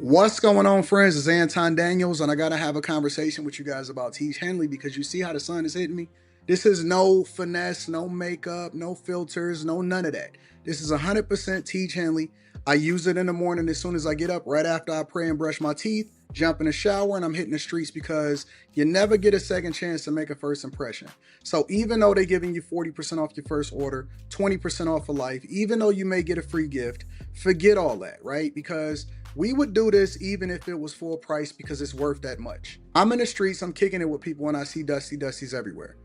What's going on, friends? It's Anton Daniels, and I got to have a conversation with you guys about Teach Henley because you see how the sun is hitting me? This is no finesse, no makeup, no filters, no none of that. This is 100% Teach Henley. I use it in the morning as soon as I get up, right after I pray and brush my teeth, jump in the shower, and I'm hitting the streets because you never get a second chance to make a first impression. So even though they're giving you 40% off your first order, 20% off for life, even though you may get a free gift, forget all that, right? Because we would do this even if it was full price because it's worth that much. I'm in the streets, I'm kicking it with people, and I see Dusties everywhere.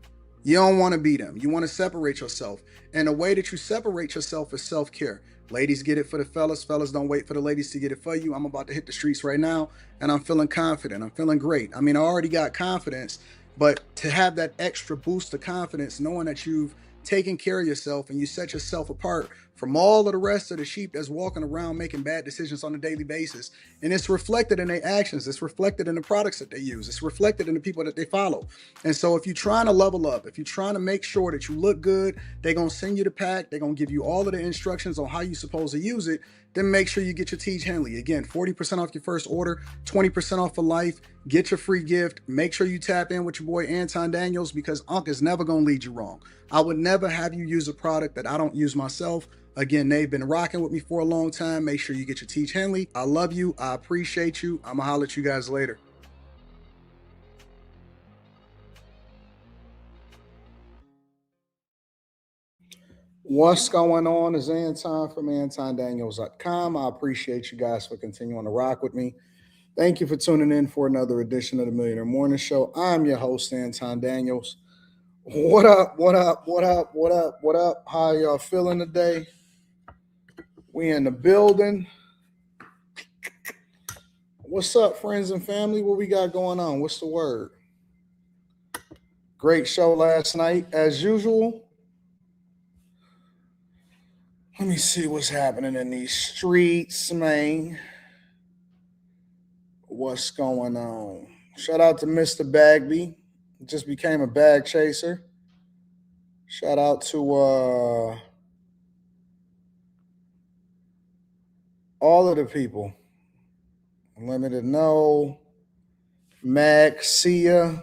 You don't want to be them. You want to separate yourself. And the way that you separate yourself is self-care. Ladies get it for the fellas. Fellas don't wait for the ladies to get it for you. I'm about to hit the streets right now, and I'm feeling confident. I'm feeling great. I mean, I already got confidence, but to have that extra boost of confidence, knowing that you've taken care of yourself and you set yourself apart from all of the rest of the sheep that's walking around making bad decisions on a daily basis. And it's reflected in their actions. It's reflected in the products that they use. It's reflected in the people that they follow. And so if you're trying to level up, if you're trying to make sure that you look good, they're going to send you the pack. They're going to give you all of the instructions on how you're supposed to use it. Then make sure you get your Teach Henley. Again, 40% off your first order, 20% off for life. Get your free gift. Make sure you tap in with your boy Anton Daniels because Unc is never going to lead you wrong. I would never have you use a product that I don't use myself. Again, they've been rocking with me for a long time. Make sure you get your Teach Henley. I love you. I appreciate you. I'm going to holler at you guys later. What's going on? Is Anton from AntonDaniels.com. I appreciate you guys for continuing to rock with me. Thank you for tuning in for another edition of the Millionaire Morning Show. I'm your host, Anton Daniels. What up? What up? What up? What up? What up? How y'all feeling today? We in the building. What's up, friends and family? What we got going on? What's the word? Great show last night, as usual. Let me see what's happening in these streets, man. What's going on? Shout out to Mr. Bagby. Just became a bag chaser. Shout out to all of the people. Limited No, Mac, Sia.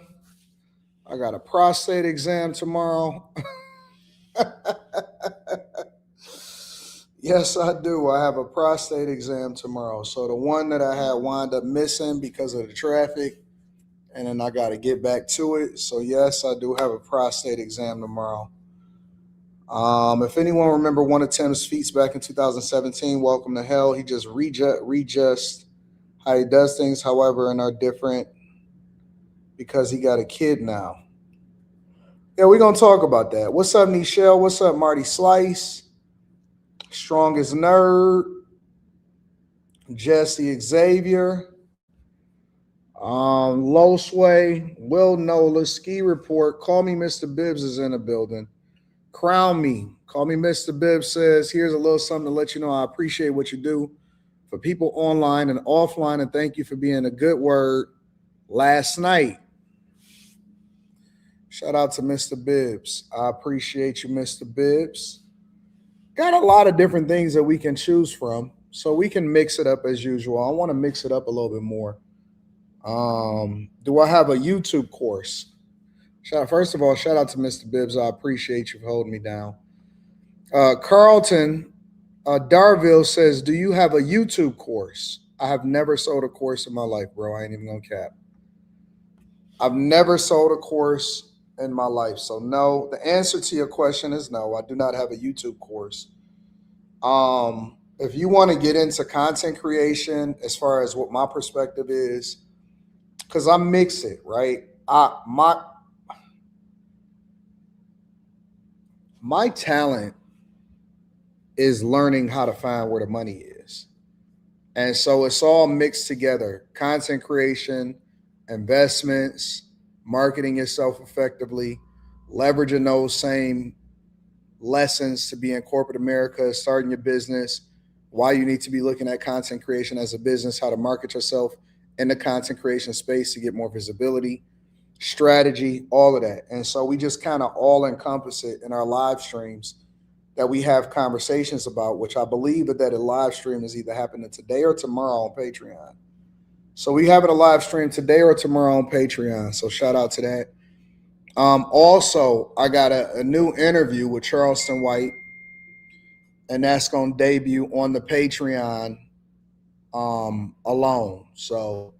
I got a prostate exam tomorrow. Yes, I do. I have a prostate exam tomorrow. So the one that I had wound up missing because of the traffic, and then I got to get back to it. So yes, I do have a prostate exam tomorrow. If anyone remember one of Tim's feats back in 2017, welcome to hell. He just readjust how he does things, however, and are different because he got a kid now. Yeah, we're going to talk about that. What's up, Nichelle? What's up, Marty Slice? Strongest Nerd. Jesse Xavier. Low Sway. Will Nola. Ski Report. Call me Mr. Bibbs is in the building. Crown me. Call me Mr. Bibbs says, here's a little something to let you know I appreciate what you do for people online and offline, and thank you for being a good word last night. Shout out to Mr. Bibbs. I appreciate you, Mr. Bibbs. Got a lot of different things that we can choose from, so we can mix it up as usual. I want to mix it up a little bit more. Do I have a YouTube course? First of all, shout out to Mr. Bibbs. I appreciate you for holding me down. Carlton Darville says, do you have a YouTube course? I have never sold a course in my life, bro. I ain't even gonna cap. I've never sold a course in my life. So no, the answer to your question is no. I do not have a YouTube course. If you want to get into content creation, as far as what my perspective is, because I mix it, right? My talent is learning how to find where the money is. And so it's all mixed together. Content creation, investments, marketing yourself effectively, leveraging those same lessons to be in corporate America, starting your business, why you need to be looking at content creation as a business, how to market yourself in the content creation space to get more visibility, strategy, all of that. And so we just kind of all encompass it in our live streams that we have conversations about, which I believe that a live stream is either happening today or tomorrow on Patreon. So we having a live stream today or tomorrow on Patreon. So shout out to that. Also, I got a new interview with Charleston White, and that's gonna debut on the Patreon alone. So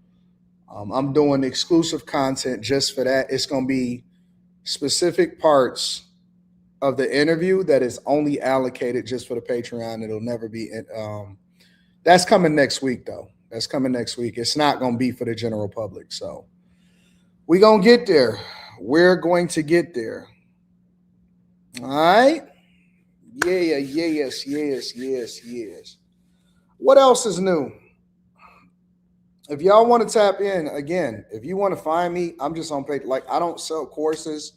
I'm doing exclusive content just for that. It's gonna be specific parts of the interview that is only allocated just for the Patreon. It'll never be. That's coming next week, though. That's coming next week. It's not gonna be for the general public. So we gonna get there. We're going to get there. All right. Yeah, yes, yes, yes, yes. What else is new? If y'all want to tap in again, if you want to find me, I'm just on page. Like I don't sell courses.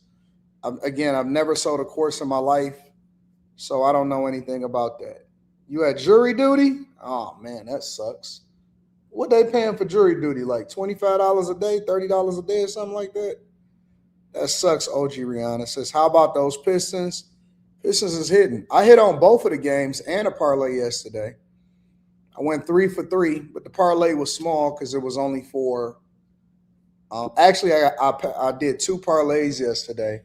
I've never sold a course in my life, so I don't know anything about that. You had jury duty? Oh man, that sucks. What they paying for jury duty? Like $25 a day, $30 a day, or something like that? That sucks. OG Rihanna says, "How about those Pistons? Pistons is hitting. I hit on both of the games and a parlay yesterday. I went 3 for 3, but the parlay was small because it was only for. Actually, I did 2 parlays yesterday.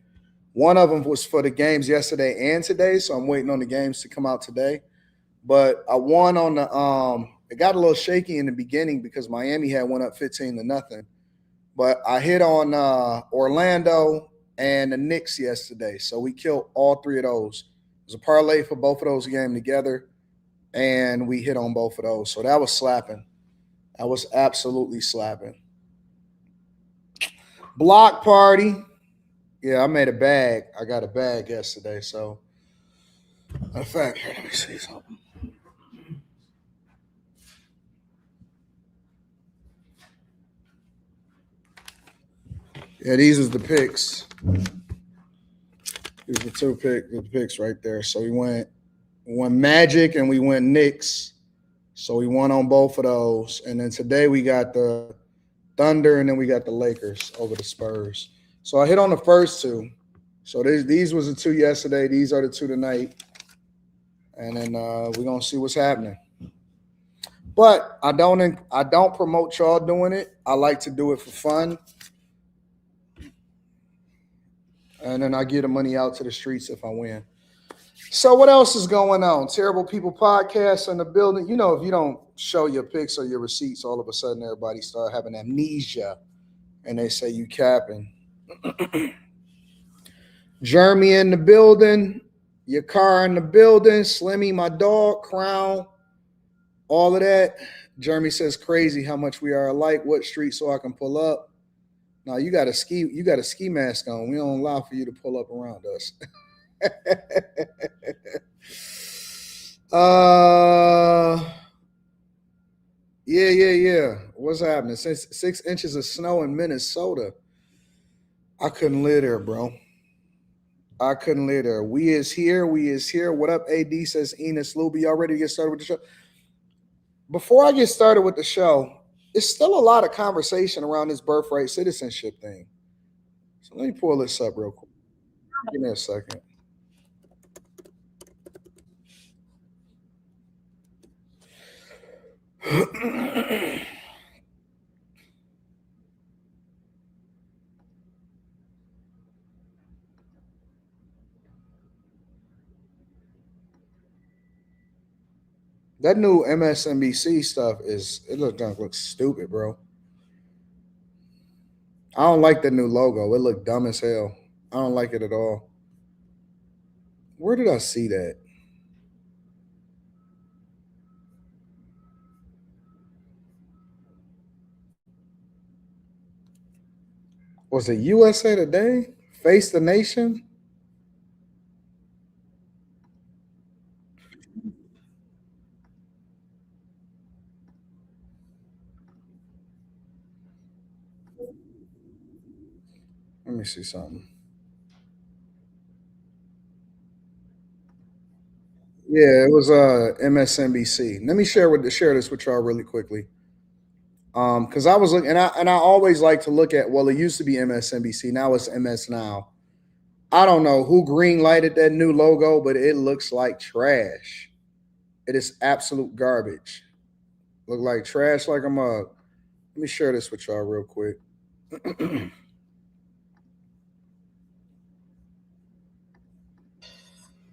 One of them was for the games yesterday and today, so I'm waiting on the games to come out today. But I won on the. It got a little shaky in the beginning because Miami had went up 15-0, but I hit on Orlando and the Knicks yesterday, so we killed all 3 of those. It was a parlay for both of those games together, and we hit on both of those. So that was slapping. That was absolutely slapping. Block party. Yeah, I made a bag. I got a bag yesterday. So, in fact, here, let me see something. Yeah, these was the picks. These are the picks right there. So we went Magic and we went Knicks. So we won on both of those. And then today we got the Thunder and then we got the Lakers over the Spurs. So I hit on the first 2. So these was the 2 yesterday. These are the 2 tonight. And then we're gonna see what's happening. But I don't promote y'all doing it. I like to do it for fun. And then I give the money out to the streets if I win. So what else is going on? Terrible People Podcast in the building. You know, if you don't show your pics or your receipts, all of a sudden everybody start having amnesia and they say you capping. Jeremy in the building, your car in the building, Slimmy, my dog, Crown, all of that. Jeremy says crazy how much we are alike. What street so I can pull up? No, you got a ski mask on. We don't allow for you to pull up around us. Yeah. What's happening? Since 6 inches of snow in Minnesota, I couldn't live there, bro. I couldn't live there. We is here. What up, AD? Says Enos Luby. Y'all ready to get started with the show? Before I get started with the show, there's still a lot of conversation around this birthright citizenship thing. So let me pull this up real quick. Give me a second. That new MSNBC stuff looks stupid, bro. I don't like the new logo. It looked dumb as hell. I don't like it at all. Where did I see that? Was it USA Today? Face the Nation? Let me see something. Yeah, it was MSNBC. Let me share this with y'all really quickly. Because I was looking, and I always like to look at. Well, it used to be MSNBC, now it's MS Now. I don't know who green lighted that new logo, but it looks like trash. It is absolute garbage. Look like trash like a mug. Let me share this with y'all real quick.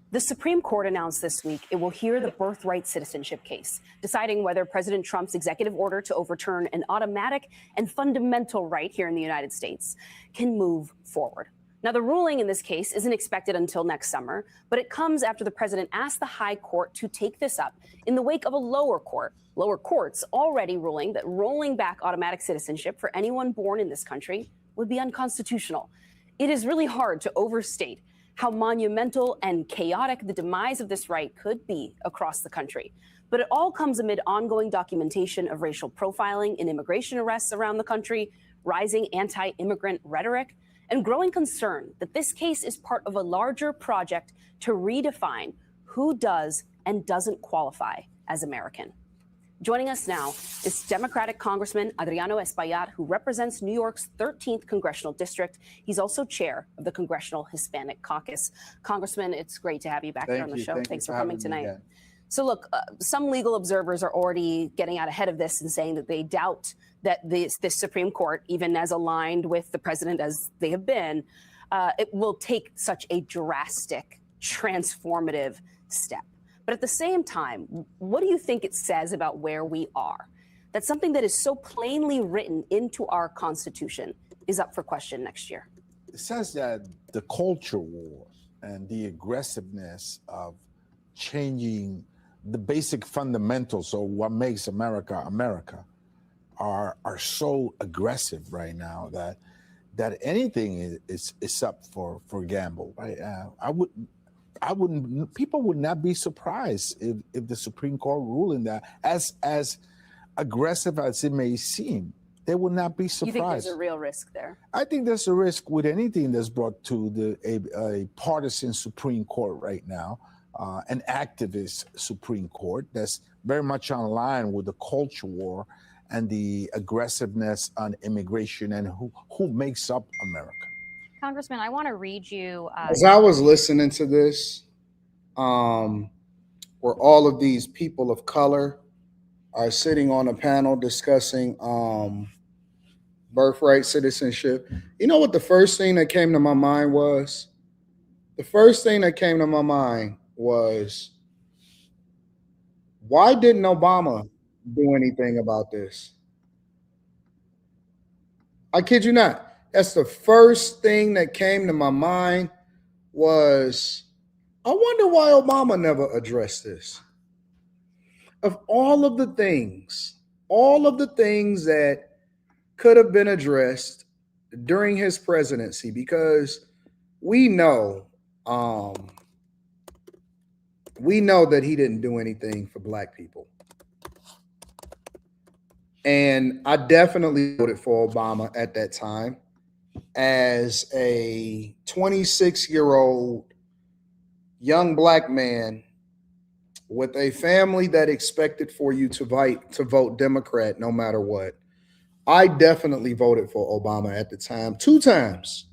The Supreme Court announced this week it will hear the birthright citizenship case, deciding whether President Trump's executive order to overturn an automatic and fundamental right here in the United States can move forward. Now, the ruling in this case isn't expected until next summer, but it comes after the president asked the high court to take this up in the wake of a lower courts already ruling that rolling back automatic citizenship for anyone born in this country would be unconstitutional. It is really hard to overstate how monumental and chaotic the demise of this right could be across the country. But it all comes amid ongoing documentation of racial profiling in immigration arrests around the country, rising anti-immigrant rhetoric, and growing concern that this case is part of a larger project to redefine who does and doesn't qualify as American. Joining us now is Democratic Congressman Adriano Espaillat, who represents New York's 13th Congressional District. He's also chair of the Congressional Hispanic Caucus. Congressman, it's great to have you back here on the show. Thanks for coming tonight. So look, some legal observers are already getting out ahead of this and saying that they doubt that this Supreme Court, even as aligned with the president as they have been, it will take such a drastic, transformative step. But at the same time, what do you think it says about where we are? That something that is so plainly written into our Constitution is up for question next year. It says that the culture wars and the aggressiveness of changing the basic fundamentals of what makes America America are so aggressive right now that anything is up for gamble. Right? People would not be surprised if the Supreme Court ruling that, as aggressive as it may seem, they would not be surprised. You think there's a real risk there? I think there's a risk with anything that's brought to a partisan Supreme Court right now, an activist Supreme Court that's very much on line with the culture war and the aggressiveness on immigration and who makes up America. Congressman, I want to read you. As I was listening to this, where all of these people of color are sitting on a panel discussing birthright citizenship, you know what the first thing that came to my mind was? The first thing that came to my mind was, why didn't Obama do anything about this? I kid you not. That's the first thing that came to my mind was, I wonder why Obama never addressed this. Of all of the things that could have been addressed during his presidency, because we know that he didn't do anything for Black people. And I definitely voted for Obama at that time. As a 26-year-old young Black man with a family that expected for you to vote Democrat no matter what, I definitely voted for Obama at the time. Two times.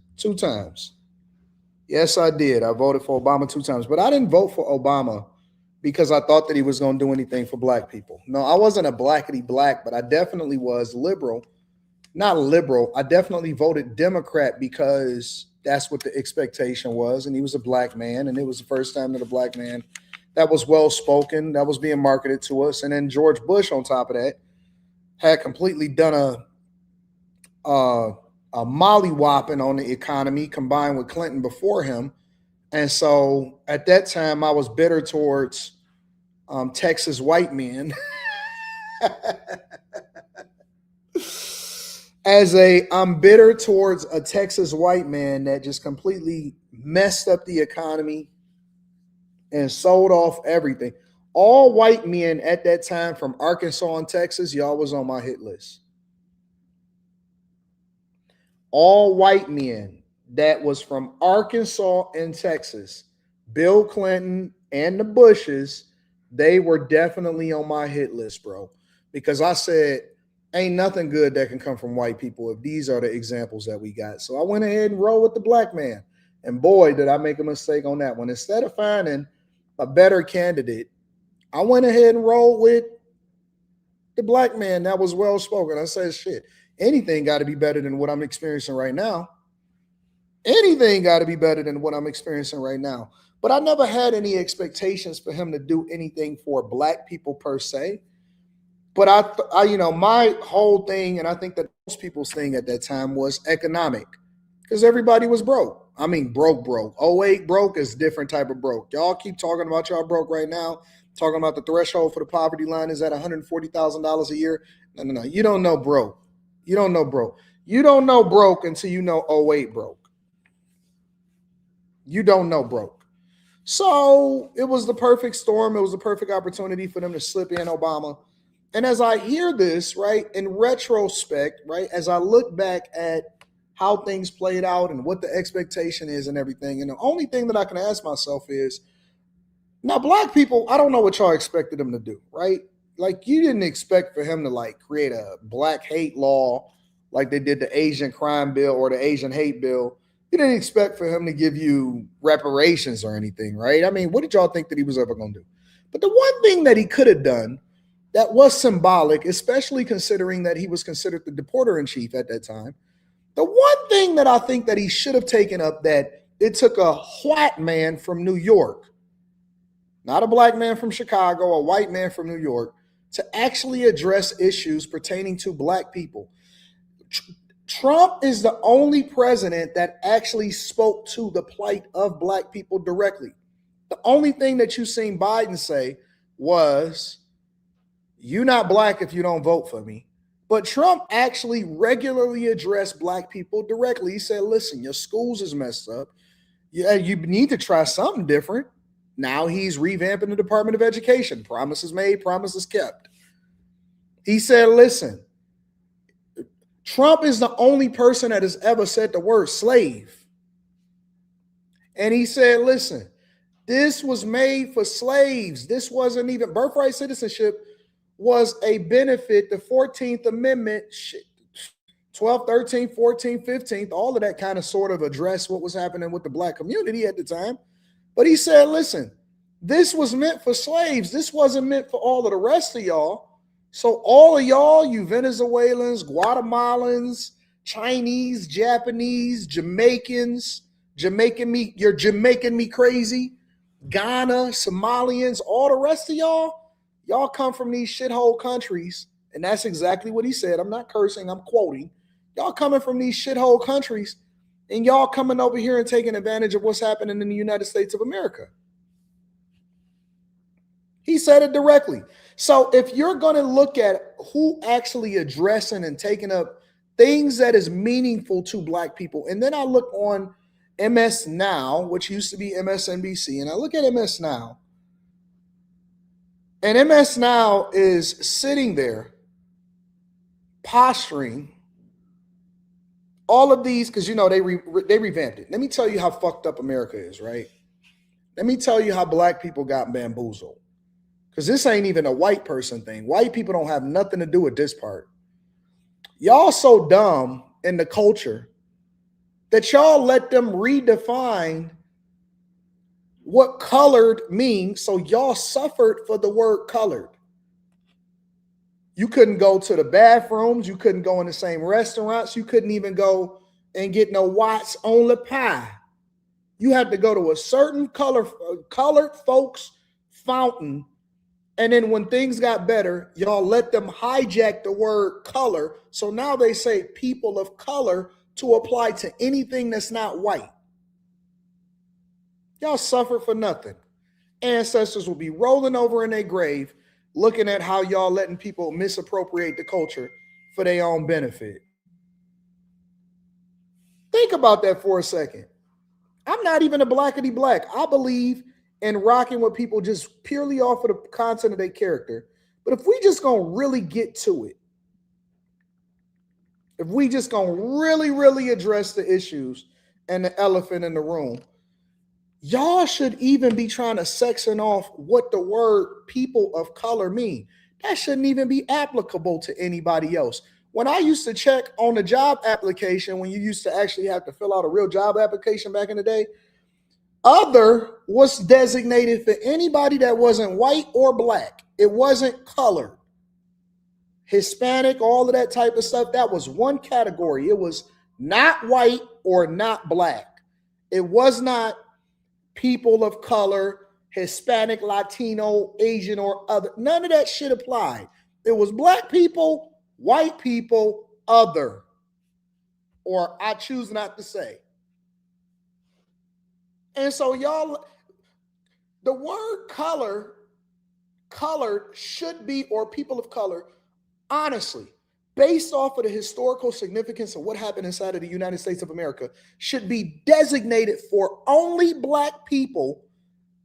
Yes, I did. I voted for Obama 2 times, but I didn't vote for Obama because I thought that he was going to do anything for Black people. No, I wasn't a blackity black, but I definitely was liberal. Not liberal. I definitely voted Democrat because that's what the expectation was. And he was a Black man. And it was the first time that a Black man that was well-spoken, that was being marketed to us. And then George Bush, on top of that, had completely done a mollywhopping on the economy combined with Clinton before him. And so at that time, I was bitter towards Texas white men. I'm bitter towards a Texas white man that just completely messed up the economy and sold off everything. All white men at that time from Arkansas and Texas, y'all was on my hit list. All white men that was from Arkansas and Texas, Bill Clinton and the Bushes, they were definitely on my hit list, bro. Because I said, ain't nothing good that can come from white people if these are the examples that we got. So I went ahead and rolled with the Black man. And boy, did I make a mistake on that one. Instead of finding a better candidate, I went ahead and rolled with The black man that was well spoken. I said, shit, anything got to be better than what I'm experiencing right now. Anything got to be better than what I'm experiencing right now. But I never had any expectations for him to do anything for black people per se. But my whole thing, and I think that most people's thing at that time was economic, because everybody was broke. I mean, broke. 08 broke is a different type of broke. Y'all keep talking about y'all broke right now, talking about the threshold for the poverty line is at $140,000 a year. No. You don't know broke. You don't know broke. You don't know broke until you know 08 broke. You don't know broke. So it was the perfect storm. It was the perfect opportunity for them to slip in Obama. And as I hear this, right, in retrospect, right, as I look back at how things played out and what the expectation is and everything, and the only thing that I can ask myself is, now, black people, I don't know what y'all expected them to do, right? Like, you didn't expect for him to, like, create a black hate law like they did the Asian crime bill or the Asian hate bill. You didn't expect for him to give you reparations or anything, right? I mean, what did y'all think that he was ever going to do? But the one thing that he could have done that was symbolic, especially considering that he was considered the deporter-in-chief at that time, the one thing that I think that he should have taken up, that it took a white man from New York, not a black man from Chicago, a white man from New York, to actually address issues pertaining to black people. Trump is the only president that actually spoke to the plight of black people directly. The only thing that you've seen Biden say was, "You're not black if you don't vote for me." But Trump actually regularly addressed black people directly. He said, listen, your schools is messed up. Yeah, you need to try something different. Now he's revamping the Department of Education. Promises made, promises kept. He said, listen, Trump is the only person that has ever said the word slave. And he said, listen, this was made for slaves. This wasn't even birthright citizenship was a benefit. The 14th Amendment, 12th, 13th, 14th, 15th, all of that kind of sort of addressed what was happening with the black community at the time. But he said, listen, this was meant for slaves. This wasn't meant for all of the rest of y'all. So all of y'all, you Venezuelans, Guatemalans, Chinese, Japanese, Jamaicans, you're Jamaican me crazy, Ghana, Somalians, all the rest of y'all come from these shithole countries. And that's exactly what he said. I'm not cursing, I'm quoting. Y'all coming from these shithole countries, and y'all coming over here and taking advantage of what's happening in the United States of America. He said it directly. So if you're going to look at who actually addressing and taking up things that is meaningful to black people, and then I look on MS Now, which used to be MSNBC, and I look at MS Now, and MS Now is sitting there posturing all of these, because, you know, they revamped it. Let me tell you how fucked up America is, right? Let me tell you how black people got bamboozled. Because this ain't even a white person thing. White people don't have nothing to do with this part. Y'all so dumb in the culture that y'all let them redefine what colored means, so y'all suffered for the word colored. You couldn't go to the bathrooms. You couldn't go in the same restaurants. You couldn't even go and get no Watts only pie. You had to go to a certain colored folks fountain. And then when things got better, y'all let them hijack the word color. So now they say people of color to apply to anything that's not white. Y'all suffer for nothing. Ancestors will be rolling over in their grave looking at how y'all letting people misappropriate the culture for their own benefit. Think about that for a second. I'm not even a blackity black. I believe in rocking with people just purely off of the content of their character. But if we just gonna really get to it, if we just gonna really address the issues and the elephant in the room, y'all should even be trying to section off what the word people of color mean. That shouldn't even be applicable to anybody else. When I used to check on the job application, when you used to actually have to fill out a real job application back in the day, other was designated for anybody that wasn't white or black. It wasn't colored. Hispanic, all of that type of stuff, that was one category. It was not white or not black. It was not people of color, Hispanic, Latino, Asian, or other. None of that shit applied. It was black people, white people, other, or I choose not to say. And so y'all, the word color, colored should be, or people of color, honestly, based off of the historical significance of what happened inside of the United States of America, should be designated for only black people.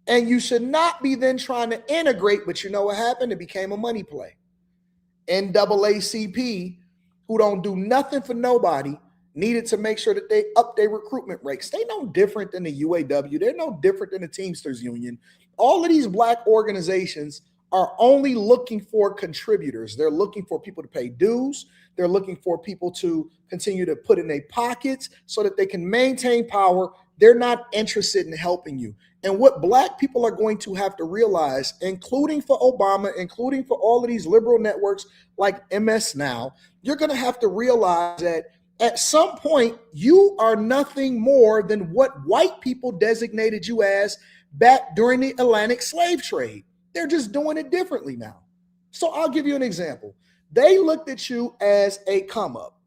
And you should not be then trying to integrate, but you know what happened? It became a money play. NAACP, who don't do nothing for nobody, needed to make sure that they up their recruitment rates. They no different than the UAW. They're no different than the Teamsters Union. All of these black organizations are only looking for contributors. They're looking for people to pay dues. They're looking for people to continue to put in their pockets so that they can maintain power. They're not interested in helping you. And what black people are going to have to realize, including for Obama, including for all of these liberal networks like MS Now, you're going to have to realize that at some point, you are nothing more than what white people designated you as back during the Atlantic slave trade. They're just doing it differently now. So I'll give you an example. They looked at you as a come up,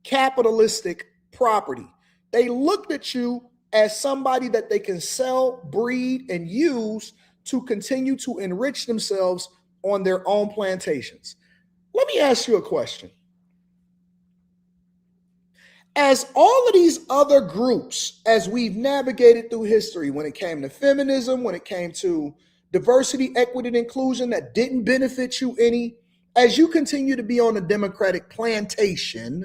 capitalistic property. They looked at you as somebody that they can sell, breed, and use to continue to enrich themselves on their own plantations. Let me ask you a question. As all of these other groups, as we've navigated through history, when it came to feminism, when it came to diversity, equity, and inclusion that didn't benefit you any, as you continue to be on the Democratic plantation,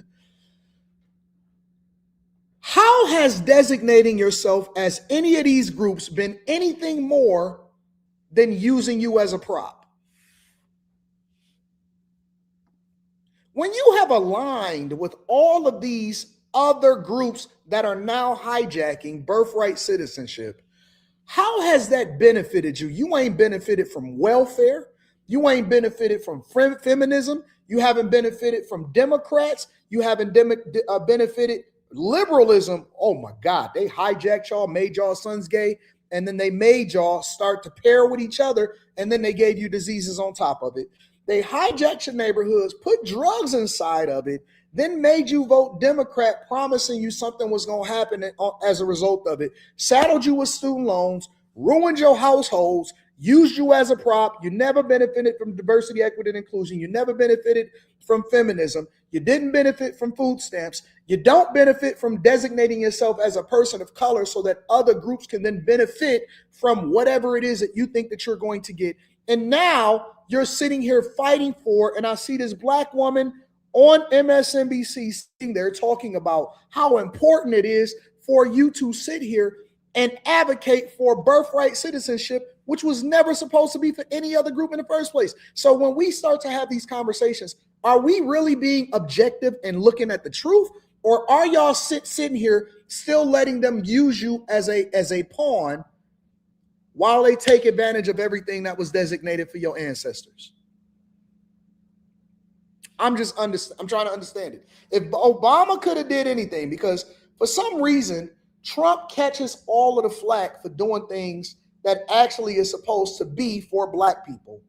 how has designating yourself as any of these groups been anything more than using you as a prop? When you have aligned with all of these other groups that are now hijacking birthright citizenship, how has that benefited you? You ain't benefited from welfare. You ain't benefited from feminism. You haven't benefited from Democrats. You haven't benefited liberalism. Oh my God, they hijacked y'all, made y'all sons gay, and then they made y'all start to pair with each other, and then they gave you diseases on top of it. They hijacked your neighborhoods, put drugs inside of it, then made you vote Democrat, promising you something was going to happen as a result of it, saddled you with student loans, ruined your households, used you as a prop. You never benefited from diversity, equity, and inclusion. You never benefited from feminism. You didn't benefit from food stamps. You don't benefit from designating yourself as a person of color so that other groups can then benefit from whatever it is that you think that you're going to get. And now you're sitting here fighting for, and I see this black woman on MSNBC sitting there talking about how important it is for you to sit here and advocate for birthright citizenship, which was never supposed to be for any other group in the first place. So when we start to have these conversations, are we really being objective and looking at the truth? Or are y'all sitting here still letting them use you as a pawn while they take advantage of everything that was designated for your ancestors? I'm trying to understand it. If Obama could have did anything, because for some reason, Trump catches all of the flack for doing things that actually is supposed to be for black people.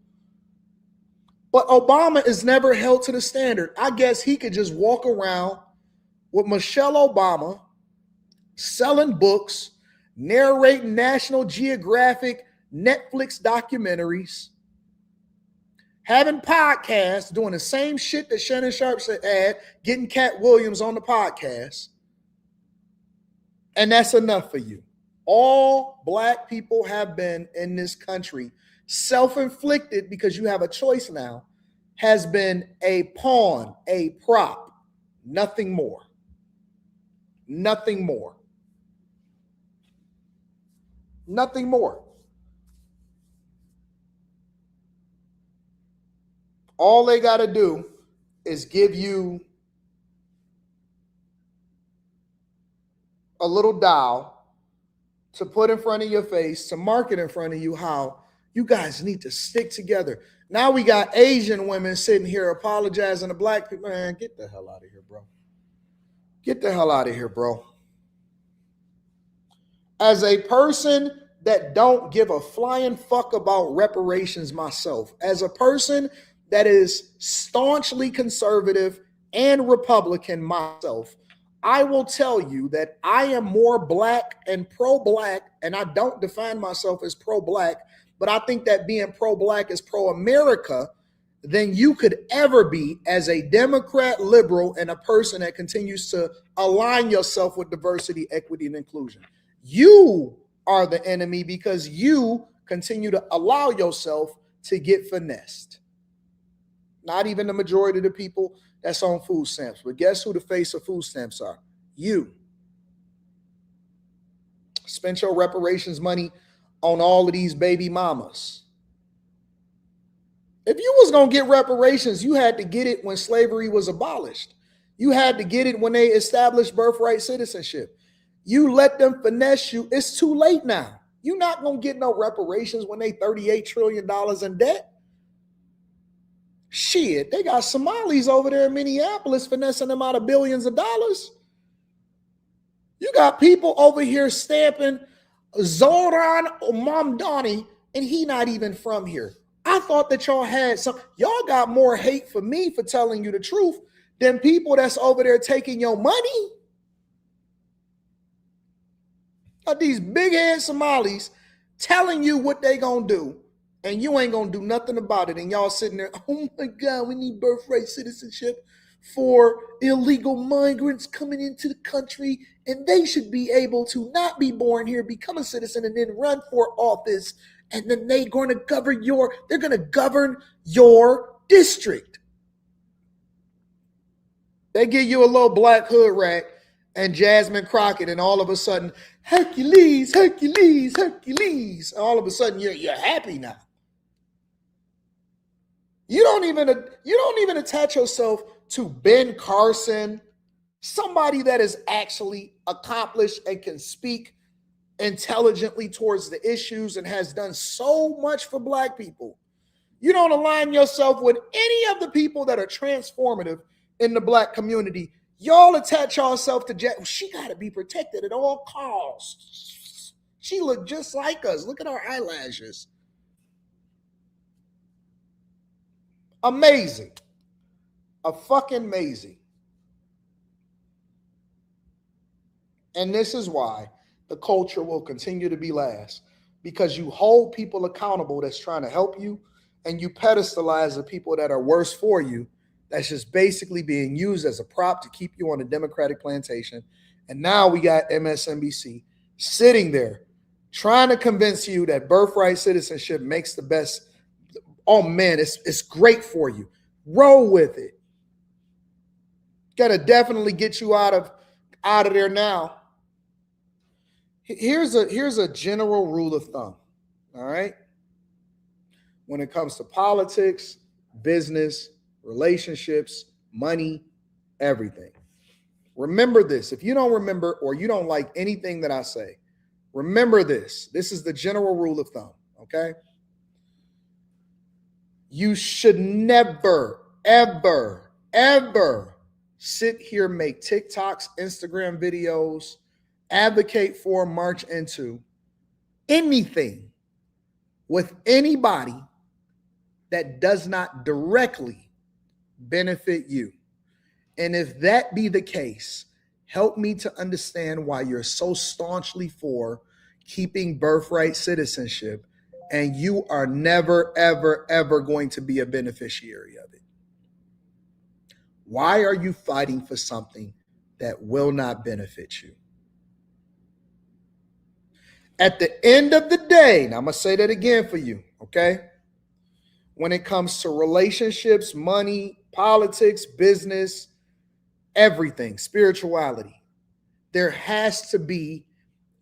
But Obama is never held to the standard. I guess he could just walk around with Michelle Obama selling books, narrating National Geographic, Netflix documentaries, having podcasts, doing the same shit that Shannon Sharp said, getting Cat Williams on the podcast. And that's enough for you. All black people have been in this country, self-inflicted, because you have a choice now, has been a pawn, a prop, nothing more. Nothing more. Nothing more. All they got to do is give you a little dial to put in front of your face, to market in front of you how You guys need to stick together. Now we got Asian women sitting here apologizing to black people. Man, get the hell out of here, bro. Get the hell out of here, bro. As a person that don't give a flying fuck about reparations myself, as a person that is staunchly conservative and Republican myself, I will tell you that I am more black and pro-black, and I don't define myself as pro-black, but I think that being pro-black is pro-America than you could ever be as a Democrat, liberal, and a person that continues to align yourself with diversity, equity, and inclusion. You are the enemy because you continue to allow yourself to get finessed. Not even the majority of the people that's on food stamps. But guess who the face of food stamps are? You. Spent your reparations money on all of these baby mamas. If you was going to get reparations, you had to get it when slavery was abolished. You had to get it when they established birthright citizenship. You let them finesse you. It's too late now. You're not going to get no reparations when they $38 trillion in debt. Shit, they got Somalis over there in Minneapolis finessing them out of billions of dollars. You got people over here stamping Zoran Mamdani, and he not even from here. I thought that y'all had some. Y'all got more hate for me for telling you the truth than people that's over there taking your money. Got these big head Somalis telling you what they gonna do, and you ain't gonna do nothing about it. And y'all sitting there, oh my God, we need birthright citizenship for illegal migrants coming into the country, and they should be able to not be born here, become a citizen, and then run for office. And then they're gonna govern your district. They give you a little black hood rat and Jasmine Crockett, and all of a sudden, Hercules, Hercules, Hercules. All of a sudden, you're happy now. You don't even attach yourself to Ben Carson, somebody that is actually accomplished and can speak intelligently towards the issues and has done so much for black people. You don't align yourself with any of the people that are transformative in the black community. Y'all attach yourself to she got to be protected at all costs. She look just like us. Look at her eyelashes. Amazing. Fucking amazing. And this is why the culture will continue to be last, because you hold people accountable that's trying to help you, and you pedestalize the people that are worse for you, that's just basically being used as a prop to keep you on a Democratic plantation. And now we got MSNBC sitting there trying to convince you that birthright citizenship makes the best. Oh man, it's great for you. Roll with it. Gotta definitely get you out of there now. Here's a general rule of thumb. All right. When it comes to politics, business, relationships, money, everything. Remember this. If you don't remember or you don't like anything that I say, remember this. This is the general rule of thumb. Okay. You should never, ever, ever sit here, make TikToks, Instagram videos, advocate for, march into anything with anybody that does not directly benefit you. And if that be the case, help me to understand why you're so staunchly for keeping birthright citizenship, and you are never, ever, ever going to be a beneficiary of it. Why are you fighting for something that will not benefit you? At the end of the day, and I'm going to say that again for you, okay? When it comes to relationships, money, politics, business, everything, spirituality, there has to be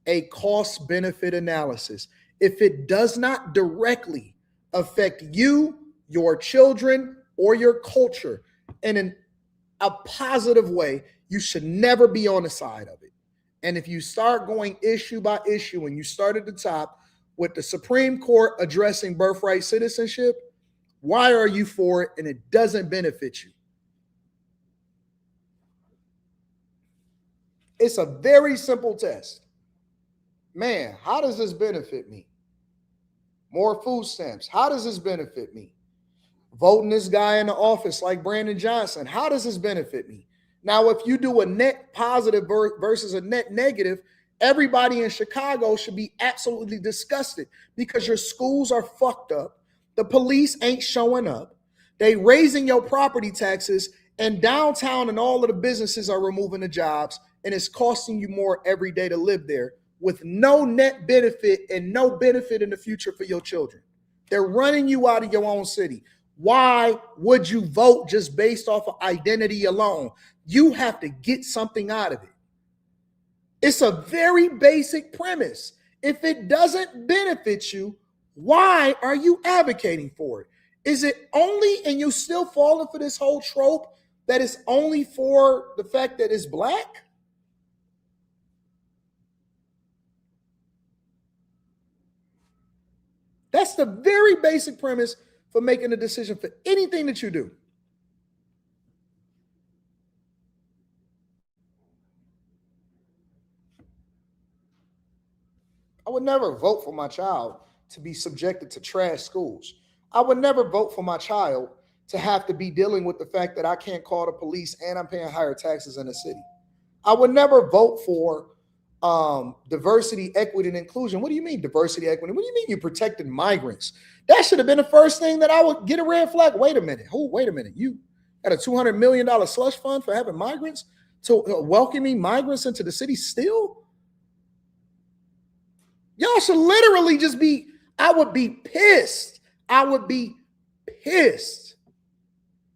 a cost-benefit analysis. If it does not directly affect you, your children, or your culture in a positive way, you should never be on the side of it. And if you start going issue by issue and you start at the top, with the Supreme Court addressing birthright citizenship, why are you for it and it doesn't benefit you? It's a very simple test. Man, how does this benefit me? More food stamps. How does this benefit me? Voting this guy in the office like Brandon Johnson. How does this benefit me? Now, if you do a net positive versus a net negative, everybody in Chicago should be absolutely disgusted because your schools are fucked up. The police ain't showing up. They raising your property taxes, and downtown and all of the businesses are removing the jobs, and it's costing you more every day to live there with no net benefit and no benefit in the future for your children. They're running you out of your own city. Why would you vote just based off of identity alone? You have to get something out of it. It's a very basic premise. If it doesn't benefit you, why are you advocating for it? Is it only, and you still falling for this whole trope that it's only for the fact that it's black? That's the very basic premise for making a decision for anything that you do. I would never vote for my child to be subjected to trash schools. I would never vote for my child to have to be dealing with the fact that I can't call the police and I'm paying higher taxes in the city. I would never vote for diversity, equity, and inclusion. What do you mean diversity, equity? What do you mean you protected migrants? That should have been the first thing that I would get a red flag. Wait a minute. Wait a minute. You got a $200 million slush fund for having migrants, to welcoming migrants into the city still? Y'all should literally just be, I would be pissed. I would be pissed.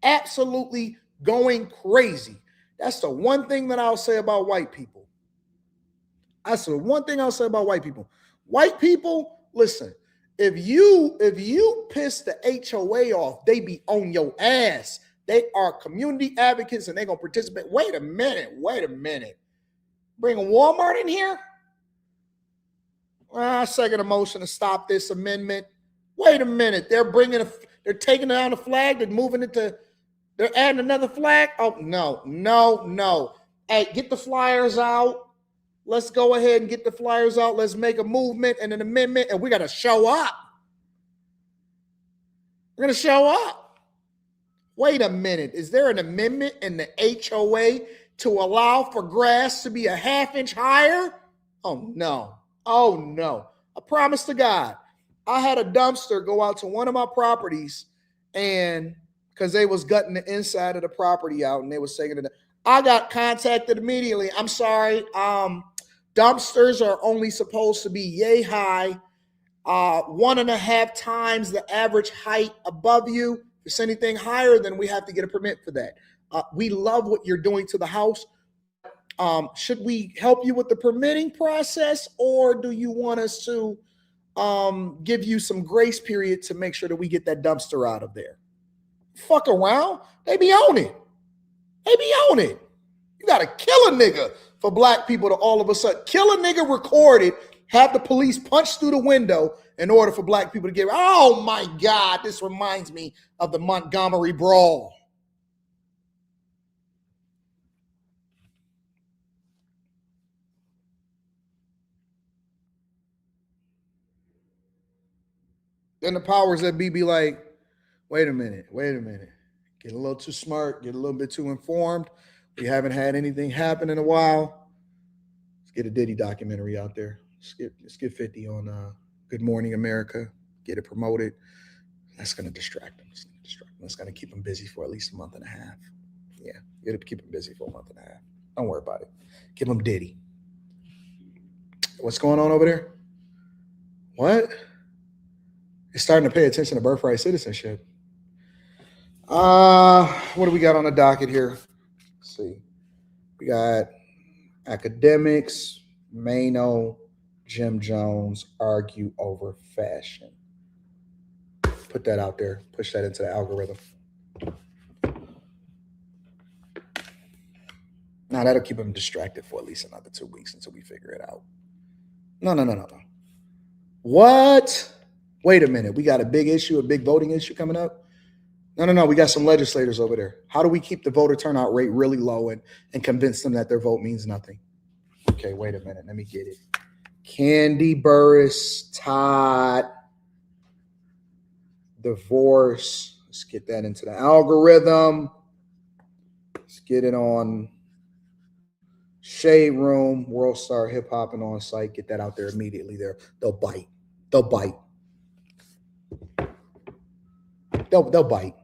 Absolutely going crazy. That's the one thing that I'll say about white people. That's the one thing I'll say about white people. White people, listen, if you piss the HOA off, they be on your ass. They are community advocates and they're going to participate. Wait a minute. Bring a Walmart in here? Second a motion to stop this amendment. Wait a minute. They're taking down the flag. They're adding another flag. Oh, no. Hey, get the flyers out. Let's go ahead and get the flyers out. Let's make a movement and an amendment, and we got to show up. We're going to show up. Wait a minute. Is there an amendment in the HOA to allow for grass to be a half-inch higher? Oh, no. I promise to God, I had a dumpster go out to one of my properties, and because they was gutting the inside of the property out and they was taking it. I got contacted immediately. I'm sorry. Dumpsters are only supposed to be yay high, 1.5 times the average height above you. If it's anything higher, then we have to get a permit for that. We love what you're doing to the house. Should we help you with the permitting process, or do you want us to give you some grace period to make sure that we get that dumpster out of there? Fuck around. They be on it. You got to kill a nigga for black people to all of a sudden kill a nigga, record it, have the police punch through the window in order for black people to get, oh my God, this reminds me of the Montgomery Brawl. Then the powers that be like, wait a minute. Get a little too smart, get a little bit too informed. We haven't had anything happen in a while. Let's get a Diddy documentary out there. Let's get 50 on Good Morning America. Get it promoted. That's going to distract them. That's going to keep them busy for at least a month and a half. Yeah, it'll keep them busy for a month and a half. Don't worry about it. Give them Diddy. What's going on over there? What? It's starting to pay attention to birthright citizenship. What do we got on the docket here? Let's see. We got academics, Mano, Jim Jones argue over fashion. Put that out there. Push that into the algorithm. Now that'll keep them distracted for at least another 2 weeks until we figure it out. No. What? Wait a minute. We got a big issue, a big voting issue coming up. No. We got some legislators over there. How do we keep the voter turnout rate really low and convince them that their vote means nothing? Okay, wait a minute. Let me get it. Candy Burris, Todd, divorce. Let's get that into the algorithm. Let's get it on Shade Room, World Star Hip Hop and On Site. Get that out there immediately. They'll bite. They'll bite. They'll bite.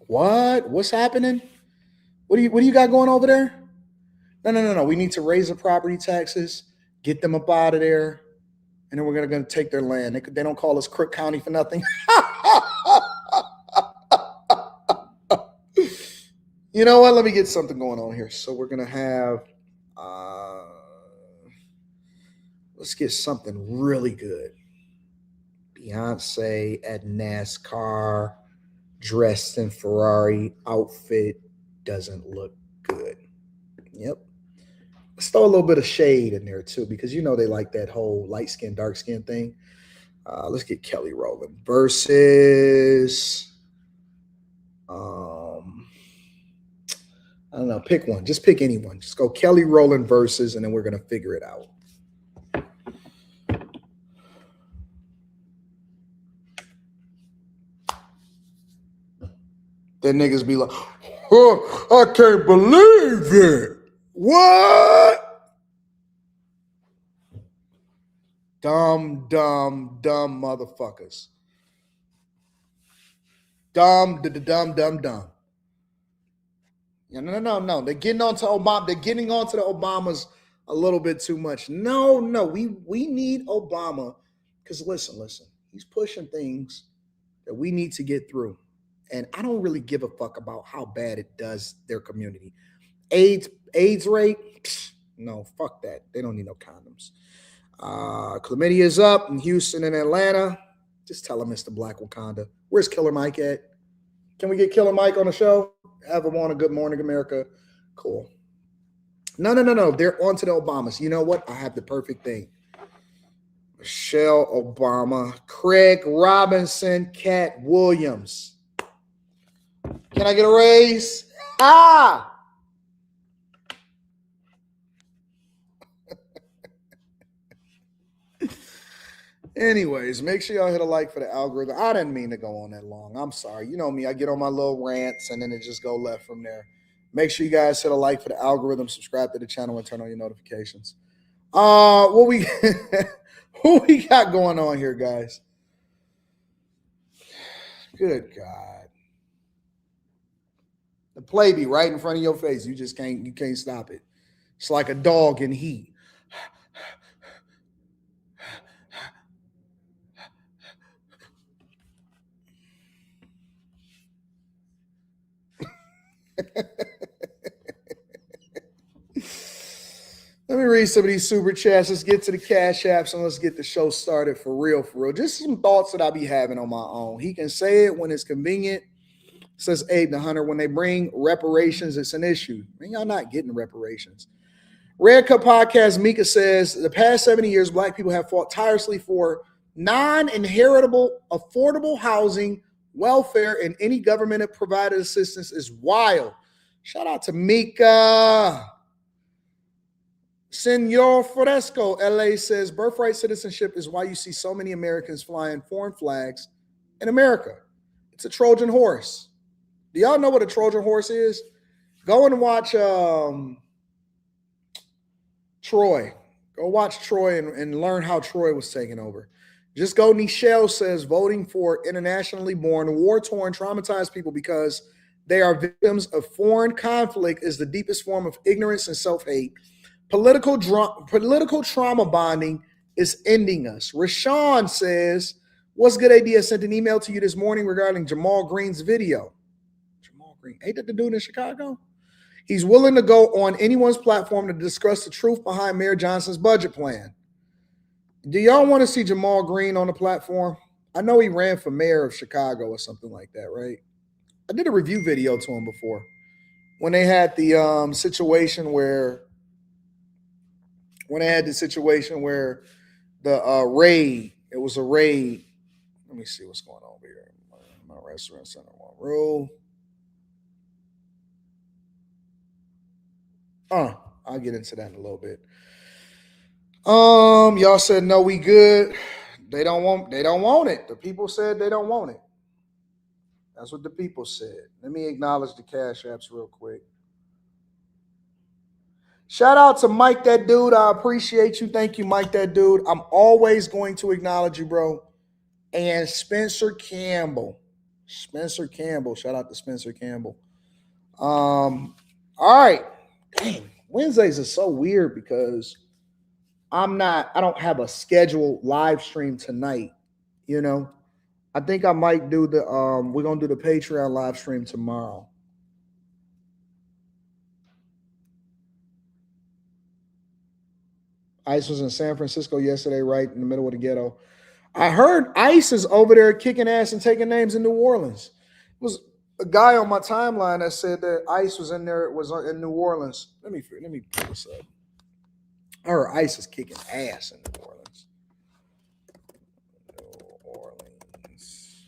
What? What's happening? What do you got going over there? No. We need to raise the property taxes, get them up out of there, and then we're gonna take their land. They don't call us Crook County for nothing. You know what? Let me get something going on here. So we're gonna have let's get something really good. Beyonce at NASCAR, dressed in Ferrari outfit, doesn't look good. Yep. Let's throw a little bit of shade in there too, because you know they like that whole light skin, dark skin thing. Let's get Kelly Rowland versus I don't know, pick one. Just pick anyone. Just go Kelly Rowland versus, and then we're gonna figure it out. Then niggas be like, oh, I can't believe it. What? Dumb motherfuckers. Dumb. Yeah, no. They're getting onto Obama. They're getting onto the Obamas a little bit too much. No. We need Obama because listen. He's pushing things that we need to get through. And I don't really give a fuck about how bad it does their community. AIDS rate? No, fuck that. They don't need no condoms. Chlamydia is up in Houston and Atlanta. Just tell him it's the Black Wakanda. Where's Killer Mike at? Can we get Killer Mike on the show? Have him on a Good Morning America. Cool. No. They're on to the Obamas. You know what? I have the perfect thing. Michelle Obama, Craig Robinson, Cat Williams. Can I get a raise? Anyways, make sure y'all hit a like for the algorithm. I didn't mean to go on that long. I'm sorry. You know me. I get on my little rants and then it just go left from there. Make sure you guys hit a like for the algorithm, subscribe to the channel, and turn on your notifications. What we got going on here, guys? Good God. The play be right in front of your face. You can't stop it. It's like a dog in heat. Let me read some of these super chats. Let's get to the cash apps and let's get the show started for real. Just some thoughts that I be having on my own. He can say it when it's convenient. Says Abe the Hunter, when they bring reparations, it's an issue. Man, y'all not getting reparations. Red Cup Podcast, Mika says, the past 70 years, Black people have fought tirelessly for non-inheritable, affordable housing, welfare, and any government-provided assistance is wild. Shout out to Mika. Senor Fresco, LA says, birthright citizenship is why you see so many Americans flying foreign flags in America. It's a Trojan horse. Do y'all know what a Trojan horse is? Go and watch Troy. Go watch Troy and learn how Troy was taken over. Just go. Nichelle says voting for internationally born, war-torn, traumatized people because they are victims of foreign conflict is the deepest form of ignorance and self-hate. Political trauma bonding is ending us. Rashawn says, what's a good idea? I sent an email to you this morning regarding Jamal Green's video. Jamal Green, ain't that the dude in Chicago? He's willing to go on anyone's platform to discuss the truth behind Mayor Johnson's budget plan. Do y'all want to see Jamal Green on the platform? I know he ran for mayor of Chicago or something like that, right? I did a review video to him before when they had the situation where when they had the situation where the raid, it was a raid. Let me see what's going on over here. My restaurant center one rule. I'll get into that in a little bit. Y'all said no, we good. They don't want it. The people said they don't want it. That's what the people said. Let me acknowledge the Cash Apps real quick. Shout out to Mike That Dude. I appreciate you. Thank you, Mike That Dude. I'm always going to acknowledge you, bro. And Spencer Campbell. Shout out to Spencer Campbell. All right. Dang, Wednesdays are so weird because I don't have a scheduled live stream tonight. You know, I think I might do we're gonna do the Patreon live stream tomorrow. ICE was in San Francisco yesterday, right in the middle of the ghetto. I heard ICE is over there kicking ass and taking names in New Orleans. It was a guy on my timeline that said that ICE was in New Orleans. Let me pull this up. I heard ICE is kicking ass in New Orleans. New Orleans.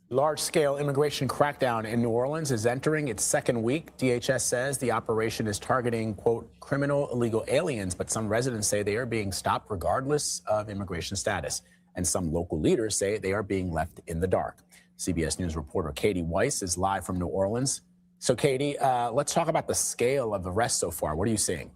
Large-scale immigration crackdown in New Orleans is entering its second week. DHS says the operation is targeting, quote, criminal illegal aliens, but some residents say they are being stopped regardless of immigration status. And some local leaders say they are being left in the dark. CBS News reporter Katie Weiss is live from New Orleans. So, Katie, let's talk about the scale of the arrests so far. What are you seeing?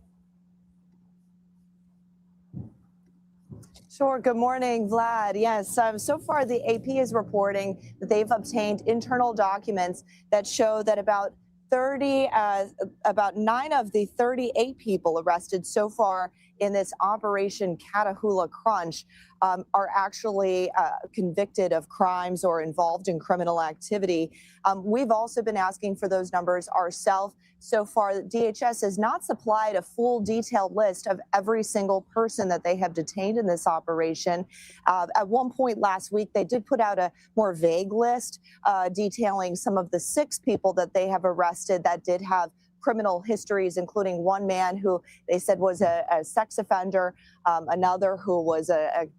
Sure. Good morning, Vlad. Yes, so far the AP is reporting that they've obtained internal documents that show that about 9 of the 38 people arrested so far in this Operation Catahoula Crunch are actually convicted of crimes or involved in criminal activity. We've also been asking for those numbers ourselves. So far, DHS has not supplied a full detailed list of every single person that they have detained in this operation. At one point last week, they did put out a more vague list detailing some of the 6 people that they have arrested that did have criminal histories, including one man who they said was a sex offender, another who was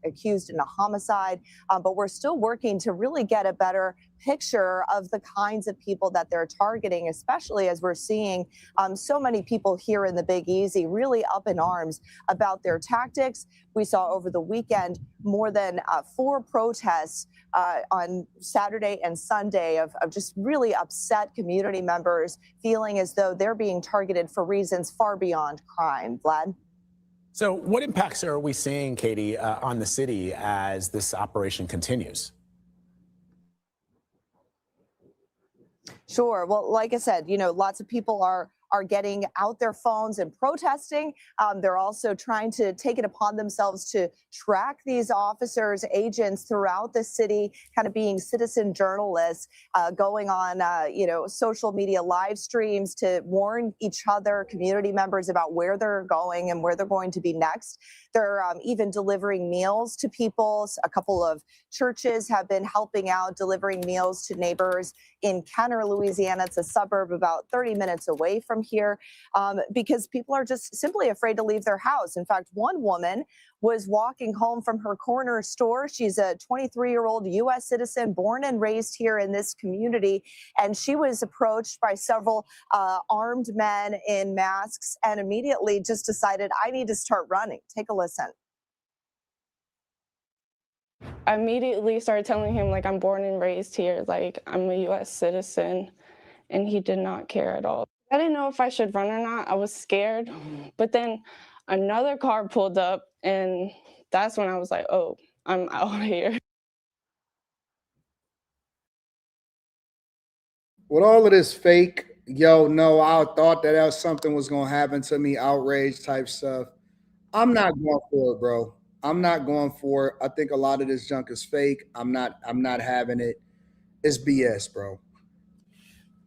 accused in a homicide. But we're still working to really get a better picture of the kinds of people that they're targeting, especially as we're seeing so many people here in the Big Easy really up in arms about their tactics. We saw over the weekend more than 4 protests on Saturday and Sunday of just really upset community members feeling as though they're being targeted for reasons far beyond crime. Vlad? So what impacts are we seeing, Katie, on the city as this operation continues? Sure. Well, like I said, lots of people are getting out their phones and protesting. They're also trying to take it upon themselves to track these officers, agents throughout the city, kind of being citizen journalists, going on, social media live streams to warn each other, community members about where they're going and where they're going to be next. They're even delivering meals to people. A couple of churches have been helping out, delivering meals to neighbors in Kenner, Louisiana. It's a suburb about 30 minutes away from here, because people are just simply afraid to leave their house. In fact, one woman was walking home from her corner store. She's a 23-year-old U.S. citizen, born and raised here in this community, and she was approached by several armed men in masks and immediately just decided, I need to start running. Take a listen. I immediately started telling him, like, I'm born and raised here, like, I'm a U.S. citizen, and he did not care at all. I didn't know if I should run or not. I was scared, but then another car pulled up, and that's when I was like, oh, I'm out of here. With all of this fake, I thought that something was going to happen to me, outrage type stuff. I'm not going for it, bro. I'm not going for it. I think a lot of this junk is fake. I'm not having it. It's BS, bro.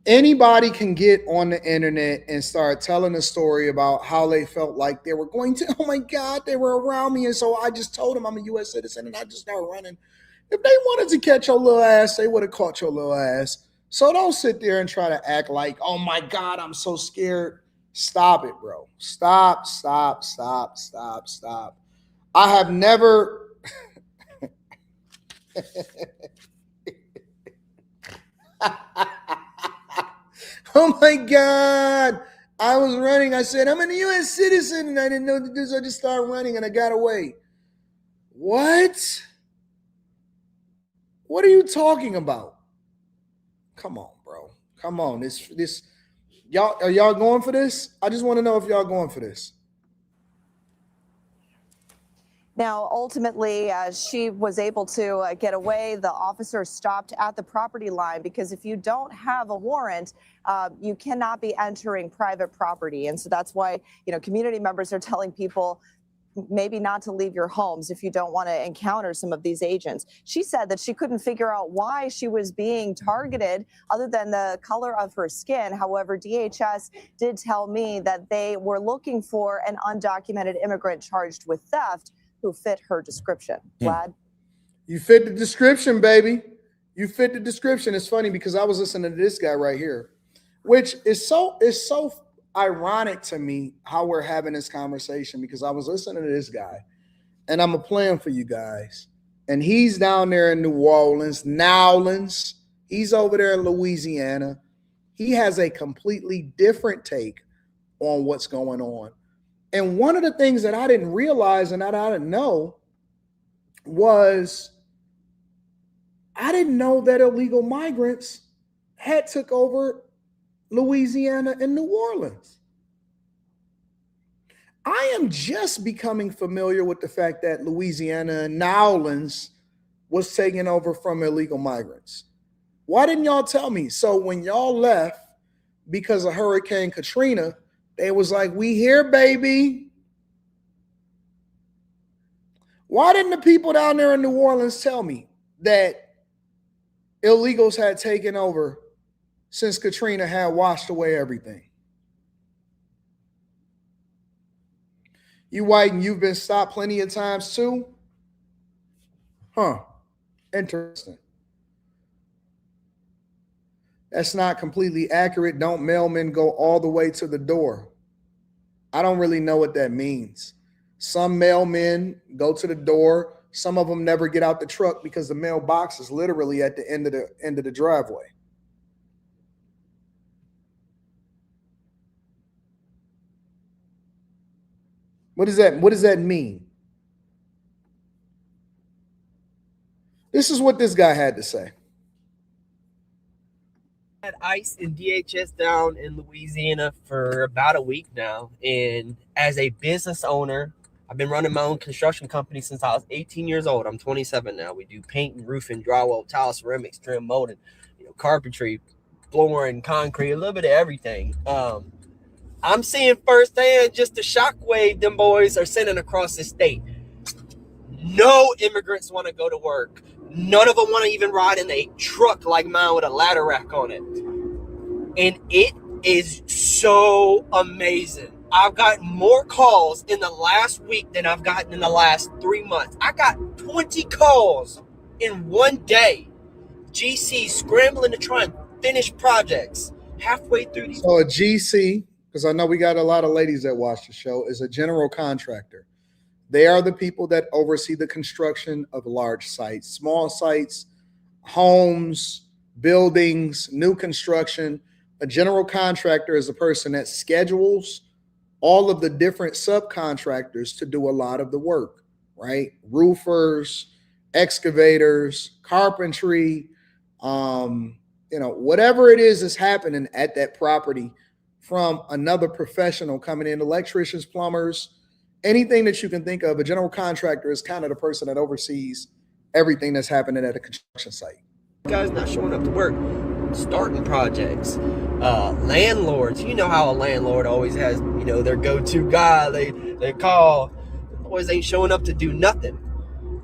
Anybody can get on the internet and start telling a story about how they felt like they were going to, oh my God, they were around me. And so I just told them I'm a U.S. citizen and I just started running. If they wanted to catch your little ass, they would have caught your little ass. So don't sit there and try to act like, oh my God, I'm so scared. Stop it, bro. Stop. I have never. Oh my God. I was running. I said, I'm a U.S. citizen. And I didn't know this. I just started running and I got away. What? What are you talking about? Come on, bro. Come on. This y'all are y'all going for this? I just want to know if y'all going for this. Now, ultimately, she was able to get away. The officer stopped at the property line because if you don't have a warrant, you cannot be entering private property. And so that's why, community members are telling people maybe not to leave your homes if you don't want to encounter some of these agents. She said that she couldn't figure out why she was being targeted other than the color of her skin. However, DHS did tell me that they were looking for an undocumented immigrant charged with theft who fit her description. Vlad? You fit the description, baby. You fit the description. It's funny because I was listening to this guy right here, which is so ironic to me how we're having this conversation, because I was listening to this guy and I'm a plan for you guys. And he's down there in New Orleans, Nowlands. He's over there in Louisiana. He has a completely different take on what's going on. And one of the things that I didn't realize and that I didn't know was I didn't know that illegal migrants had took over Louisiana and New Orleans. I am just becoming familiar with the fact that Louisiana and Nowlands was taken over from illegal migrants. Why didn't y'all tell me? So when y'all left because of Hurricane Katrina, they was like, we here, baby. Why didn't the people down there in New Orleans tell me that illegals had taken over since Katrina had washed away everything? You white and you've been stopped plenty of times too? Huh. Interesting. That's not completely accurate. Don't mailmen go all the way to the door? I don't really know what that means. Some mailmen go to the door. Some of them never get out the truck because the mailbox is literally at the end of the driveway. What does that mean? This is what this guy had to say. Had ICE and DHS down in Louisiana for about a week now, and as a business owner, I've been running my own construction company since I was 18 years old. I'm 27 now. We do paint and roofing, drywall, tile, ceramics, trim, molding, carpentry, flooring, concrete, a little bit of everything. I'm seeing firsthand just the shockwave them boys are sending across the state. No immigrants want to go to work. None of them want to even ride in a truck like mine with a ladder rack on it. And it is so amazing. I've gotten more calls in the last week than I've gotten in the last 3 months. I got 20 calls in one day. GC scrambling to try and finish projects halfway through these. So a GC, because I know we got a lot of ladies that watch the show, is a general contractor. They are the people that oversee the construction of large sites, small sites, homes, buildings, new construction. A general contractor is a person that schedules all of the different subcontractors to do a lot of the work, right? Roofers, excavators, carpentry, whatever it is that's happening at that property from another professional coming in, electricians, plumbers, anything that you can think of. A general contractor is kind of the person that oversees everything that's happening at a construction site. Guys not showing up to work, starting projects. Landlords, you know how a landlord always has, their go-to guy they call. The boys ain't showing up to do nothing.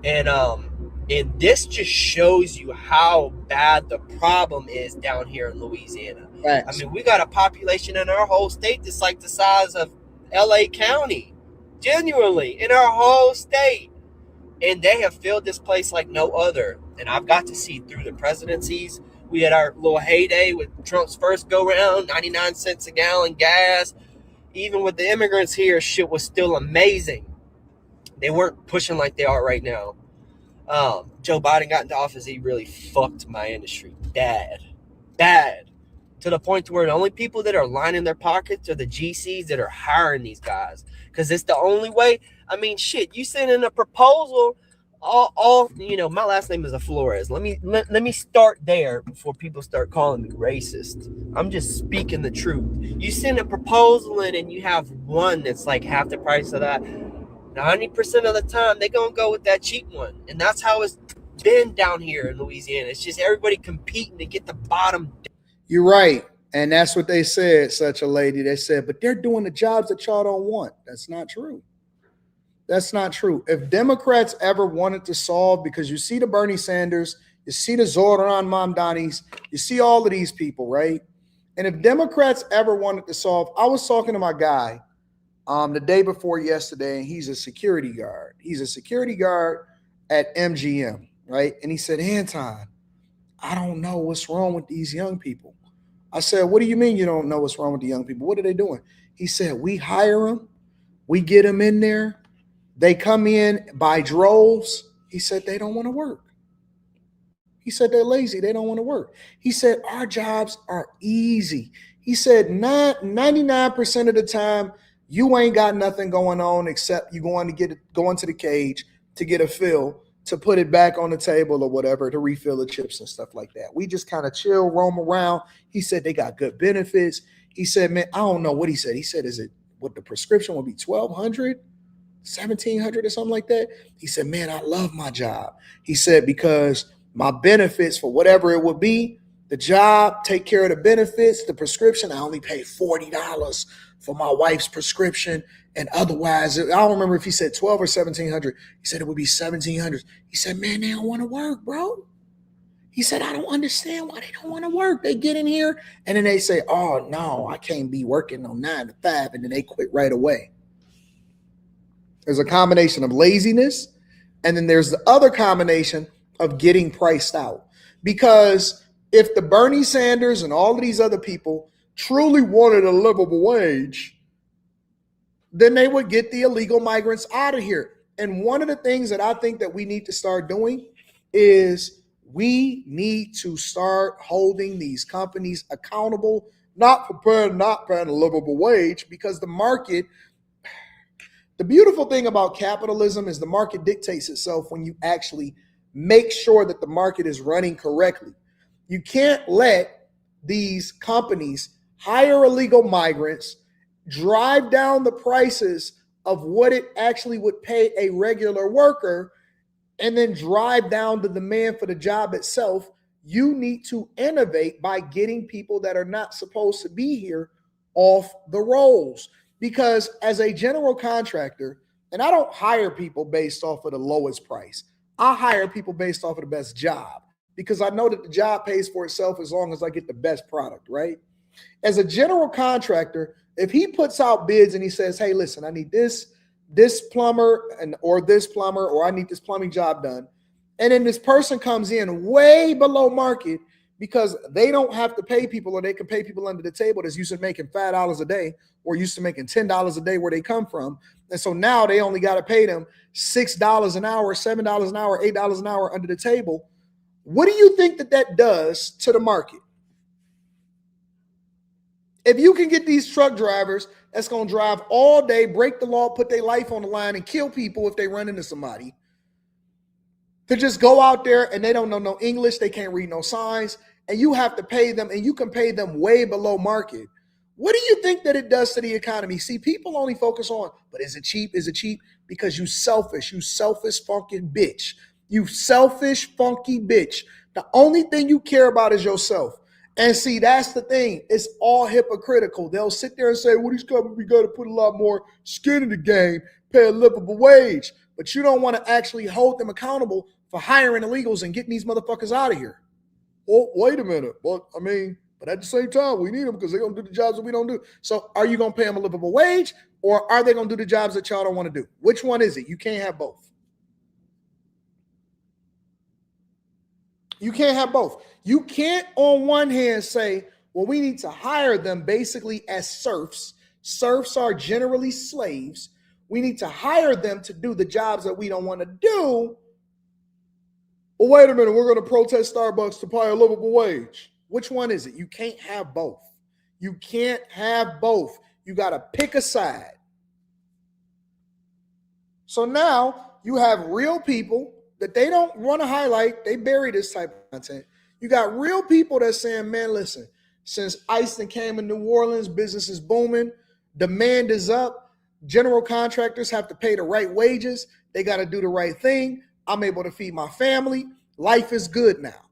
And this just shows you how bad the problem is down here in Louisiana. Right. I mean, we got a population in our whole state that's like the size of LA County. Genuinely, in our whole state. And they have filled this place like no other. And I've got to see through the presidencies, We had our little heyday with Trump's first go round, 99 cents a gallon gas. Even with the immigrants here, shit was still amazing. They weren't pushing like they are right now. Joe Biden got into office, he really fucked my industry bad. To the point where the only people that are lining their pockets are the GCs that are hiring these guys. Because it's the only way. I mean, shit, you send in a proposal, all you know, my last name is Flores. Let me start there before people start calling me racist. I'm just speaking the truth. You send a proposal in and you have one that's like half the price of that. 90% of the time, they're going to go with that cheap one. And that's how it's been down here in Louisiana. It's just everybody competing to get the bottom. You're right. And that's what they said, such a lady. They said, but they're doing the jobs that y'all don't want. That's not true. That's not true. If Democrats ever wanted to solve, because you see the Bernie Sanders, you see the Zoran Mamdanis, you see all of these people, right? And if Democrats ever wanted to solve, I was talking to my guy the day before yesterday, and he's a security guard. He's a security guard at MGM, right? And he said, Anton, I don't know what's wrong with these young people. I said, what do you mean you don't know what's wrong with the young people? What are they doing? He said, we hire them. We get them in there. They come in by droves. He said, they don't want to work. He said, they're lazy. They don't want to work. He said, our jobs are easy. He said, 99% of the time, you ain't got nothing going on except you go into the cage to get a fill, to put it back on the table or whatever, to refill the chips and stuff like that. We just kind of chill, roam around. He said they got good benefits. He said, man, I don't know what he said. He said, is it what the prescription will be $1,200, $1,700 or something like that? He said, man, I love my job. He said, because my benefits for whatever it would be, the job, take care of the benefits, the prescription, I only pay $40 for my wife's prescription. And otherwise, I don't remember if he said 12 or 1,700. He said it would be 1,700. He said, man, they don't want to work, bro. He said, I don't understand why they don't want to work. They get in here and then they say, oh, no, I can't be working on 9 to 5. And then they quit right away. There's a combination of laziness. And then there's the other combination of getting priced out. Because if the Bernie Sanders and all of these other people truly wanted a livable wage, then they would get the illegal migrants out of here. And one of the things that I think that we need to start doing is we need to start holding these companies accountable, not paying a livable wage, because the market, the beautiful thing about capitalism is the market dictates itself when you actually make sure that the market is running correctly. You can't let these companies hire illegal migrants, drive down the prices of what it actually would pay a regular worker, and then drive down the demand for the job itself. You need to innovate by getting people that are not supposed to be here off the rolls. Because as a general contractor, and I don't hire people based off of the lowest price, I hire people based off of the best job, because I know that the job pays for itself as long as I get the best product, right? As a general contractor, if he puts out bids and he says, hey, listen, I need this plumber or this plumber, or I need this plumbing job done, and then this person comes in way below market because they don't have to pay people, or they can pay people under the table that's used to making $5 a day or used to making $10 a day where they come from. And so now they only got to pay them $6 an hour, $7 an hour, $8 an hour under the table. What do you think that does to the market? If you can get these truck drivers that's going to drive all day, break the law, put their life on the line, and kill people if they run into somebody, to just go out there and they don't know no English, they can't read no signs, and you have to pay them, and you can pay them way below market. What do you think that it does to the economy? See, people only focus on, but is it cheap? Is it cheap? Because you selfish fucking bitch. You selfish, funky bitch. The only thing you care about is yourself. And see, that's the thing. It's all hypocritical. They'll sit there and say, well, these companies, we got to put a lot more skin in the game, pay a livable wage. But you don't want to actually hold them accountable for hiring illegals and getting these motherfuckers out of here. Well, wait a minute. But at the same time, we need them because they're going to do the jobs that we don't do. So are you going to pay them a livable wage, or are they going to do the jobs that y'all don't want to do? Which one is it? You can't have both. You can't have both. You can't on one hand say, well, we need to hire them basically as serfs. Serfs are generally slaves. We need to hire them to do the jobs that we don't want to do. Well, wait a minute, we're going to protest Starbucks to pay a livable wage. Which one is it? You can't have both. You can't have both. You got to pick a side. So now you have real people that they don't want to highlight. They bury this type of content. You got real people that's saying, man, listen, since ICE came in New Orleans, business is booming. Demand is up. General contractors have to pay the right wages. They got to do the right thing. I'm able to feed my family. Life is good now.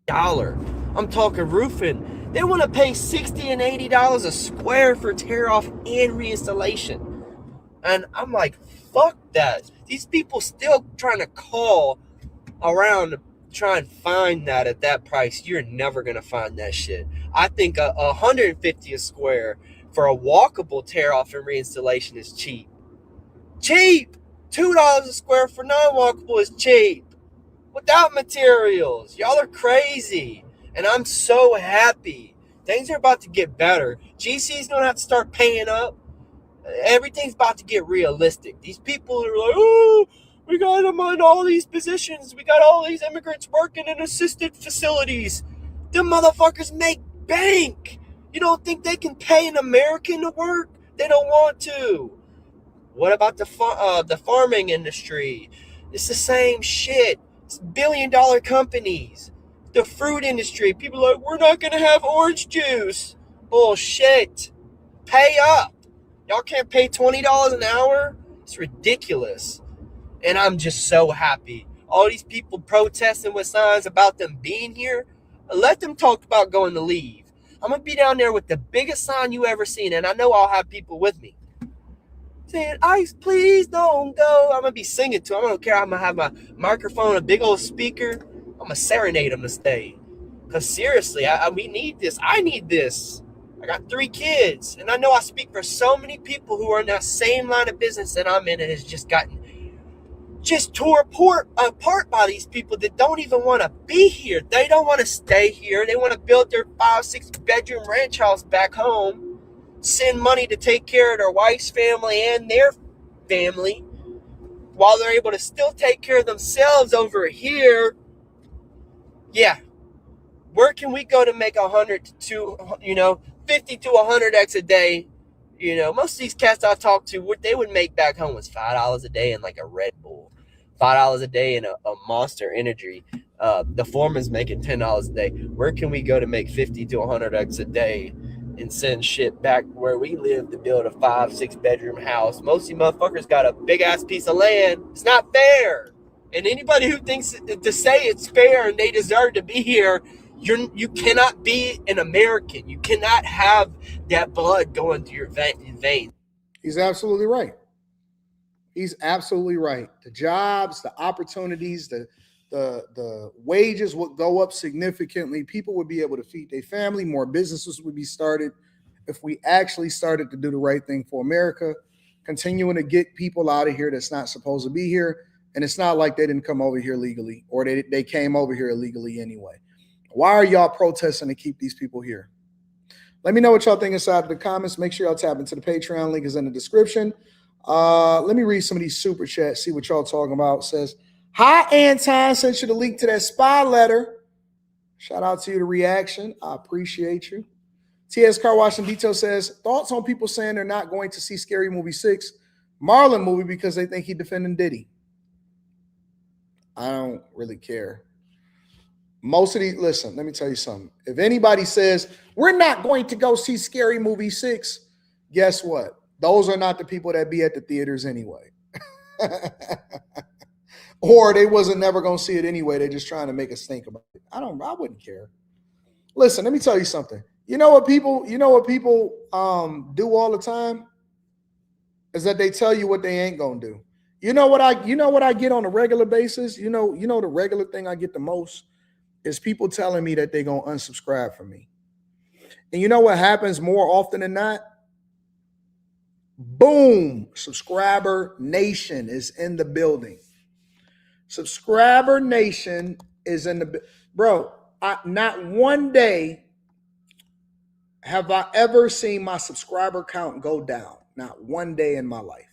I'm talking roofing. They want to pay $60 and $80 a square for tear off and reinstallation. And I'm like, fuck that. These people still trying to call around to try and find that at that price. You're never going to find that shit. I think $150 a square for a walkable tear off and reinstallation is cheap. Cheap! $2 a square for non-walkable is cheap. Without materials. Y'all are crazy. And I'm so happy. Things are about to get better. GC's going to have to start paying up. Everything's about to get realistic. These people are like, oh, we got them on all these positions. We got all these immigrants working in assisted facilities. Them motherfuckers make bank. You don't think they can pay an American to work? They don't want to. What about the farming industry? It's the same shit. It's billion-dollar companies. The fruit industry. People are like, we're not going to have orange juice. Bullshit. Pay up. Y'all can't pay $20 an hour? It's ridiculous. And I'm just so happy. All these people protesting with signs about them being here, let them talk about going to leave. I'm going to be down there with the biggest sign you ever seen, and I know I'll have people with me saying, ICE, please don't go. I'm going to be singing to them. I don't care. I'm going to have my microphone, a big old speaker. I'm going to serenade them to stay. Because seriously, we need this. I need this. I got 3 kids, and I know I speak for so many people who are in that same line of business that I'm in and has just gotten tore apart by these people that don't even want to be here. They don't want to stay here. They want to build their 5-6 bedroom ranch house back home, send money to take care of their wife's family and their family while they're able to still take care of themselves over here. Yeah. Where can we go to make 100 to 50 to 100x a day? Most of these cats I talk to, what they would make back home was $5 a day in like a Red Bull, $5 a day in a Monster Energy. The foreman's making $10 a day. Where can we go to make 50 to 100x a day and send shit back where we live to build a 5-6 bedroom house? Most of you motherfuckers got a big ass piece of land. It's not fair. And anybody who thinks to say it's fair and they deserve to be here, you cannot be an American. You cannot have that blood going through your veins. He's absolutely right. He's absolutely right. The jobs, the opportunities, the wages would go up significantly. People would be able to feed their family. More businesses would be started if we actually started to do the right thing for America, continuing to get people out of here that's not supposed to be here. And it's not like they didn't come over here legally, or they came over here illegally anyway. Why are y'all protesting to keep these people here? Let me know what y'all think inside of the comments. Make sure y'all tap into the Patreon. Link is in the description. Let me read some of these super chats, see what y'all talking about. It says, hi, Anton. Sent you the link to that spy letter. Shout out to you, the reaction. I appreciate you. TS Car Wash and Detail says, thoughts on people saying they're not going to see Scary Movie 6, Marlon movie, because they think he's defending Diddy. I don't really care. Most of these, listen, let me tell you something. If anybody says, we're not going to go see Scary Movie 6, guess what? Those are not the people that be at the theaters anyway. Or they wasn't never going to see it anyway. They're just trying to make us think about it. I wouldn't care. Listen, let me tell you something. You know what people do all the time? Is that they tell you what they ain't going to do. You know what I get on a regular basis? You know the regular thing I get the most is people telling me that they're going to unsubscribe from me. And you know what happens more often than not? Boom, Subscriber Nation is in the building. Subscriber Nation is in the bro. Not one day have I ever seen my subscriber count go down. Not one day in my life.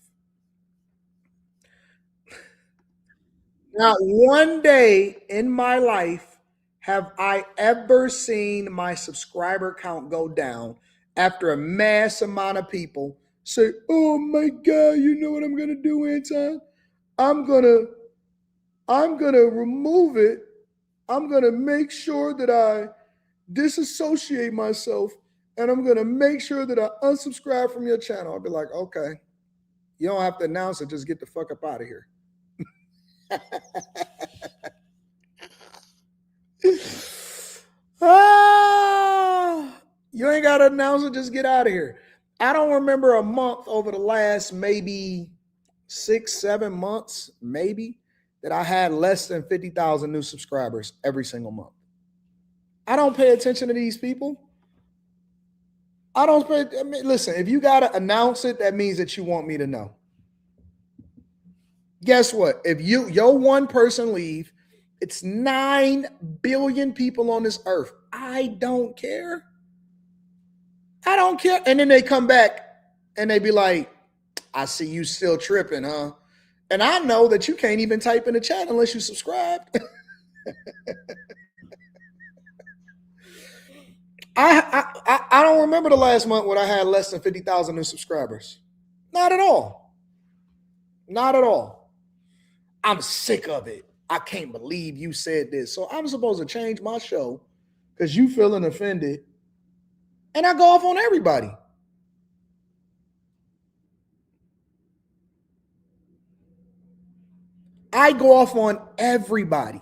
Not one day in my life have I ever seen my subscriber count go down after a mass amount of people say, "Oh my God, you know what I'm gonna do, Anton? I'm gonna remove it. I'm gonna make sure that I disassociate myself, and I'm gonna make sure that I unsubscribe from your channel." I'll be like, okay, you don't have to announce it, just get the fuck up out of here. You ain't got to announce it, just get out of here. I don't remember a month over the last maybe 6-7 months, maybe, that I had less than 50,000 new subscribers every single month. I don't pay attention to these people. Listen, if you got to announce it, that means that you want me to know. Guess what? If your one person leave, it's 9 billion people on this earth. I don't care. I don't care. And then they come back and they be like, I see you still tripping, huh? And I know that you can't even type in the chat unless you subscribe. I don't remember the last month when I had less than 50,000 new subscribers. Not at all. Not at all. I'm sick of it. I can't believe you said this. So I'm supposed to change my show because you feeling offended. And I go off on everybody. I go off on everybody.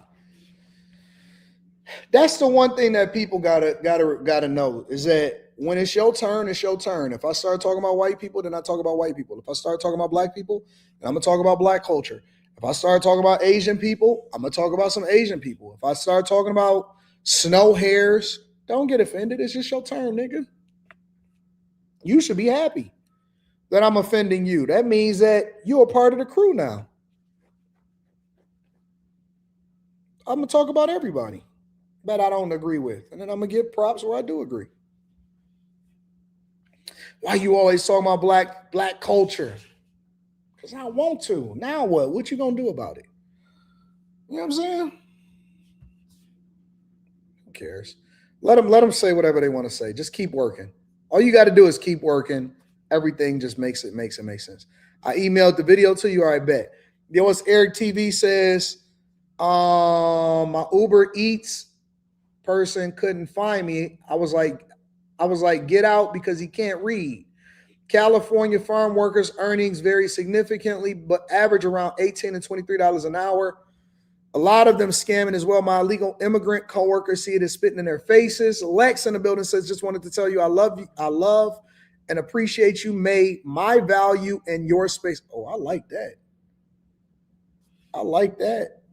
That's the one thing that people gotta know is that when it's your turn, it's your turn. If I start talking about white people, then I talk about white people. If I start talking about black people, then I'm gonna talk about black culture. If I start talking about Asian people, I'm gonna talk about some Asian people. If I start talking about snow hares, don't get offended. It's just your turn, nigga. You should be happy that I'm offending you. That means that you're a part of the crew now. I'm gonna talk about everybody that I don't agree with, and then I'm gonna give props where I do agree. Why you always talking about black culture? Because I want to. Now what? What you gonna do about it? You know what I'm saying? Who cares? Let them say whatever they want to say. Just keep working. All you got to do is keep working. Everything just makes sense. I emailed the video to you. All right, bet. You know what Eric TV says? My Uber Eats person couldn't find me. I was like, get out because he can't read. California farm workers' earnings vary significantly, but average around $18 and $23 an hour. A lot of them scamming as well. My illegal immigrant coworkers see it as spitting in their faces. Lex in the building says, just wanted to tell you I love you. I love and appreciate you. Made my value in your space. Oh, I like that. I like that.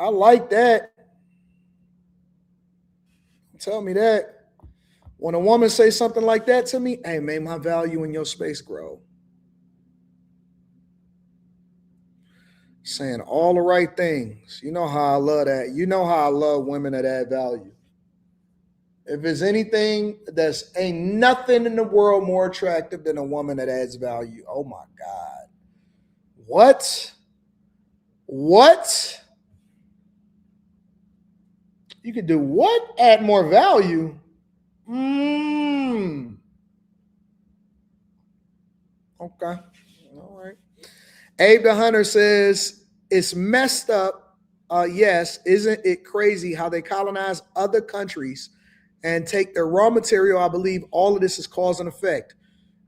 I like that. Tell me that. When a woman says something like that to me, hey, may my value in your space grow. Saying all the right things. You know how I love that. You know how I love women that add value. If there's anything, ain't nothing in the world more attractive than a woman that adds value. Oh my God. What? You could do what? Add more value? Okay. All right. Abe the Hunter says, it's messed up. Yes. Isn't it crazy how they colonize other countries and take their raw material? I believe all of this is cause and effect.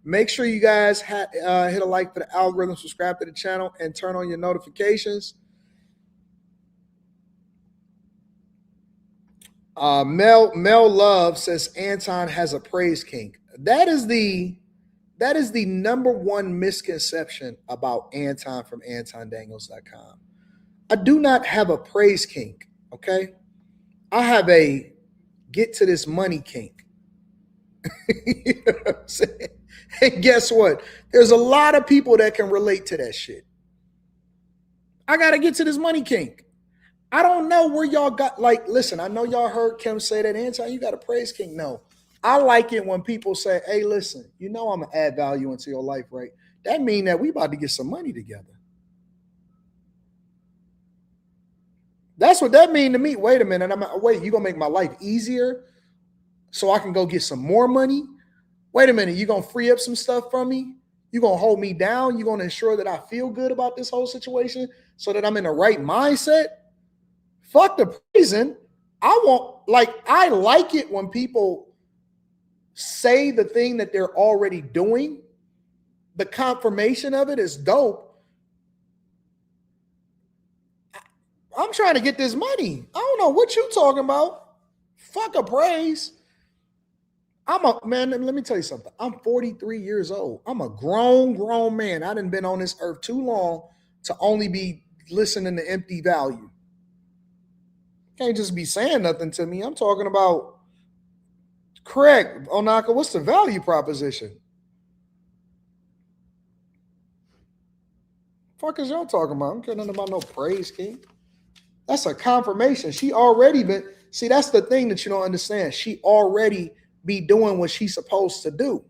Make sure you guys hit a like for the algorithm, subscribe to the channel, and turn on your notifications. Mel Love says Anton has a praise kink. That is the number one misconception about Anton from AntonDaniels.com. I do not have a praise kink, okay? I have a get to this money kink. You know what I'm saying? And guess what? There's a lot of people that can relate to that shit. I got to get to this money kink. I don't know where y'all got, like, listen, I know y'all heard Kim say that, Anton, you got a praise king. No, I like it when people say, hey, listen, I'm going to add value into your life, right? That mean that we about to get some money together. That's what that mean to me. Wait a minute. Wait, you going to make my life easier so I can go get some more money? Wait a minute. You going to free up some stuff from me? You going to hold me down? You going to ensure that I feel good about this whole situation so that I'm in the right mindset? Fuck the praising. I like it when people say the thing that they're already doing. The confirmation of it is dope. I'm trying to get this money. I don't know what you talking about. Fuck a praise. Man, let me tell you something. I'm 43 years old. I'm a grown man. I done been on this earth too long to only be listening to empty value. Can't just be saying nothing to me. I'm talking about, correct, Onaka, what's the value proposition? Fuck is y'all talking about? I don't care nothing about no praise king. That's a confirmation. She already been, see, that's the thing that you don't understand. She already be doing what she's supposed to do.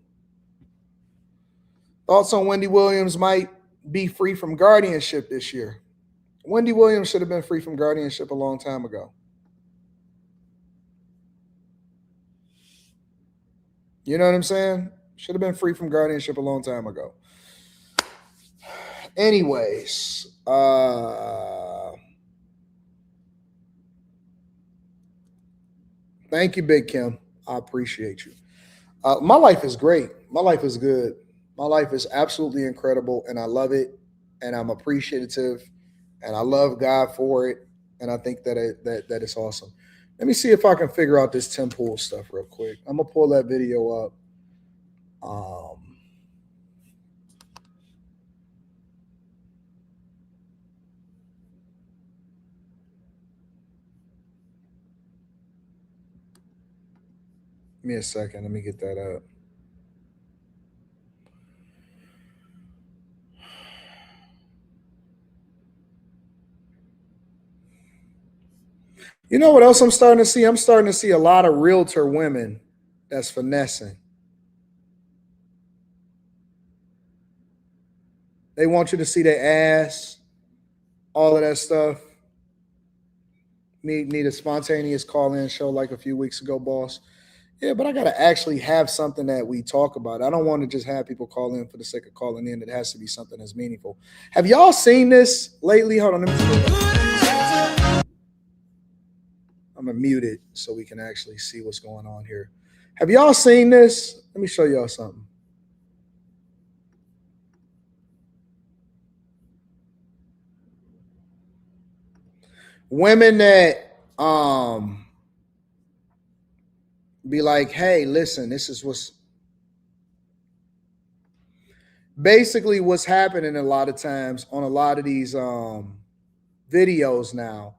Thoughts on Wendy Williams might be free from guardianship this year. Wendy Williams should have been free from guardianship a long time ago. You know what I'm saying? Should have been free from guardianship a long time ago. Anyways, thank you, Big Kim. I appreciate you. My life is great. My life is good. My life is absolutely incredible, and I love it, and I'm appreciative, and I love God for it, and I think that it's awesome. Let me see if I can figure out this Tim Pool stuff real quick. I'm gonna pull that video up. Give me a second. Let me get that up. You know what else I'm starting to see? I'm starting to see a lot of realtor women that's finessing. They want you to see their ass, all of that stuff. Need a spontaneous call-in show like a few weeks ago, boss. Yeah, but I got to actually have something that we talk about. I don't want to just have people call in for the sake of calling in. It has to be something that's meaningful. Have y'all seen this lately? Hold on. I'm going to mute it so we can actually see what's going on here. Have y'all seen this? Let me show y'all something. Women that be like, hey, listen, this is what's basically what's happening a lot of times on a lot of these videos now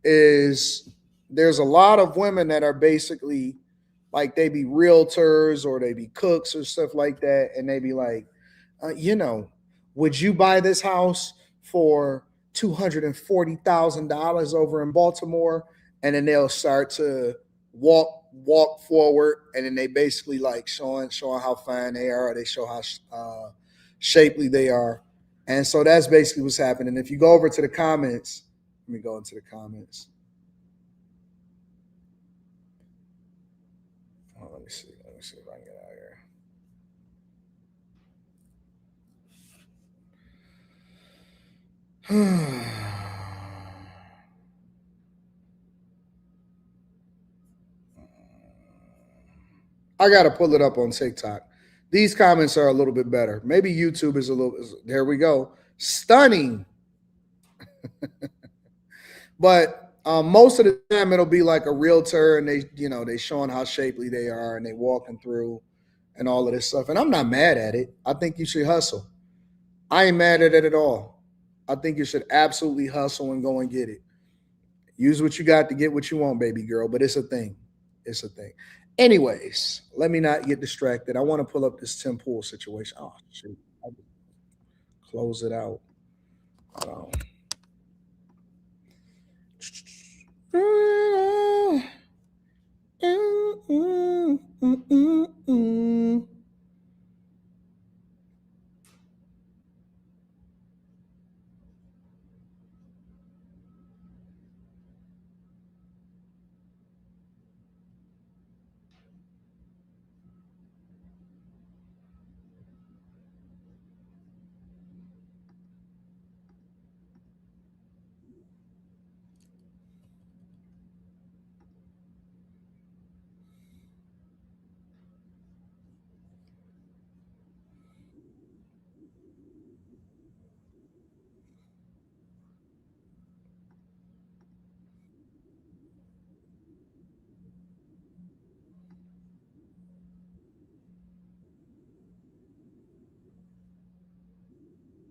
is there's a lot of women that are basically like they be realtors or they be cooks or stuff like that, and they be like, would you buy this house for $240,000 over in Baltimore? And then they'll start to walk forward, and then they basically like showing how fine they are. They show how shapely they are, and so that's basically what's happening. If you go over to the comments, let me go into the comments. Oh, let me see if I can get out here. I got to pull it up on TikTok. These comments are a little bit better. Maybe YouTube is a little, there we go. Stunning. But most of the time it'll be like a realtor, and they showing how shapely they are, and they walking through and all of this stuff. And I'm not mad at it. I think you should hustle. I ain't mad at it at all. I think you should absolutely hustle and go and get it. Use what you got to get what you want, baby girl. But it's a thing. It's a thing. Anyways, let me not get distracted. I want to pull up this Tim Pool situation. Oh, shoot. I'll close it out. Hold on.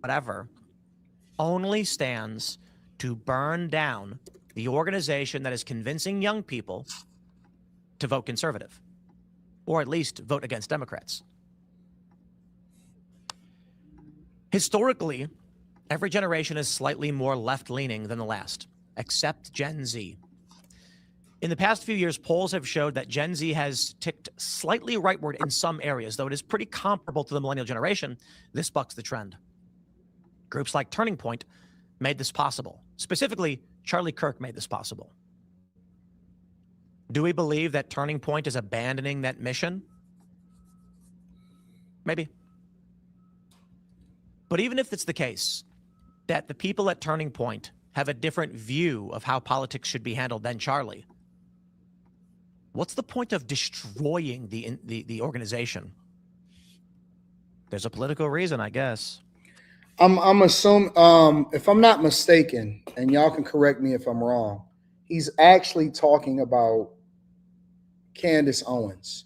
whatever, only stands to burn down the organization that is convincing young people to vote conservative, or at least vote against Democrats. Historically, every generation is slightly more left-leaning than the last, except Gen Z. In the past few years, polls have showed that Gen Z has ticked slightly rightward in some areas, though it is pretty comparable to the millennial generation. This bucks the trend. Groups like Turning Point made this possible. Specifically, Charlie Kirk made this possible. Do we believe that Turning Point is abandoning that mission? Maybe. But even if it's the case that the people at Turning Point have a different view of how politics should be handled than Charlie, what's the point of destroying the organization? There's a political reason, I guess. I'm assuming, if I'm not mistaken, and y'all can correct me if I'm wrong, he's actually talking about Candace Owens.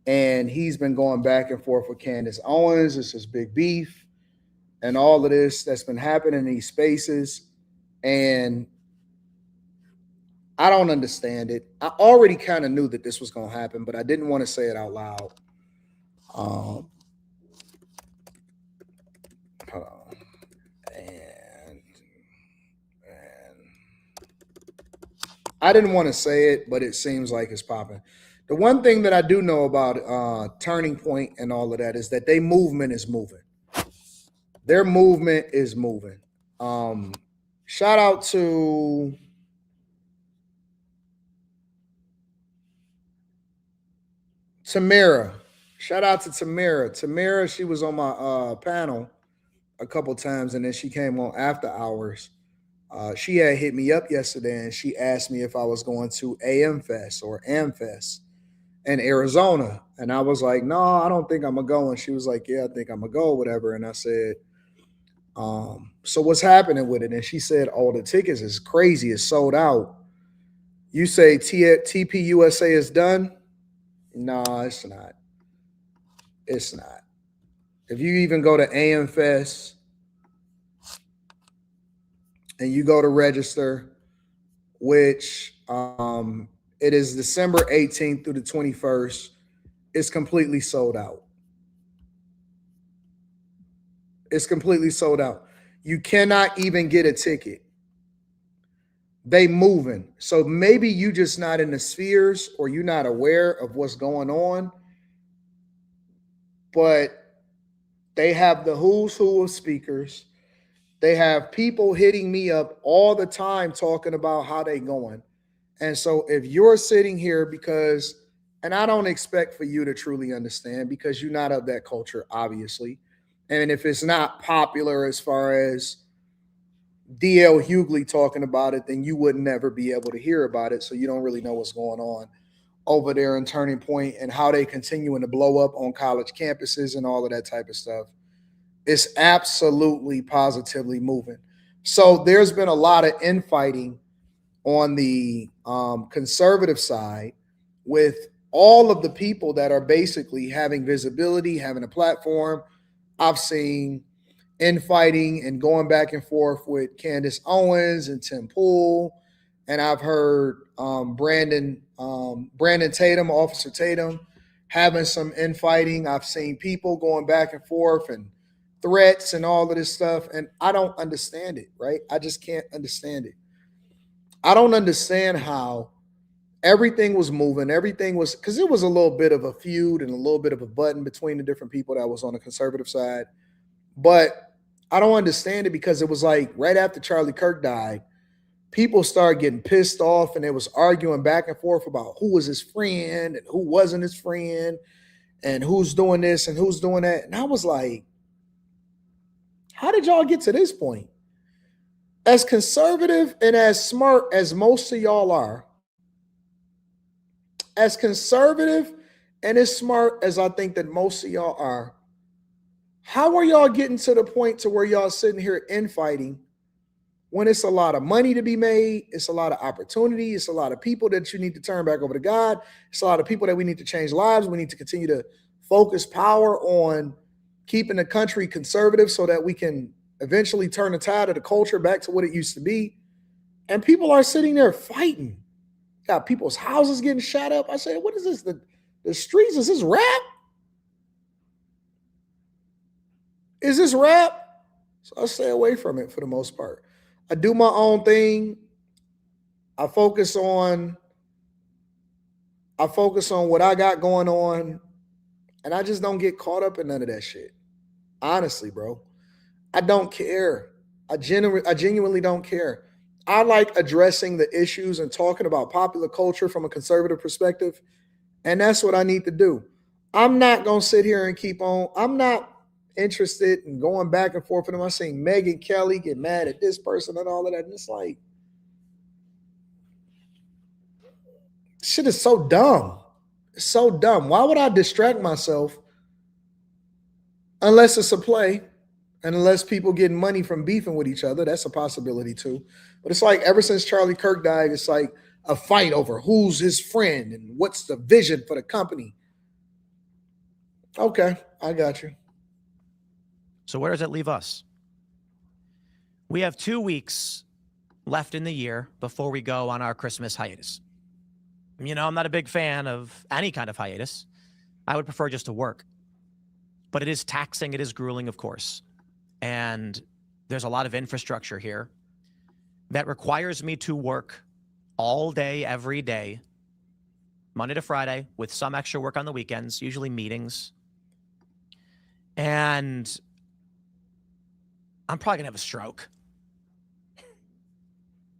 And he's been going back and forth with Candace Owens. It's this big beef and all of this that's been happening in these spaces. And I don't understand it. I already kind of knew that this was going to happen, but I didn't want to say it out loud. Hold on. And I didn't want to say it, but it seems like it's popping. The one thing that I do know about Turning Point and all of that is that their movement is moving. Their movement is moving. Shout out to Tamara. Shout out to Tamara. Tamara, she was on my panel a couple times, and then she came on after hours. She had hit me up yesterday, and she asked me if I was going to AM Fest or AmFest in Arizona. And I was like, no, I don't think I'm going to go. And she was like, yeah, I think I'm going to go, whatever. And I said, so what's happening with it? And she said, oh, the tickets is crazy. It's sold out. You say TPUSA is done? No, it's not. It's not. If you even go to AM Fest and you go to register, which it is December 18th through the 21st, it's completely sold out. It's completely sold out. You cannot even get a ticket. They moving. So maybe you just not in the spheres or you're not aware of what's going on. But they have the who's who of speakers. They have people hitting me up all the time talking about how they going. And so if you're sitting here because, and I don't expect for you to truly understand because you're not of that culture, obviously. And if it's not popular as far as D.L. Hughley talking about it, then you would never be able to hear about it. So you don't really know what's going on over there in Turning Point and how they continuing to blow up on college campuses and all of that type of stuff. It's absolutely positively moving. So there's been a lot of infighting on the conservative side with all of the people that are basically having visibility, having a platform. I've seen infighting and going back and forth with Candace Owens and Tim Pool. And I've heard Brandon Tatum, Officer Tatum, having some infighting. I've seen people going back and forth and threats and all of this stuff. And I don't understand it, right? I just can't understand it. I don't understand how everything was moving. Everything was, because it was a little bit of a feud and a little bit of a button between the different people that was on the conservative side. But I don't understand it because it was like right after Charlie Kirk died, people started getting pissed off and they was arguing back and forth about who was his friend and who wasn't his friend and who's doing this and who's doing that. And I was like, how did y'all get to this point? As conservative and as smart as most of y'all are, as conservative and as smart as I think that most of y'all are, how are y'all getting to the point to where y'all sitting here infighting when it's a lot of money to be made, it's a lot of opportunity, it's a lot of people that you need to turn back over to God, it's a lot of people that we need to change lives, we need to continue to focus power on keeping the country conservative so that we can eventually turn the tide of the culture back to what it used to be. And people are sitting there fighting. Got people's houses getting shot up. I said, what is this? The streets, is this rap? Is this rap? So I stay away from it for the most part. I do my own thing. I focus on what I got going on, and I just don't get caught up in none of that shit. Honestly, bro. I don't care. I genuinely don't care. I like addressing the issues and talking about popular culture from a conservative perspective, and that's what I need to do. I'm not going to sit here and I'm not interested in going back and forth with them. I'm saying Megyn Kelly get mad at this person and all of that, and it's like, shit is so dumb. It's so dumb. Why would I distract myself unless it's a play and unless people getting money from beefing with each other? That's a possibility too. But it's like ever since Charlie Kirk died, it's like a fight over who's his friend and what's the vision for the company. Okay, I got you. So where does it leave us? We have 2 weeks left in the year before we go on our Christmas hiatus. You know, I'm not a big fan of any kind of hiatus. I would prefer just to work. But it is taxing. It is grueling, of course. And there's a lot of infrastructure here that requires me to work all day, every day, Monday to Friday, with some extra work on the weekends, usually meetings. And I'm probably going to have a stroke.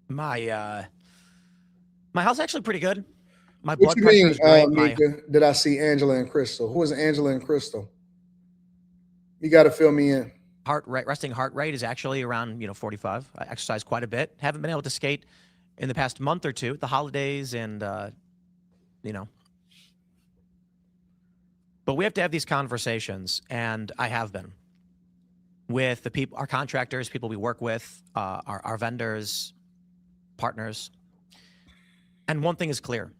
My health's actually pretty good. My blood pressure is great. Mika, did I see Angela and Crystal? Who is Angela and Crystal? You got to fill me in. Resting heart rate is actually around 45. I exercise quite a bit. Haven't been able to skate in the past month or two, the holidays, and But we have to have these conversations, and I have been with the people, our contractors, people we work with, our vendors, partners. And one thing is clear: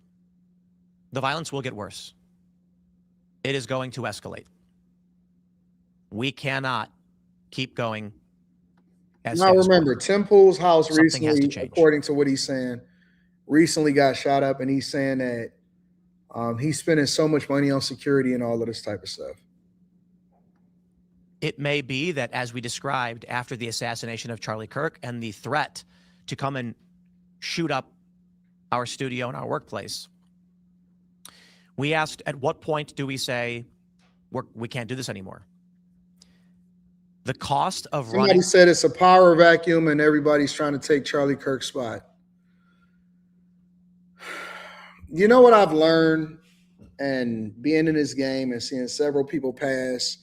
the violence will get worse. It is going to escalate. We cannot keep going. Now remember, Tim Pool's house recently, according to what he's saying, recently got shot up, and he's saying that he's spending so much money on security and all of this type of stuff. It may be that, as we described after the assassination of Charlie Kirk and the threat to come and shoot up our studio and our workplace, we asked, at what point do we say we can't do this anymore? The cost of running. Somebody said it's a power vacuum and everybody's trying to take Charlie Kirk's spot. You know what I've learned, and being in this game and seeing several people pass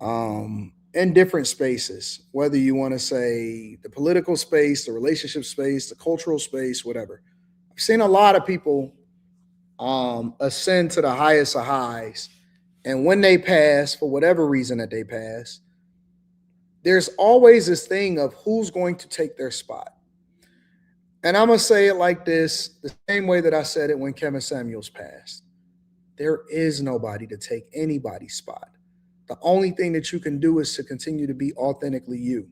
in different spaces, whether you want to say the political space, the relationship space, the cultural space, whatever. I've seen a lot of people ascend to the highest of highs. And when they pass, for whatever reason that they pass, there's always this thing of who's going to take their spot. And I'm going to say it like this, the same way that I said it when Kevin Samuels passed. There is nobody to take anybody's spot. The only thing that you can do is to continue to be authentically you.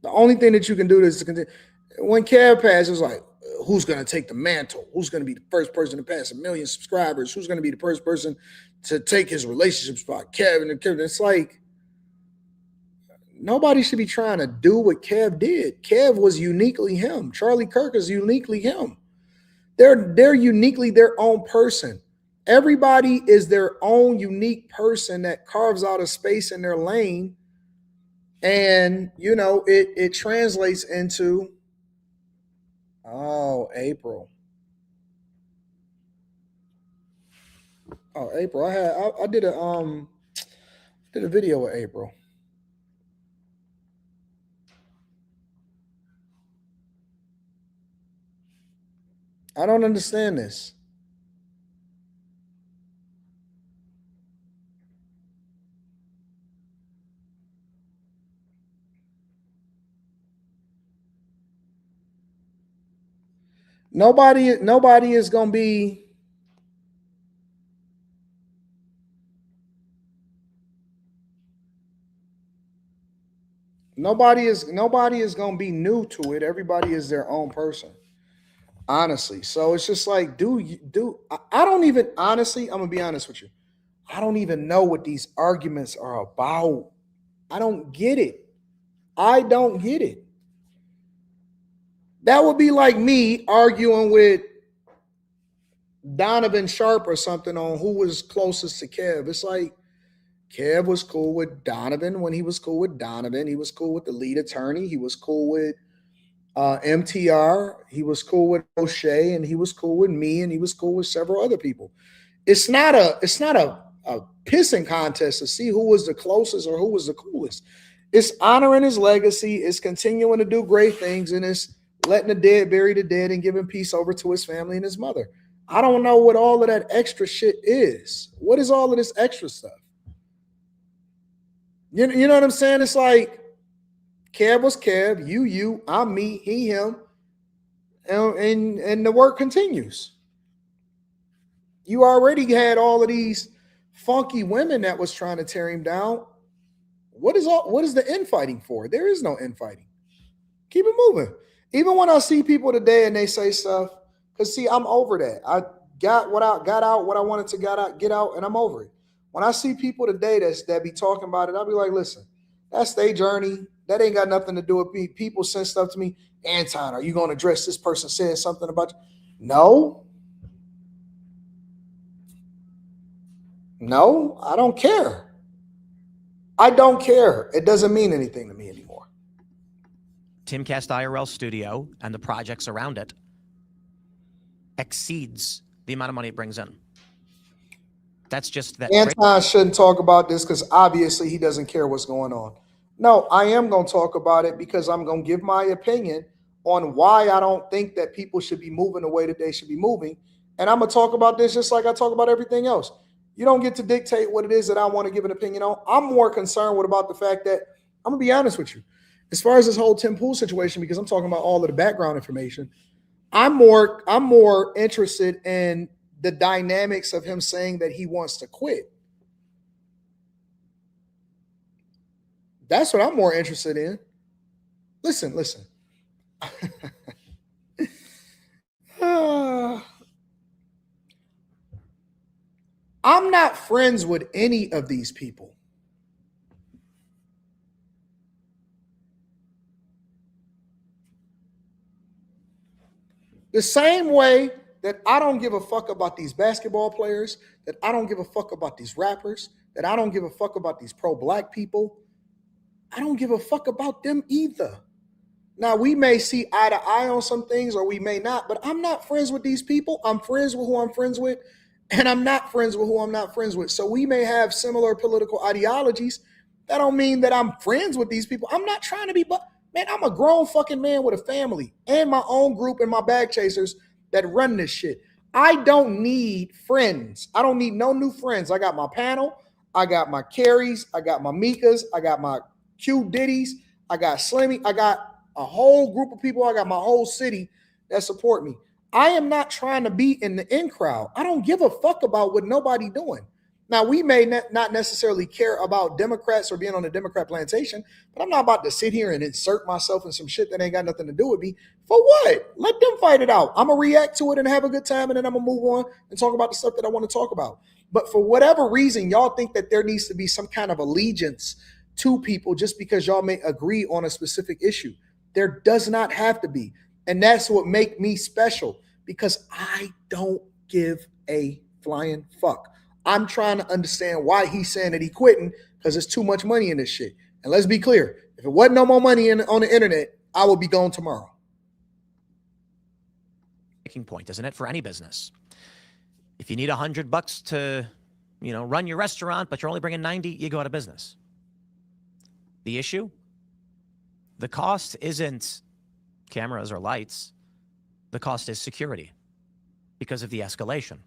The only thing that you can do is to continue. When Kev passed, it was like, who's going to take the mantle? Who's going to be the first person to pass 1 million subscribers? Who's going to be the first person to take his relationship spot? Kevin. It's like, nobody should be trying to do what Kev did. Kev was uniquely him. Charlie Kirk is uniquely him. They're uniquely their own person. Everybody is their own unique person that carves out a space in their lane. And, it translates into, April. April. I did a video with April. I don't understand this. Nobody is going to be Nobody is gonna be new to it. Everybody is their own person. Honestly. So it's just like, I don't even, honestly, I'm gonna be honest with you. I don't even know what these arguments are about. I don't get it. I don't get it. That would be like me arguing with Donovan Sharp or something on who was closest to Kev. It's like Kev was cool with Donovan when he was cool with Donovan. He was cool with the lead attorney. He was cool with MTR. He was cool with O'Shea, and he was cool with me, and he was cool with several other people. It's not a pissing contest to see who was the closest or who was the coolest. It's honoring his legacy. It's continuing to do great things, and it's letting the dead bury the dead and giving peace over to his family and his mother. I don't know what all of that extra shit is. What is all of this extra stuff? You know what I'm saying? It's like Kev was Kev, you, I'm me, he, him, and the work continues. You already had all of these funky women that was trying to tear him down. What is the infighting for? There is no infighting. Keep it moving. Even when I see people today and they say stuff, because see, I'm over that. I got out what I wanted to get out, and I'm over it. When I see people today that be talking about it, I'll be like, listen, that's their journey. That ain't got nothing to do with me. People send stuff to me. Anton, are you going to address this person saying something about you? No, I don't care. I don't care. It doesn't mean anything to me anymore. Timcast IRL Studio and the projects around it exceeds the amount of money it brings in. That's just that. Anton shouldn't talk about this because obviously he doesn't care what's going on. No, I am going to talk about it because I'm going to give my opinion on why I don't think that people should be moving the way that they should be moving. And I'm going to talk about this just like I talk about everything else. You don't get to dictate what it is that I want to give an opinion on. I'm more concerned about the fact that, I'm going to be honest with you, as far as this whole Tim Pool situation, because I'm talking about all of the background information, I'm more interested in the dynamics of him saying that he wants to quit. That's what I'm more interested in. Listen. I'm not friends with any of these people. The same way that I don't give a fuck about these basketball players, that I don't give a fuck about these rappers, that I don't give a fuck about these pro-black people, I don't give a fuck about them either. Now, we may see eye to eye on some things or we may not, but I'm not friends with these people. I'm friends with who I'm friends with, and I'm not friends with who I'm not friends with. So we may have similar political ideologies. That don't mean that I'm friends with these people. I'm not trying to be, man, I'm a grown fucking man with a family and my own group and my bag chasers that run this shit. I don't need friends. I don't need no new friends. I got my panel. I got my Carries. I got my Mikas. I got my Q Diddies. I got Slimmy. I got a whole group of people. I got my whole city that support me. I am not trying to be in the in crowd. I don't give a fuck about what nobody doing. Now, we may not necessarily care about Democrats or being on the Democrat plantation, but I'm not about to sit here and insert myself in some shit that ain't got nothing to do with me. For what? Let them fight it out. I'm going to react to it and have a good time, and then I'm going to move on and talk about the stuff that I want to talk about. But for whatever reason, y'all think that there needs to be some kind of allegiance to people just because y'all may agree on a specific issue. There does not have to be. And that's what makes me special, because I don't give a flying fuck. I'm trying to understand why he's saying that he quitting, because there's too much money in this shit. And let's be clear, if it wasn't no more money on the internet, I would be gone tomorrow. Making point, isn't it, for any business? If you need $100 to, run your restaurant, but you're only bringing 90, you go out of business. The issue? The cost isn't cameras or lights. The cost is security because of the escalation.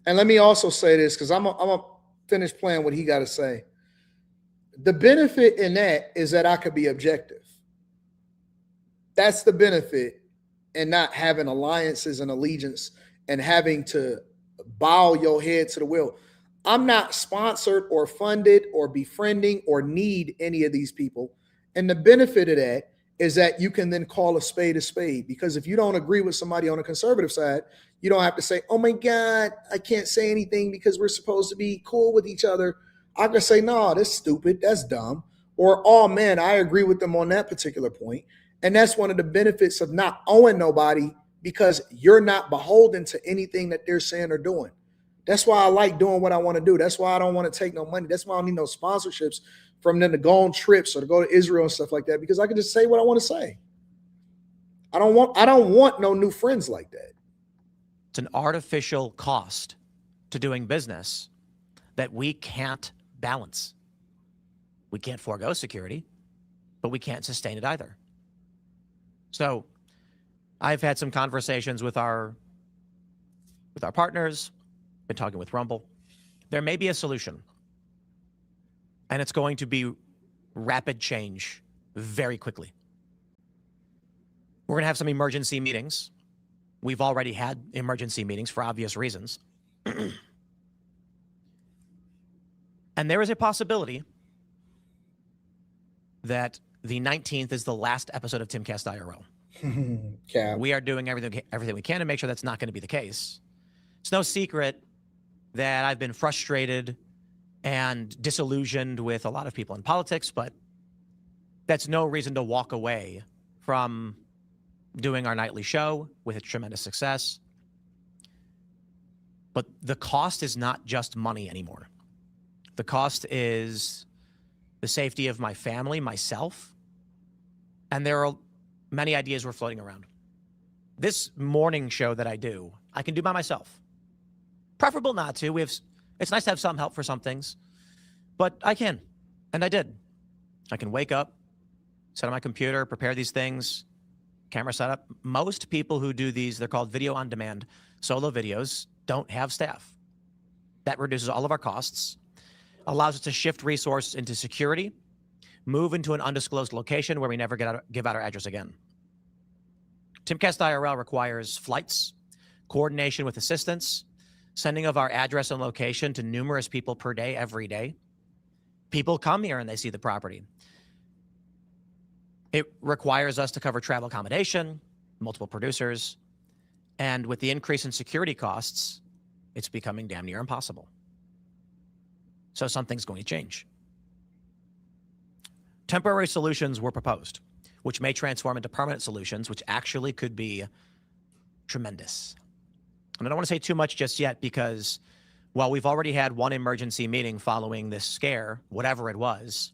And let me also say this, because I'm going to finish playing what he got to say. The benefit in that is that I could be objective. That's the benefit in not having alliances and allegiance and having to bow your head to the will. I'm not sponsored or funded or befriending or need any of these people. And the benefit of that is that you can then call a spade, because if you don't agree with somebody on the conservative side, you don't have to say, oh my God, I can't say anything because we're supposed to be cool with each other. I can say, no, that's stupid, that's dumb. Or, oh man, I agree with them on that particular point. And that's one of the benefits of not owing nobody, because you're not beholden to anything that they're saying or doing. That's why I like doing what I want to do. That's why I don't want to take no money. That's why I don't need no sponsorships from them to go on trips or to go to Israel and stuff like that, because I can just say what I want to say. I don't want no new friends like that. It's an artificial cost to doing business that we can't balance. We can't forego security, but we can't sustain it either. So I've had some conversations with our partners, been talking with Rumble. There may be a solution, and it's going to be rapid change very quickly. We're going to have some emergency meetings. We've already had emergency meetings for obvious reasons. And there is a possibility that the 19th is the last episode of Timcast IRL. We are doing everything we can to make sure that's not going to be the case. It's no secret that I've been frustrated and disillusioned with a lot of people in politics, but that's no reason to walk away from doing our nightly show with a tremendous success. But the cost is not just money anymore. The cost is the safety of my family, myself, and there are many ideas we're floating around. This morning show that I do, I can do by myself. Preferable not to. It's nice to have some help for some things, but I can, and I did. I can wake up, set on my computer, prepare these things, camera setup. Most people who do these, they're called video on demand, solo videos, don't have staff. That reduces all of our costs, allows us to shift resources into security, move into an undisclosed location where we never give out our address again. Timcast IRL requires flights, coordination with assistants, sending of our address and location to numerous people per day, every day. People come here and they see the property. It requires us to cover travel accommodation, multiple producers, and with the increase in security costs, it's becoming damn near impossible. So something's going to change. Temporary solutions were proposed, which may transform into permanent solutions, which actually could be tremendous. And I don't want to say too much just yet, because while we've already had one emergency meeting following this scare, whatever it was,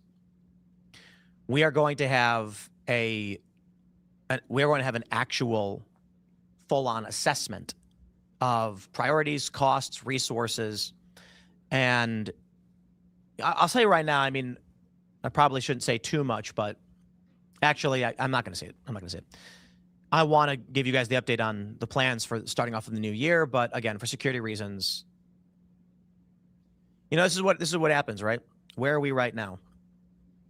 we are going to have an actual full-on assessment of priorities, costs, resources. And I'll say right now, I mean, I probably shouldn't say too much, but actually, I'm not going to say it. I'm not going to say it. I want to give you guys the update on the plans for starting off in the new year, but again, for security reasons, you know, this is what happens, right? Where are we right now?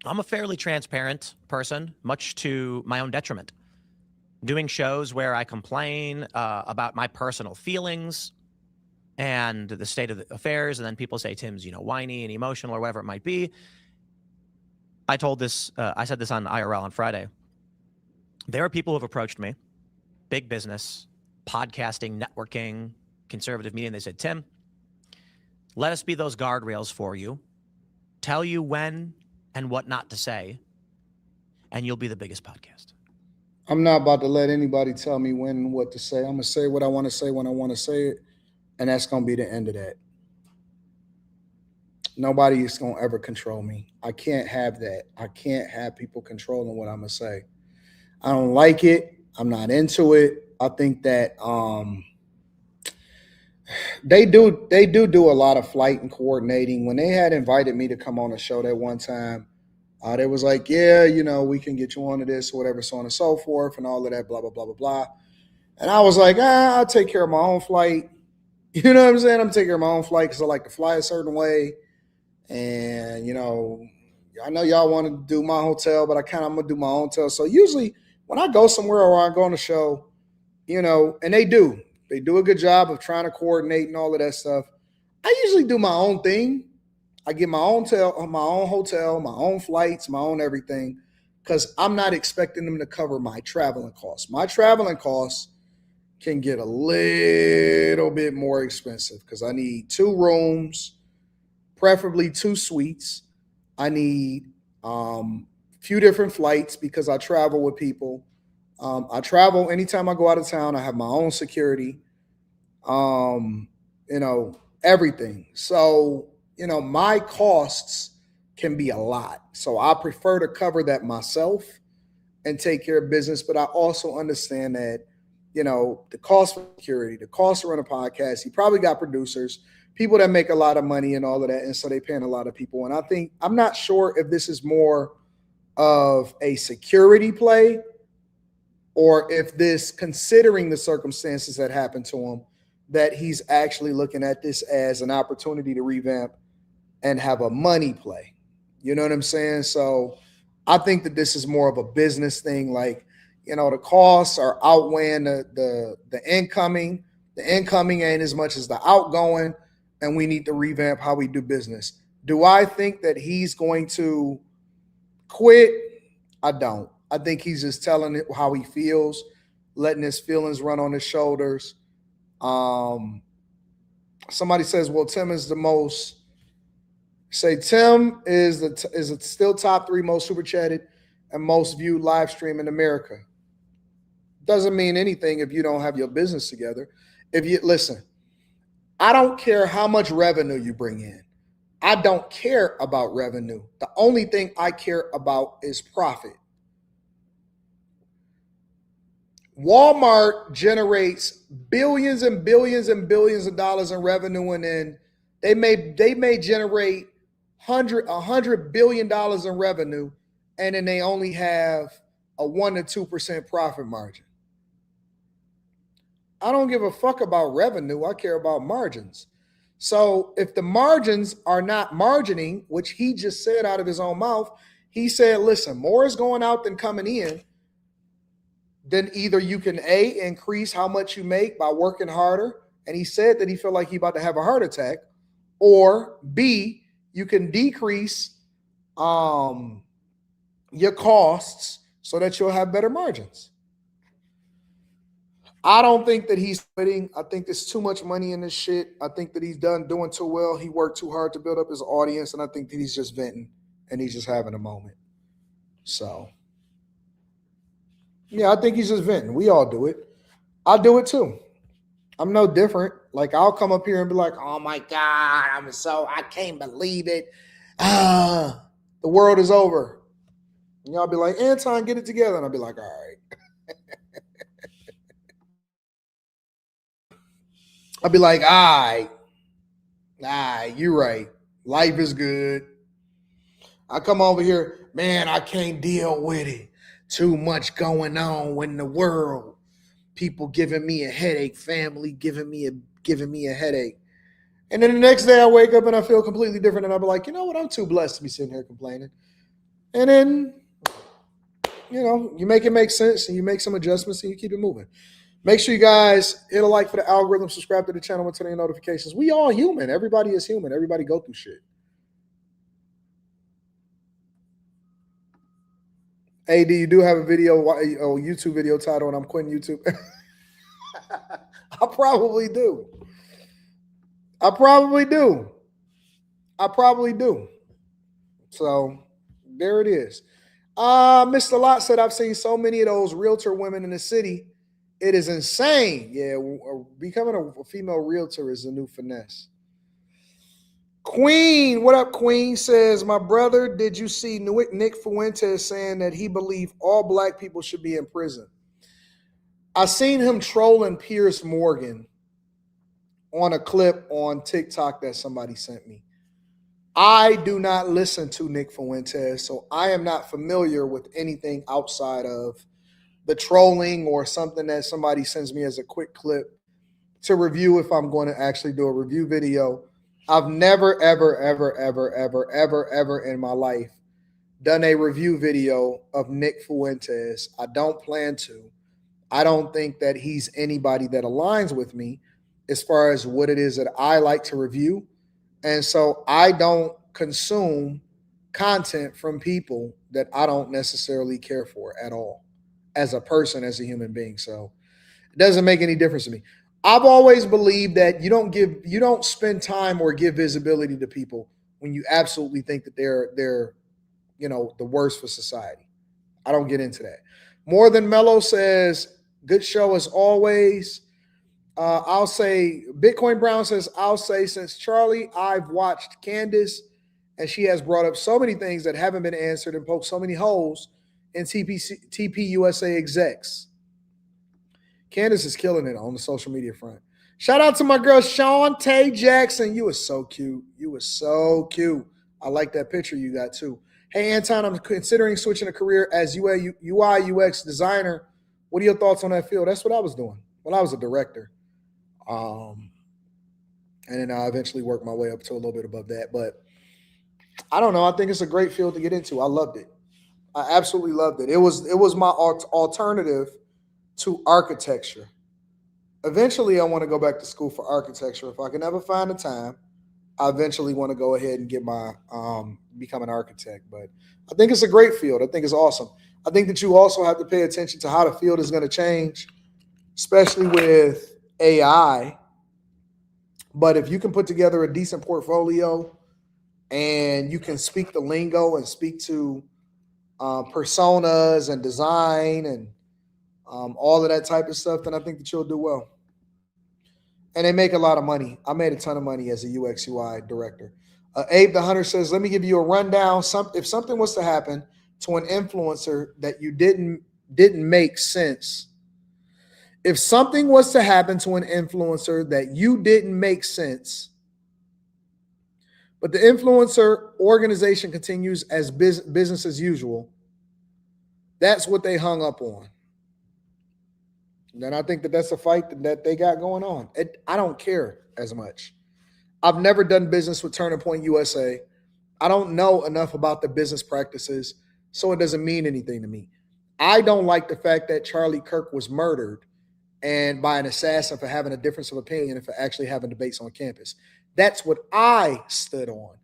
I'm a fairly transparent person, much to my own detriment. Doing shows where I complain about my personal feelings and the state of the affairs, and then people say Tim's, you know, whiny and emotional or whatever it might be. I said this on IRL on Friday. There are people who have approached me, big business, podcasting, networking, conservative media, and they said, Tim, let us be those guardrails for you, tell you when and what not to say, and you'll be the biggest podcast. I'm not about to let anybody tell me when and what to say. I'm going to say what I want to say when I want to say it, and that's going to be the end of that. Nobody is going to ever control me. I can't have that. I can't have people controlling what I'm going to say. I don't like it. I'm not into it. I think that they do a lot of flight and coordinating. When they had invited me to come on a show that one time, they was like, yeah, you know, we can get you onto this or whatever, so on and so forth, and all of that, blah, blah, blah, blah, blah. And I was like, I'll take care of my own flight. You know what I'm saying? I'm taking care of my own flight because I like to fly a certain way. And, you know, I know y'all want to do my hotel, but I'm going to do my own hotel. So usually when I go somewhere or I go on a show, you know, and they do a good job of trying to coordinate and all of that stuff. I usually do my own thing. I get my own hotel, my own flights, my own everything. because I'm not expecting them to cover my traveling costs. My traveling costs can get a little bit more expensive because I need 2 rooms, preferably 2 suites. I need few different flights because I travel with people. I travel anytime I go out of town. I have my own security. Um, everything. So, my costs can be a lot. So I prefer to cover that myself and take care of business. But I also understand that, the cost for security, the cost to run a podcast, you probably got producers, people that make a lot of money and all of that. And so they paying a lot of people. And I'm not sure if this is more of a security play or if this, considering the circumstances that happened to him, that he's actually looking at this as an opportunity to revamp and have a money play. You know what I'm saying? So I think that this is more of a business thing. Like, the costs are outweighing the incoming. The incoming ain't as much as the outgoing, and we need to revamp how we do business. Do I think that he's going to quit? I don't. I think he's just telling it how he feels, letting his feelings run on his shoulders. Somebody says, well, Tim is the most. Say Tim is still top 3 most super chatted and most viewed live stream in America. Doesn't mean anything if you don't have your business together. If you listen, I don't care how much revenue you bring in. I don't care about revenue. The only thing I care about is profit. Walmart generates billions and billions and billions of dollars in revenue, and then they may generate $100 billion in revenue, and then they only have a 1 to 2% profit margin. I don't give a fuck about revenue. I care about margins. So if the margins are not margining, which he just said out of his own mouth, he said, listen, more is going out than coming in. Then either you can increase how much you make by working harder, and he said that he felt like he about to have a heart attack, or B, you can decrease your costs so that you'll have better margins. I don't think that he's quitting. I think there's too much money in this shit. I think that he's doing too well. He worked too hard to build up his audience, and I think that he's just venting and he's just having a moment. So, yeah, I think he's just venting. We all do it. I do it too. I'm no different. Like, I'll come up here and be like, oh my God, I can't believe it. The world is over. And y'all be like, Anton, get it together. And I'll be like, all right. I'll be like, all right, you're right. Life is good. I come over here, man, I can't deal with it. Too much going on in the world. People giving me a headache, family giving me a headache. And then the next day I wake up and I feel completely different. And I'll be like, you know what? I'm too blessed to be sitting here complaining. And then, you make it make sense and you make some adjustments and you keep it moving. Make sure you guys hit a like for the algorithm, subscribe to the channel, and turn on notifications. We all human. Everybody is human. Everybody go through shit. AD, you do have a YouTube video title, and I'm quitting YouTube. I probably do. So there it is. Mr. Lott said, I've seen so many of those realtor women in the city. It is insane. Yeah, becoming a female realtor is a new finesse. Queen, what up, Queen? Says, my brother, did you see Nick Fuentes saying that he believed all black people should be in prison? I seen him trolling Piers Morgan on a clip on TikTok that somebody sent me. I do not listen to Nick Fuentes, so I am not familiar with anything outside of the trolling or something that somebody sends me as a quick clip to review if I'm going to actually do a review video. I've never, ever, ever, ever, ever, ever, ever in my life done a review video of Nick Fuentes. I don't plan to. I don't think that he's anybody that aligns with me as far as what it is that I like to review. And so I don't consume content from people that I don't necessarily care for at all as a person, as a human being. So it doesn't make any difference to me. I've always believed that you don't spend time or give visibility to people when you absolutely think that they're the worst for society. I don't get into that. More Than Mellow says, good show as always. I'll say, Bitcoin Brown says, I'll say, since Charlie, I've watched Candace, and she has brought up so many things that haven't been answered and poked so many holes in TPUSA execs. Candace is killing it on the social media front. Shout out to my girl, Shantae Jackson. You were so cute. You were so cute. I like that picture you got too. Hey, Anton, I'm considering switching a career as UI UX designer. What are your thoughts on that field? That's what I was doing when I was a director. And then I eventually worked my way up to a little bit above that. But I don't know. I think it's a great field to get into. I loved it. I absolutely loved it. It was my alternative to architecture. Eventually, I want to go back to school for architecture. If I can ever find the time, I eventually want to go ahead and get my become an architect. But I think it's a great field. I think it's awesome. I think that you also have to pay attention to how the field is going to change, especially with AI. But if you can put together a decent portfolio and you can speak the lingo and speak to personas and design and all of that type of stuff, then I think that you'll do well. And they make a lot of money. I made a ton of money as a UX UI director. Abe the Hunter says, let me give you a rundown. If something was to happen to an influencer that you didn't make sense, if something was to happen to an influencer that you didn't make sense, but the influencer organization continues as business as usual, that's what they hung up on. And I think that that's a fight that they got going on. I don't care as much. I've never done business with Turning Point USA. I don't know enough about the business practices, so it doesn't mean anything to me. I don't like the fact that Charlie Kirk was murdered and by an assassin for having a difference of opinion and for actually having debates on campus. That's what I stood on.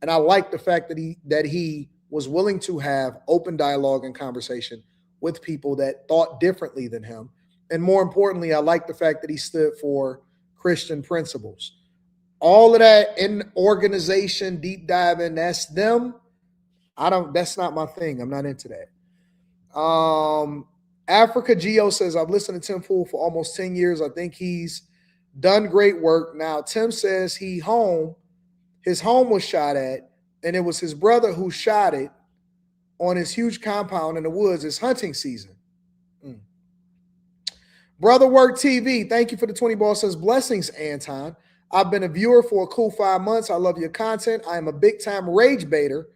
And I like the fact that he was willing to have open dialogue and conversation with people that thought differently than him. And more importantly, I like the fact that he stood for Christian principles. All of that in organization, deep diving, that's them. That's not my thing. I'm not into that. Africa Geo says, I've listened to Tim Pool for almost 10 years. I think he's done great work. Now, Tim says his home was shot at, and it was his brother who shot it on his huge compound in the woods. It's hunting season. Brother Work TV, thank you for the 20 balls. Says, blessings, Anton. I've been a viewer for a cool 5 months. I love your content. I am a big-time rage baiter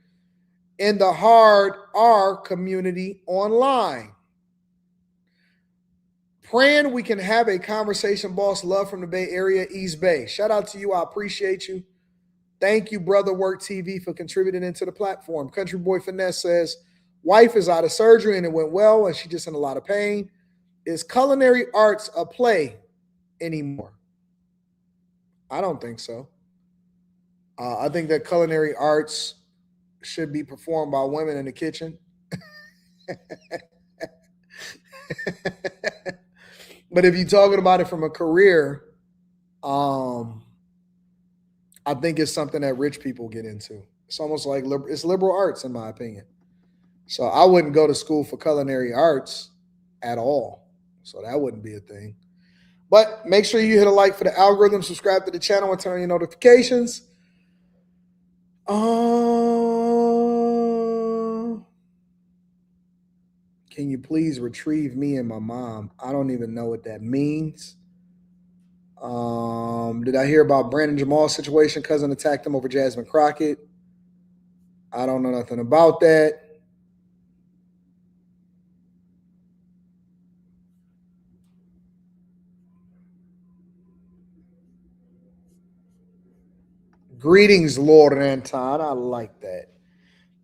in the hard R community online. Praying we can have a conversation, boss. Love from the Bay Area, East Bay. Shout out to you. I appreciate you. Thank you, Brother Work TV, for contributing into the platform. Country Boy Finesse says, wife is out of surgery and it went well and she's just in a lot of pain. Is culinary arts a play anymore? I don't think so. I think that culinary arts should be performed by women in the kitchen. But if you're talking about it from a career, I think it's something that rich people get into. It's almost like it's liberal arts, in my opinion. So I wouldn't go to school for culinary arts at all. So that wouldn't be a thing. But make sure you hit a like for the algorithm, subscribe to the channel, and turn on your notifications. Can you please retrieve me and my mom? I don't even know what that means. Did I hear about Brandon Jamal's situation? Cousin attacked him over Jasmine Crockett. I don't know nothing about that. Greetings, Lord Anton. I like that.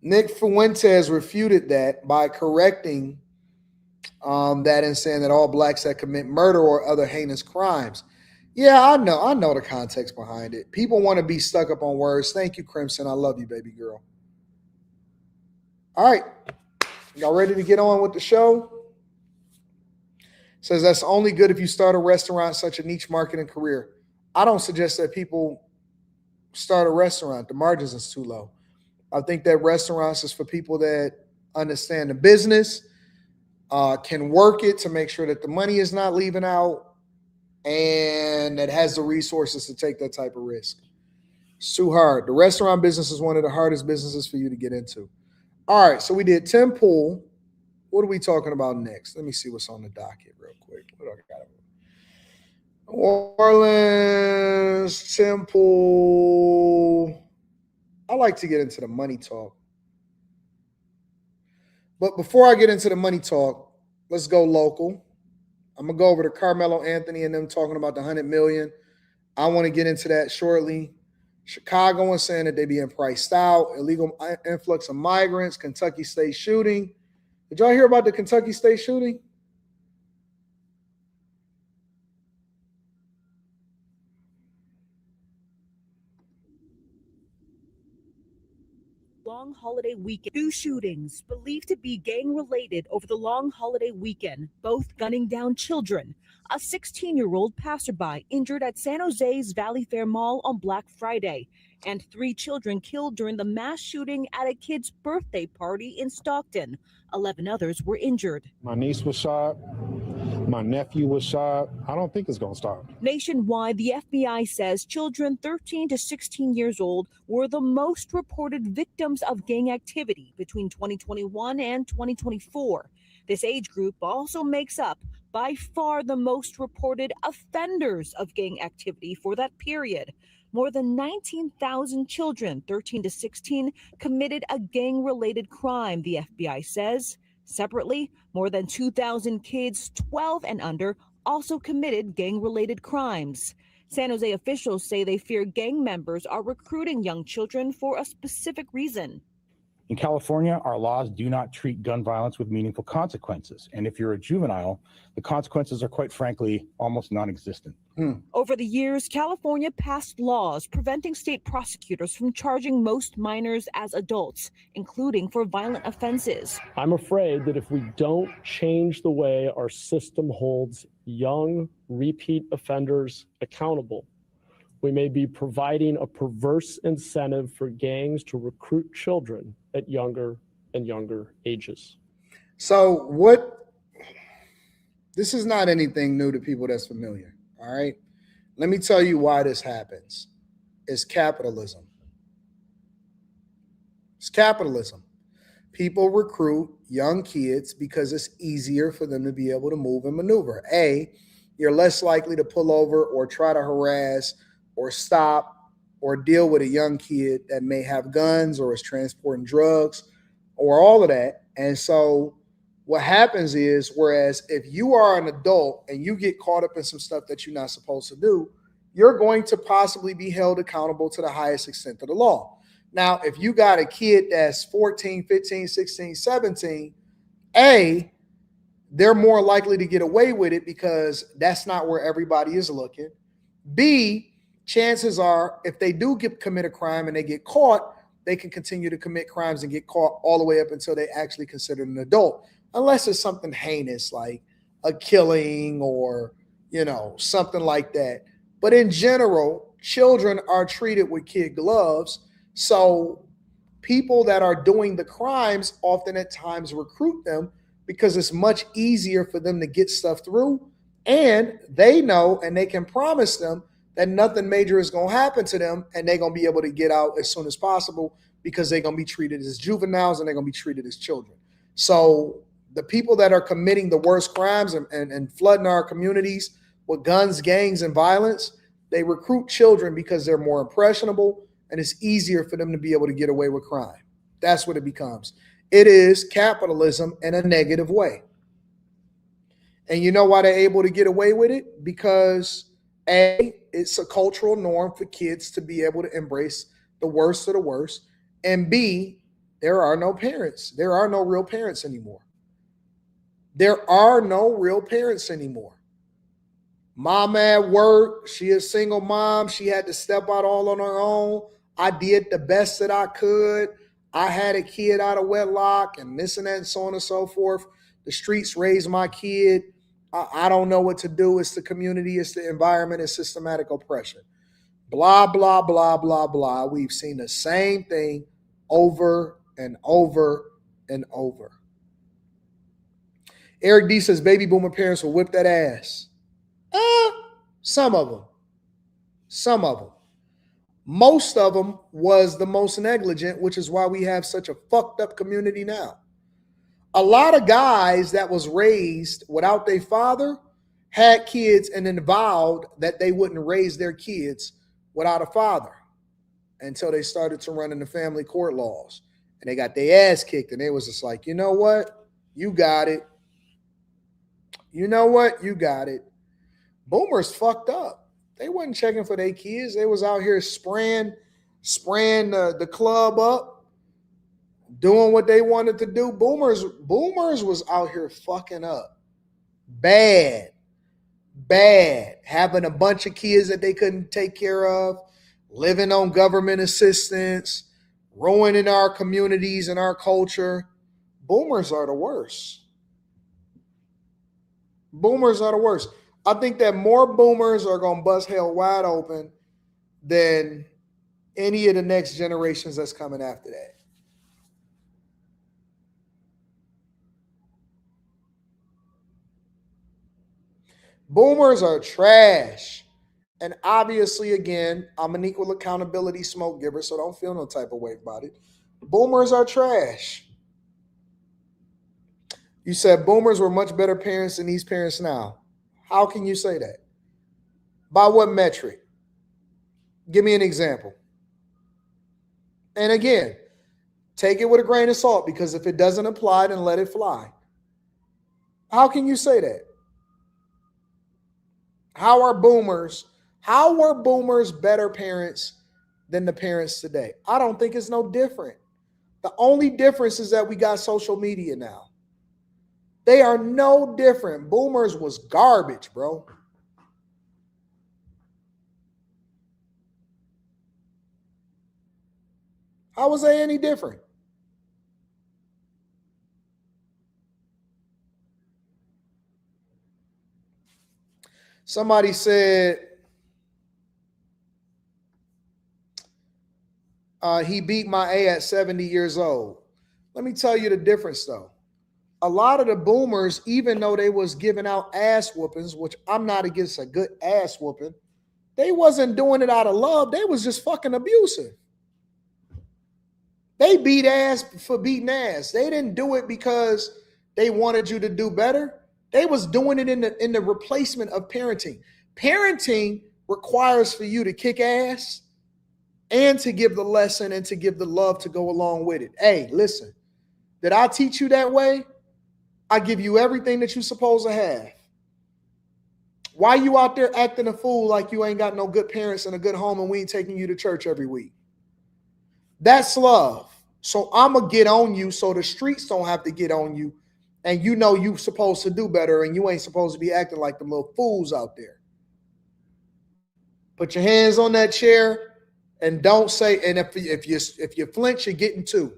Nick Fuentes refuted that by correcting that and saying that all blacks that commit murder or other heinous crimes. Yeah, I know the context behind it. People want to be stuck up on words. Thank you, Crimson. I love you, baby girl. All right. Y'all ready to get on with the show? Says that's only good if you start a restaurant, such a niche market and career. I don't suggest that people start a restaurant. The margins is too low. I think that restaurants is for people that understand the business, can work it to make sure that the money is not leaving out, and that has the resources to take that type of risk. It's too hard. The restaurant business is one of the hardest businesses for you to get into. All right, so we did Tim Pool. What are we talking about next? Let me see what's on the docket real quick. What do I got? Orleans, Tim Pool. I like to get into the money talk. But before I get into the money talk, let's go local. I'm going to go over to Carmelo Anthony and them talking about the $100 million. I want to get into that shortly. Chicago is saying that they being priced out, illegal influx of migrants, Kentucky State shooting. Did y'all hear about the Kentucky State shooting? Long holiday weekend. 2 shootings believed to be gang-related over the long holiday weekend, both gunning down children. A 16-year-old passerby injured at San Jose's Valley Fair Mall on Black Friday, and 3 children killed during the mass shooting at a kid's birthday party in Stockton. 11 others were injured. My niece was shot. My nephew was shot. I don't think it's going to stop. Nationwide, the FBI says children 13 to 16 years old were the most reported victims of gang activity between 2021 and 2024. This age group also makes up by far the most reported offenders of gang activity for that period. More than 19,000 children, 13 to 16, committed a gang-related crime, the FBI says. Separately, more than 2,000 kids 12 and under also committed gang-related crimes. San Jose officials say they fear gang members are recruiting young children for a specific reason. In California, our laws do not treat gun violence with meaningful consequences. And if you're a juvenile, the consequences are, quite frankly, almost non-existent. Over the years, California passed laws preventing state prosecutors from charging most minors as adults, including for violent offenses. I'm afraid that if we don't change the way our system holds young repeat offenders accountable, we may be providing a perverse incentive for gangs to recruit children at younger and younger ages. So this is not anything new to people that's familiar, all right? Let me tell you why this happens. It's capitalism. It's capitalism. People recruit young kids because it's easier for them to be able to move and maneuver. A, you're less likely to pull over or try to harass or stop or deal with a young kid that may have guns or is transporting drugs or all of that. And so what happens is, whereas if you are an adult and you get caught up in some stuff that you're not supposed to do, you're going to possibly be held accountable to the highest extent of the law. Now, if you got a kid that's 14, 15, 16, 17, A, they're more likely to get away with it because that's not where everybody is looking. B, chances are if they do commit a crime and they get caught, they can continue to commit crimes and get caught all the way up until they actually consider an adult, unless it's something heinous like a killing or, something like that. But in general, children are treated with kid gloves. So people that are doing the crimes often at times recruit them because it's much easier for them to get stuff through. And they know and they can promise them that nothing major is going to happen to them and they're going to be able to get out as soon as possible because they're going to be treated as juveniles and they're going to be treated as children. So the people that are committing the worst crimes and flooding our communities with guns, gangs, and violence, they recruit children because they're more impressionable and it's easier for them to be able to get away with crime. That's what it becomes. It is capitalism in a negative way. And you know why they're able to get away with it? Because A, it's a cultural norm for kids to be able to embrace the worst of the worst. And B, there are no parents. There are no real parents anymore. There are no real parents anymore. Mom at work, she is a single mom. She had to step out all on her own. I did the best that I could. I had a kid out of wedlock and this and that and so on and so forth. The streets raised my kid. I don't know what to do. It's the community, it's the environment, it's systematic oppression. Blah, blah, blah, blah, blah. We've seen the same thing over and over and over. Eric D says baby boomer parents will whip that ass. Some of them. Some of them. Most of them was the most negligent, which is why we have such a fucked up community now. A lot of guys that was raised without their father had kids and then vowed that they wouldn't raise their kids without a father until they started to run into family court laws. And they got their ass kicked and they was just like, you know what? You got it. You know what? You got it. Boomers fucked up. They wasn't checking for their kids. They was out here spraying the club up, doing what they wanted to do. Boomers was out here fucking up. Bad. Having a bunch of kids that they couldn't take care of, living on government assistance, ruining our communities and our culture. Boomers are the worst. Boomers are the worst. I think that more boomers are going to bust hell wide open than any of the next generations that's coming after that. Boomers are trash. And obviously, again, I'm an equal accountability smoke giver, so don't feel no type of way about it. Boomers are trash. You said boomers were much better parents than these parents now. How can you say that? By what metric? Give me an example. And again, take it with a grain of salt, because if it doesn't apply, then let it fly. How can you say that? How were boomers better parents than the parents today? I don't think it's no different. The only difference is that we got social media now. They are no different. Boomers was garbage, bro. How was they any different? Somebody said he beat my A at 70 years old. Let me tell you the difference, though. A lot of the boomers, even though they was giving out ass whoopings, which I'm not against a good ass whooping, they wasn't doing it out of love. They was just fucking abusive. They beat ass for beating ass. They didn't do it because they wanted you to do better. They was doing it in the replacement of parenting. Parenting requires for you to kick ass and to give the lesson and to give the love to go along with it. Hey, listen, did I teach you that way? I give you everything that you're supposed to have. Why you out there acting a fool like you ain't got no good parents and a good home and we ain't taking you to church every week? That's love. So I'm going to get on you so the streets don't have to get on you, and you know you're supposed to do better and you ain't supposed to be acting like them little fools out there. Put your hands on that chair and don't say, and if you flinch, you're getting two.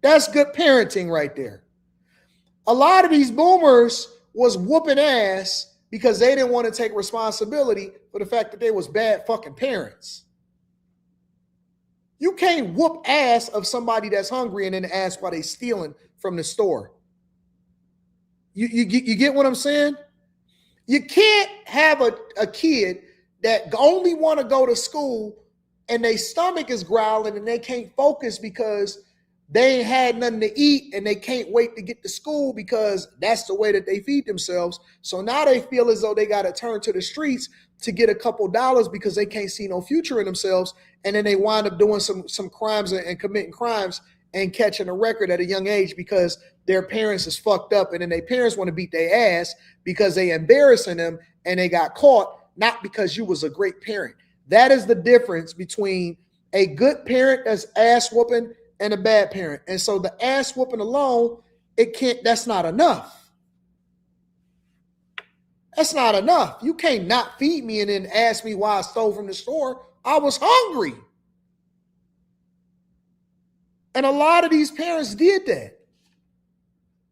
That's good parenting right there. A lot of these boomers was whooping ass because they didn't want to take responsibility for the fact that they was bad fucking parents. You can't whoop ass of somebody that's hungry and then ask why they stealing from the store. You get what I'm saying? You can't have a kid that only want to go to school and their stomach is growling and they can't focus because they ain't had nothing to eat and they can't wait to get to school because that's the way that they feed themselves. So now they feel as though they got to turn to the streets to get a couple dollars because they can't see no future in themselves. And then they wind up doing some crimes and committing crimes and catching a record at a young age because their parents is fucked up. And then their parents want to beat their ass because they embarrassing them and they got caught, not because you was a great parent. That is the difference between a good parent that's ass whooping and a bad parent. And so the ass whooping alone, that's not enough. That's not enough. You can't not feed me and then ask me why I stole from the store. I was hungry. And a lot of these parents did that.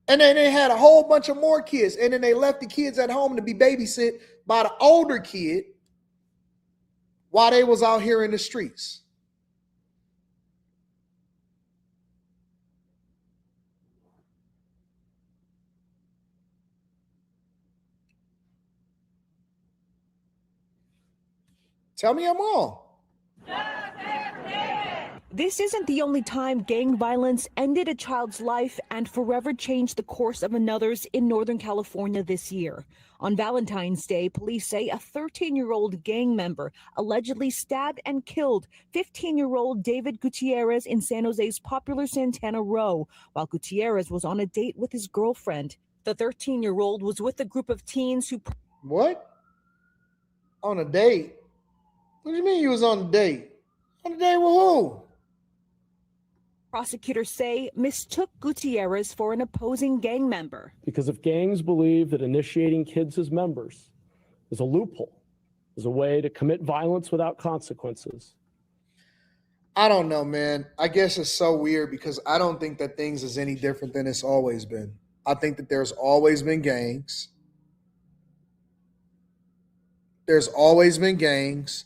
And then they had a whole bunch of more kids. And then they left the kids at home to be babysit by the older kid while they was out here in the streets. Tell me I'm wrong. This isn't the only time gang violence ended a child's life and forever changed the course of another's in Northern California this year. On Valentine's Day, police say a 13-year-old gang member allegedly stabbed and killed 15-year-old David Gutierrez in San Jose's popular Santana Row while Gutierrez was on a date with his girlfriend. The 13-year-old was with a group of teens who... What? On a date? What do you mean you was on a date? On a date with who? Prosecutors say mistook Gutierrez for an opposing gang member. Because if gangs believe that initiating kids as members is a loophole, is a way to commit violence without consequences. I don't know, man. I guess it's so weird because I don't think that things is any different than it's always been. I think that there's always been gangs. There's always been gangs.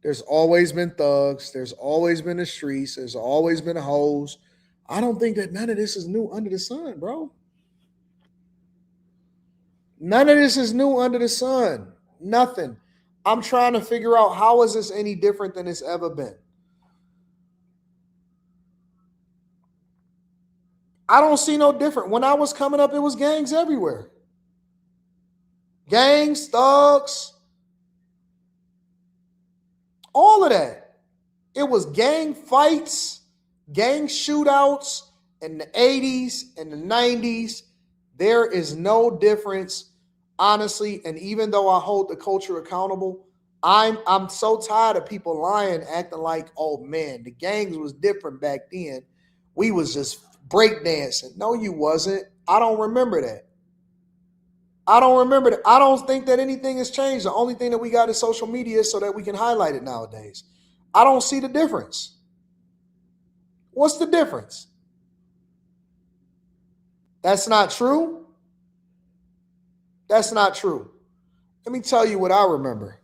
There's always been thugs. There's always been the streets. There's always been hoes. I don't think that none of this is new under the sun, bro. None of this is new under the sun. Nothing. I'm trying to figure out how is this any different than it's ever been. I don't see no different. When I was coming up, it was gangs everywhere. Gangs, thugs, all of that. It was gang fights, gang shootouts in the 80s and the 90s. There is no difference, honestly. And even though I hold the culture accountable, I'm so tired of people lying, acting like, oh man, the gangs was different back then. We was just breakdancing. No, you wasn't. I don't remember that. I don't remember that. I don't think that anything has changed. The only thing that we got is social media so that we can highlight it nowadays. I don't see the difference. What's the difference? That's not true. That's not true. Let me tell you what I remember.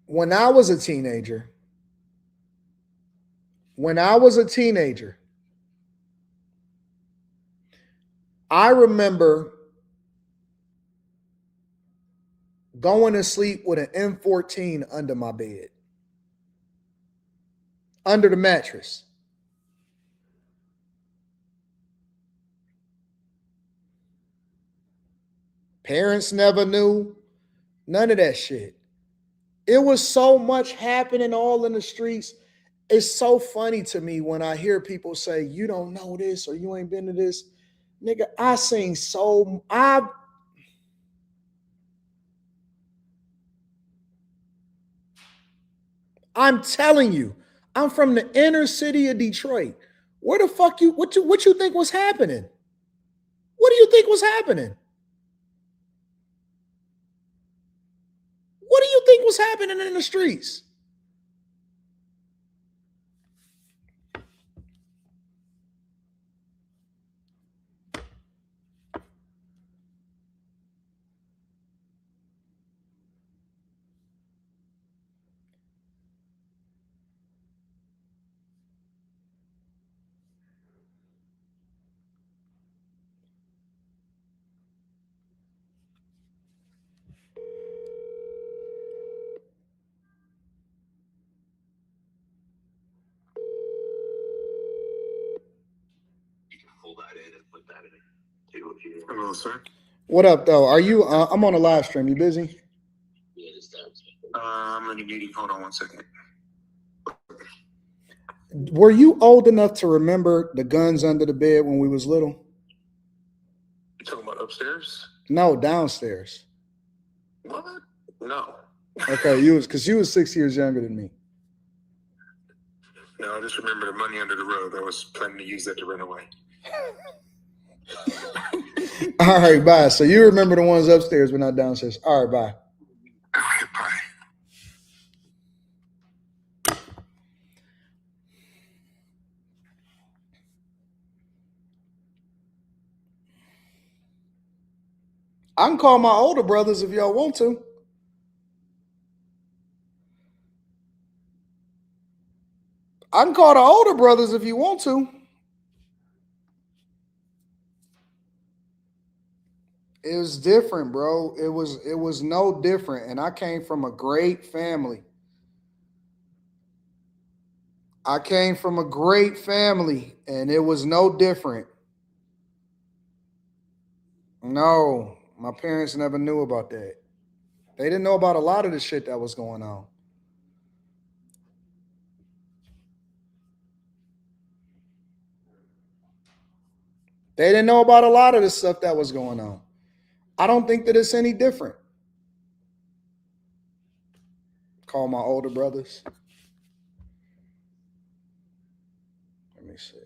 When I was a teenager, I remember going to sleep with an M14 under my bed, under the mattress. Parents never knew, none of that shit. It was so much happening all in the streets. It's so funny to me when I hear people say, you don't know this or you ain't been to this. Nigga, I'm telling you, I'm from the inner city of Detroit. Where the fuck what you think was happening? What do you think was happening? What do you think was happening in the streets? Hello, sir. What up, though? Are you? I'm on a live stream. You busy? I'm in a meeting. Hold on one second. Were you old enough to remember the guns under the bed when we was little? You talking about upstairs? No, downstairs. What? No. Okay, you was 6 years younger than me. No, I just remember the money under the rug. I was planning to use that to run away. All right, bye. So you remember the ones upstairs but not downstairs. All right, bye. All right, bye. I can call my older brothers if y'all want to. I can call the older brothers if you want to. It was different, bro. It was no different. And I came from a great family. And it was no different. No, my parents never knew about that. They didn't know about a lot of the shit that was going on. They didn't know about a lot of the stuff that was going on. I don't think that it's any different. Call my older brothers. Let me see.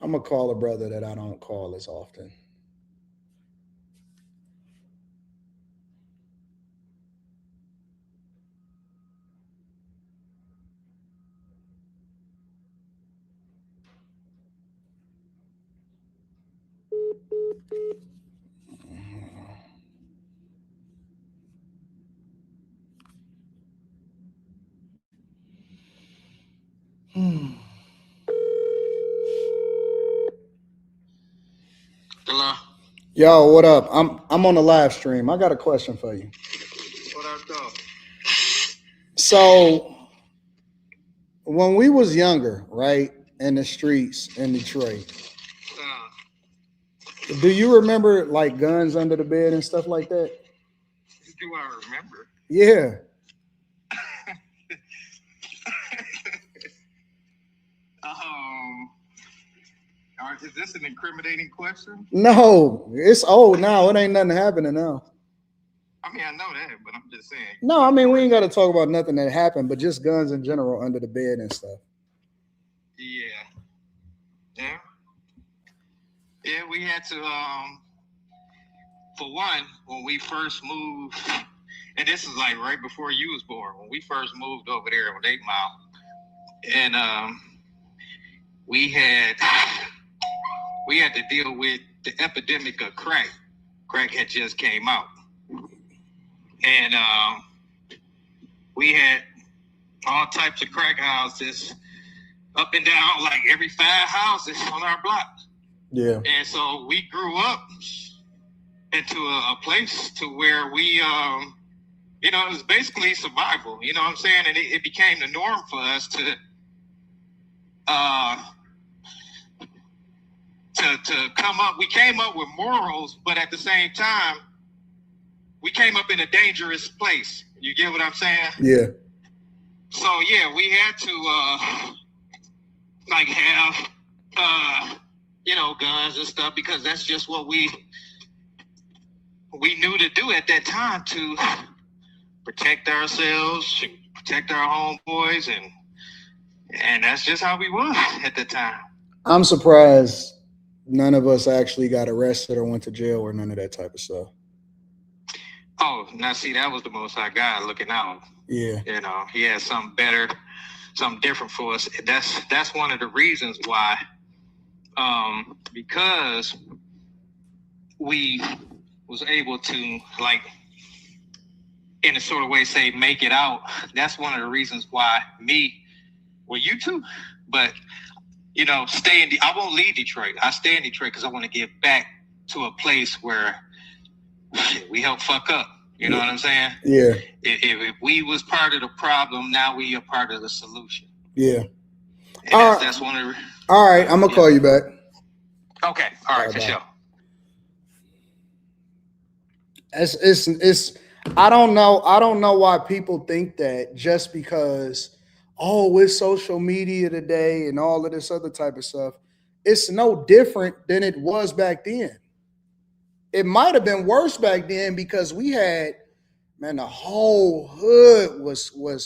I'm going to call a brother that I don't call as often. Hello. Yo, what up? I'm on the live stream. I got a question for you. What up, though? So, when we was younger, right, in the streets in Detroit, do you remember like guns under the bed and stuff like that? Do I remember? Yeah. Is this an incriminating question? No, it's old now. It ain't nothing happening now. I mean, I know that, but I'm just saying. No, I mean, we ain't got to talk about nothing that happened, but just guns in general under the bed and stuff. Yeah, we had to, for one, when we first moved, and this is like right before you was born, when we first moved over there on 8 Mile, and we had to deal with the epidemic of crack. Crack had just came out. And we had all types of crack houses up and down, like every 5 houses on our block. Yeah. And so we grew up into a place to where we, it was basically survival. You know what I'm saying? And it became the norm for us to come up. We came up with morals, but at the same time, we came up in a dangerous place. You get what I'm saying? Yeah. So yeah, we had to have guns and stuff because that's just what we knew to do at that time to protect ourselves, protect our homeboys, and that's just how we was at the time. I'm surprised none of us actually got arrested or went to jail or none of that type of stuff. Oh, now see, that was the most I got looking out. Yeah. He had something better, something different for us. That's one of the reasons why, because we was able to, like, in a sort of way, say, make it out. That's one of the reasons why you too, but I won't leave Detroit. I stay in Detroit because I want to give back to a place where we help fuck up. You know what I'm saying? Yeah. If we was part of the problem, now we are part of the solution. Yeah. And that's one of the... All right, I'm going to call you back. Okay. All right, for sure. It's I don't know why people think that just because, with social media today and all of this other type of stuff, it's no different than it was back then. It might have been worse back then because we had, the whole hood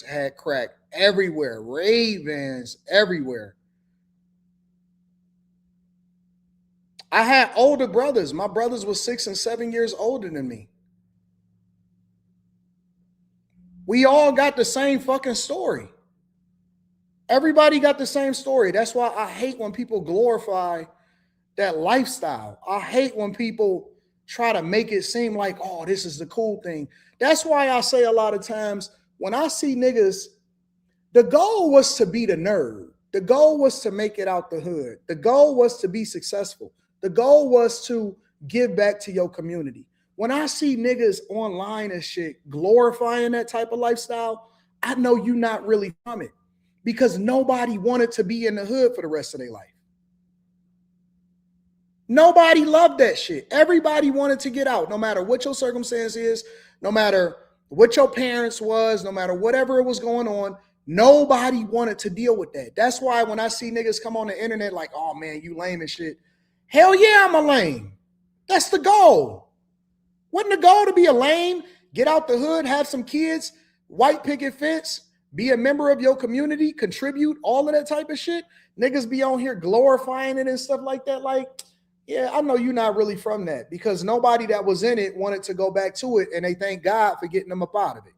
had crack everywhere, Ravens everywhere. I had older brothers. My brothers were 6 and 7 years older than me. We all got the same fucking story. Everybody got the same story. That's why I hate when people glorify that lifestyle. I hate when people try to make it seem like, oh, this is the cool thing. That's why I say a lot of times when I see niggas, the goal was to be the nerd. The goal was to make it out the hood. The goal was to be successful. The goal was to give back to your community. When I see niggas online and shit glorifying that type of lifestyle, I know you're not really from it, because nobody wanted to be in the hood for the rest of their life. Nobody loved that shit. Everybody wanted to get out, no matter what your circumstance is, no matter what your parents was, no matter whatever was going on. Nobody wanted to deal with that. That's why when I see niggas come on the internet like, oh man, you lame and shit. Hell yeah, I'm a lame. That's the goal. Wasn't the goal to be a lame, get out the hood, have some kids, white picket fence, be a member of your community, contribute, all of that type of shit? Niggas be on here glorifying it and stuff like that. Like, yeah, I know you're not really from that, because nobody that was in it wanted to go back to it, and they thank God for getting them up out of it.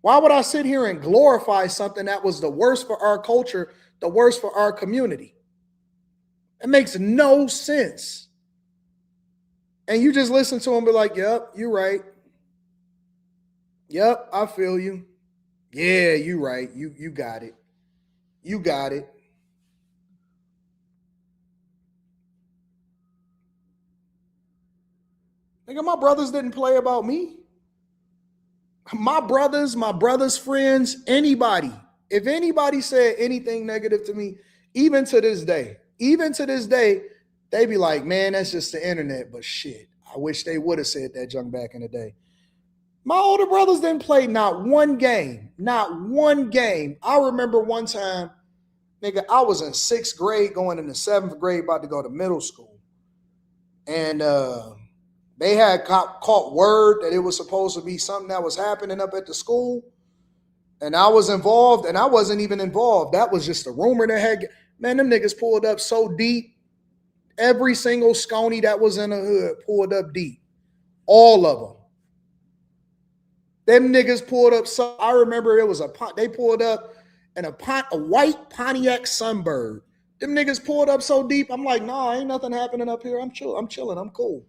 Why would I sit here and glorify something that was the worst for our culture, the worst for our community? It makes no sense. And you just listen to them and be like, yep, you're right. Yep, I feel you. Yeah, you're right. You got it. You got it. Nigga, my brothers didn't play about me. My brothers' friends, anybody. If anybody said anything negative to me, even to this day, they be like, man, that's just the internet. But shit, I wish they would have said that junk back in the day. My older brothers didn't play not one game. Not one game. I remember one time, nigga, I was in 6th grade going into 7th grade, about to go to middle school. And they had caught word that it was supposed to be something that was happening up at the school. And I was involved, and I wasn't even involved. That was just a rumor that had, man, them niggas pulled up so deep. Every single Sconey that was in the hood pulled up deep. All of them. Them niggas pulled up. So I remember it was they pulled up in a white Pontiac Sunbird. Them niggas pulled up so deep. I'm like, nah, ain't nothing happening up here. I'm chilling. I'm cool.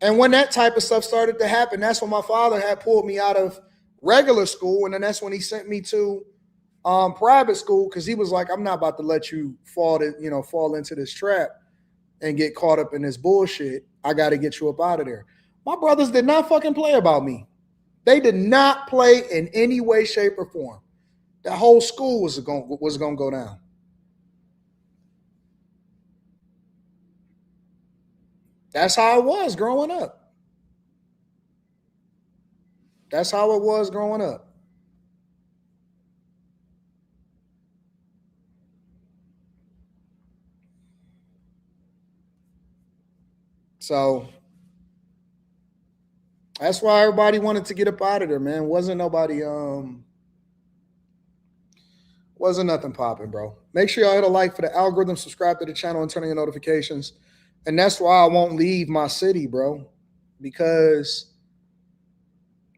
And when that type of stuff started to happen, that's when my father had pulled me out of regular school. And then that's when he sent me to private school, because he was like, I'm not about to let you fall into this trap and get caught up in this bullshit. I got to get you up out of there. My brothers did not fucking play about me. They did not play in any way, shape, or form. The whole school was going to go down. That's how it was growing up. That's how it was growing up. So that's why everybody wanted to get up out of there, man. Wasn't nothing popping, bro. Make sure y'all hit a like for the algorithm, subscribe to the channel, and turn on your notifications. And that's why I won't leave my city, bro, because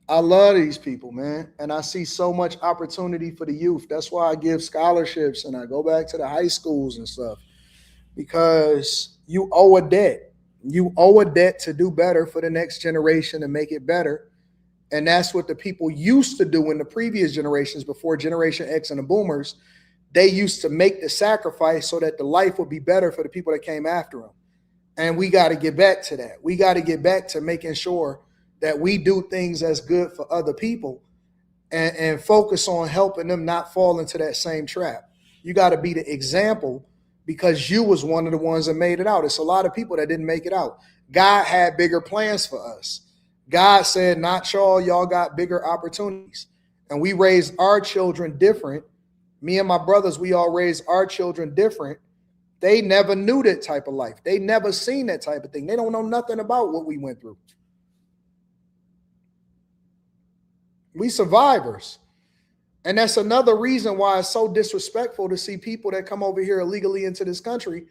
I love these people, man. And I see so much opportunity for the youth. That's why I give scholarships and I go back to the high schools and stuff, because you owe a debt. You owe a debt to do better for the next generation and make it better. And that's what the people used to do in the previous generations, before Generation X and the boomers. They used to make the sacrifice so that the life would be better for the people that came after them. And we got to get back to that. We got to get back to making sure that we do things that's good for other people, and focus on helping them not fall into that same trap. You got to be the example, because you was one of the ones that made it out. It's a lot of people that didn't make it out. God had bigger plans for us. God said, not y'all got bigger opportunities. And we raised our children different. Me and my brothers, we all raised our children different. They never knew that type of life. They never seen that type of thing. They don't know nothing about what we went through. We survivors. And that's another reason why it's so disrespectful to see people that come over here illegally into this country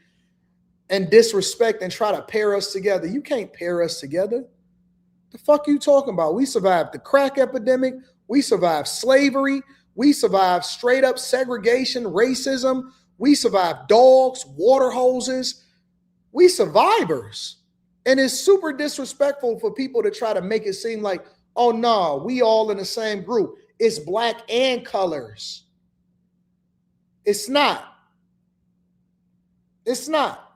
and disrespect and try to pair us together. You can't pair us together. The fuck you talking about? We survived the crack epidemic. We survived slavery. We survived straight up segregation, racism. We survived dogs, water hoses. We survivors. And it's super disrespectful for people to try to make it seem like, oh no, we all in the same group. It's black and colors. It's not. It's not.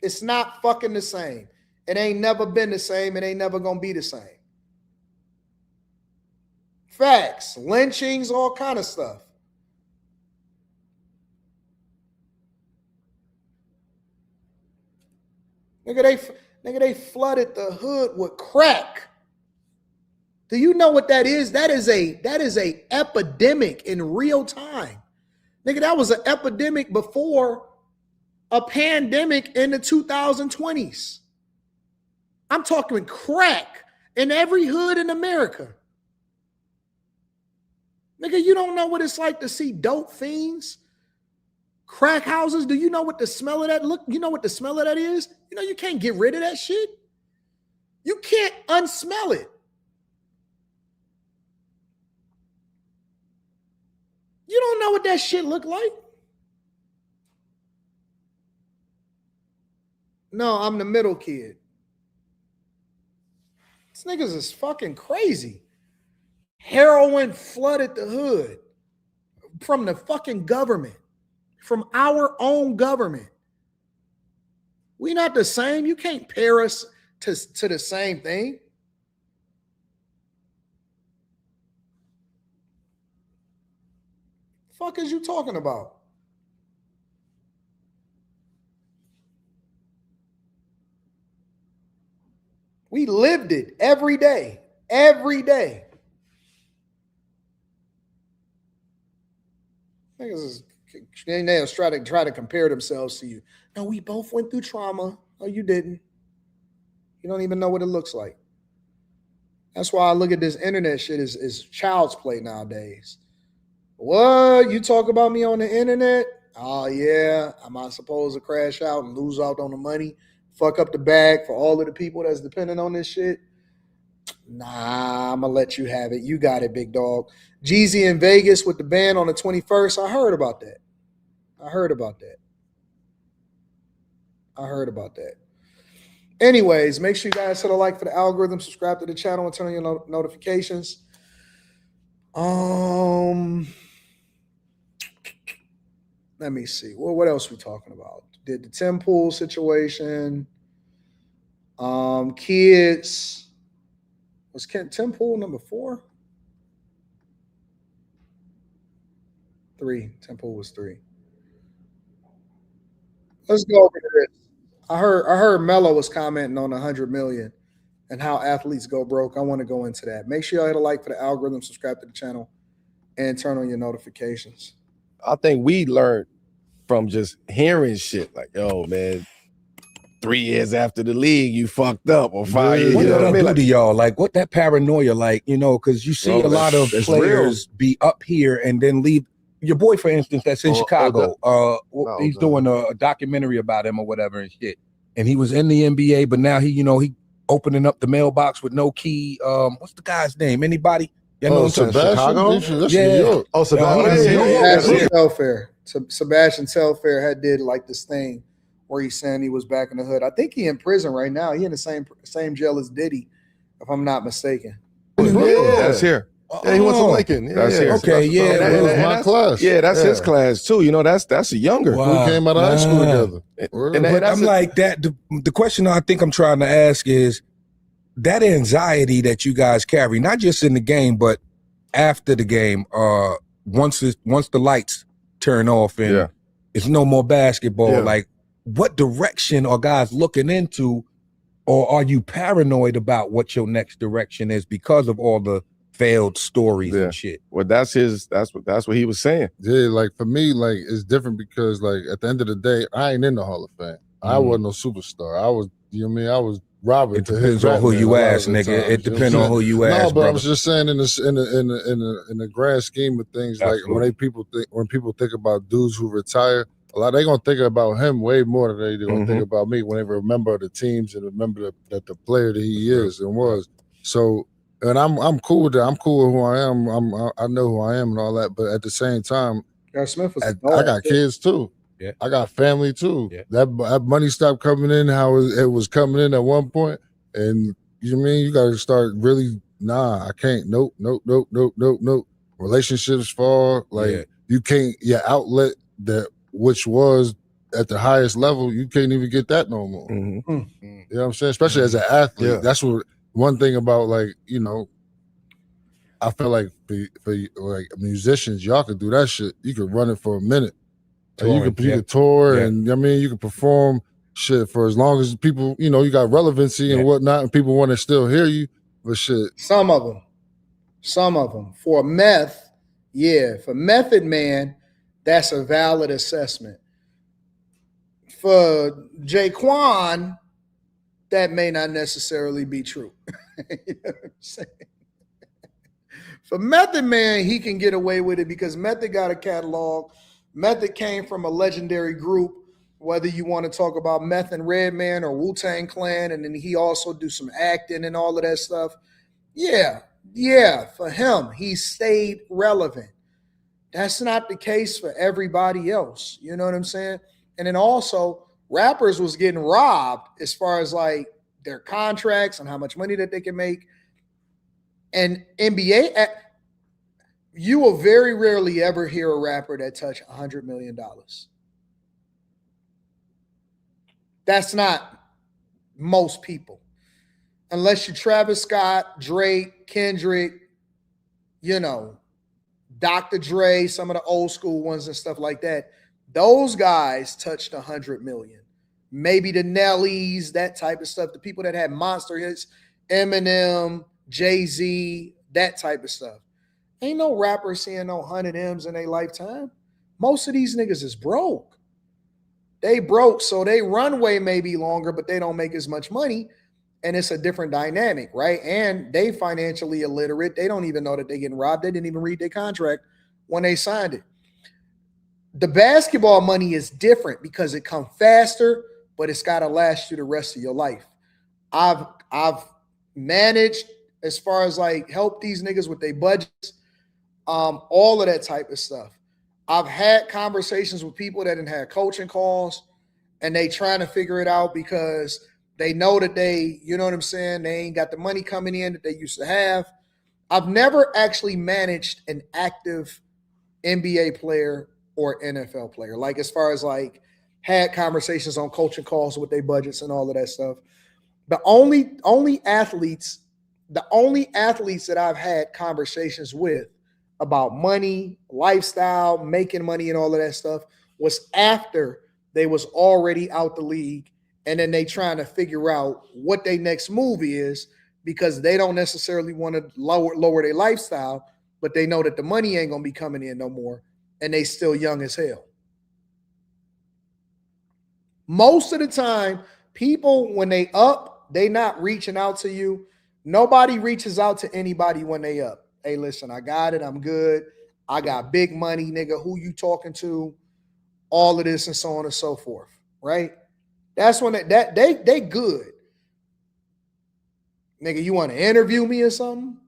It's not fucking the same. It ain't never been the same. It ain't never gonna be the same. Facts, lynchings, all kind of stuff. Nigga, they flooded the hood with crack. Do you know what that is? That is a epidemic in real time. Nigga, that was an epidemic before a pandemic in the 2020s. I'm talking crack in every hood in America. Nigga, you don't know what it's like to see dope fiends, crack houses. Do you know what the smell of that look? You know what the smell of that is? You know, you can't get rid of that shit. You can't unsmell it. You don't know what that shit look like. No, I'm the middle kid. These niggas is fucking crazy. Heroin flooded the hood from the fucking government, from our own government. We not the same. You can't pair us to the same thing. Fuck is you talking about? We lived it every day. Every day. Niggas is try to compare themselves to you. No, we both went through trauma. Oh, you didn't. You don't even know what it looks like. That's why I look at this internet shit as child's play nowadays. What? You talk about me on the internet? Oh, yeah. Am I supposed to crash out and lose out on the money? Fuck up the bag for all of the people that's dependent on this shit? Nah, I'm going to let you have it. You got it, big dog. Jeezy in Vegas with the band on the 21st. I heard about that. Anyways, make sure you guys hit a like for the algorithm, subscribe to the channel, and turn on your notifications. Let me see. Well, what else we talking about? Did the Tim Pool situation. Kids. Was Tim Pool number 4? 3. Tim Pool was 3. Let's go over to this. I heard Mello was commenting on 100 million and how athletes go broke. I want to go into that. Make sure y'all hit a like for the algorithm, subscribe to the channel, and turn on your notifications. I think we learned from just hearing shit like, yo, man, 3 years after the league, you fucked up, or 5 years. What You know did what I that mean? do to y'all? Like, what that paranoia like, you know, because you see Bro, a lot of that's players be up here and then leave. Your boy, for instance, that's in Chicago. He's doing a documentary about him or whatever and shit. And he was in the NBA, but now he opening up the mailbox with no key. What's the guy's name? Anybody? You know what I'm saying? Chicago? That's New York. Oh, Sebastian Telfair. Sebastian Telfair did like this thing where he's saying he was back in the hood. I think he in prison right now. He in the same jail as Diddy, if I'm not mistaken. That's here. Yeah, he went to Lincoln. Yeah, That's here. Okay, yeah. That was my class. Yeah, that's his class too. You know, that's a younger. Wow. We came out of high school together. But I'm like that. The question I think I'm trying to ask is that anxiety that you guys carry, not just in the game, but after the game. Once the lights turn off and it's no more basketball. Like, what direction are guys looking into, or are you paranoid about what your next direction is because of all the failed stories and shit? Well, that's what he was saying. Yeah, like for me, like it's different because like at the end of the day, I ain't in the Hall of Fame. I wasn't no superstar. I was, you know what I mean? I was Robert. It to hit depends on who Batman you a lot ask, of the nigga. times, It you know what depends I'm on saying? who you No, ask, but I brother. was just saying in the grand scheme of things, like when people think about dudes who retire, a lot they gonna think about him way more than they gonna think about me when they remember the teams and remember that the player that he is and was. So, and I'm cool with that. I'm cool with who I am. I know who I am and all that. But at the same time, Smith was I got kids too. Yeah. I got family too. Yeah. That money stopped coming in how it was coming in at one point, and you know what I mean? You got to start really. Nah, I can't. Nope. Relationships fall. Like you can't. Your outlet that which was at the highest level, you can't even get that no more. You know what I'm saying? Especially as an athlete. Yeah. That's what one thing about I feel like for like musicians, y'all could do that shit. You could run it for a minute. Like you could tour and I mean you can perform shit for as long as people, you got relevancy and whatnot, and people want to still hear you. But shit. Some of them. For meth, for Method Man, that's a valid assessment. For Jaquan, that may not necessarily be true. You know what I'm saying? For Method Man, he can get away with it because Method got a catalog. Method came from a legendary group, whether you want to talk about Meth and Redman or Wu-Tang Clan, and then he also do some acting and all of that stuff. Yeah, for him, he stayed relevant. That's not the case for everybody else. You know what I'm saying? And then also, rappers was getting robbed as far as like their contracts and how much money that they can make. And NBA, you will very rarely ever hear a rapper that touch $100 million. That's not most people. Unless you're Travis Scott, Drake, Kendrick, Dr. Dre, some of the old school ones and stuff like that. Those guys touched 100 million. Maybe the Nellies, that type of stuff. The people that had monster hits, Eminem, Jay-Z, that type of stuff. Ain't no rapper seeing no 100 M's in their lifetime. Most of these niggas is broke. They broke, so they runway may be longer, but they don't make as much money. And it's a different dynamic, right? And they financially illiterate. They don't even know that they're getting robbed. They didn't even read their contract when they signed it. The basketball money is different because it comes faster, but it's got to last you the rest of your life. I've managed as far as like help these niggas with their budgets, all of that type of stuff. I've had conversations with people that didn't have coaching calls and they trying to figure it out because they know that they, you know what I'm saying, they ain't got the money coming in that they used to have. I've never actually managed an active NBA player or NFL player. Like as far as like had conversations on coaching calls with their budgets and all of that stuff. The only athletes that I've had conversations with about money, lifestyle, making money and all of that stuff was after they was already out the league. And then they trying to figure out what their next move is because they don't necessarily want to lower their lifestyle, but they know that the money ain't going to be coming in no more. And they still young as hell. Most of the time, people, when they up, they not reaching out to you. Nobody reaches out to anybody when they up. Hey, listen, I got it. I'm good. I got big money, nigga. Who you talking to? All of this and so on and so forth, right? That's when they good. Nigga, you want to interview me or something?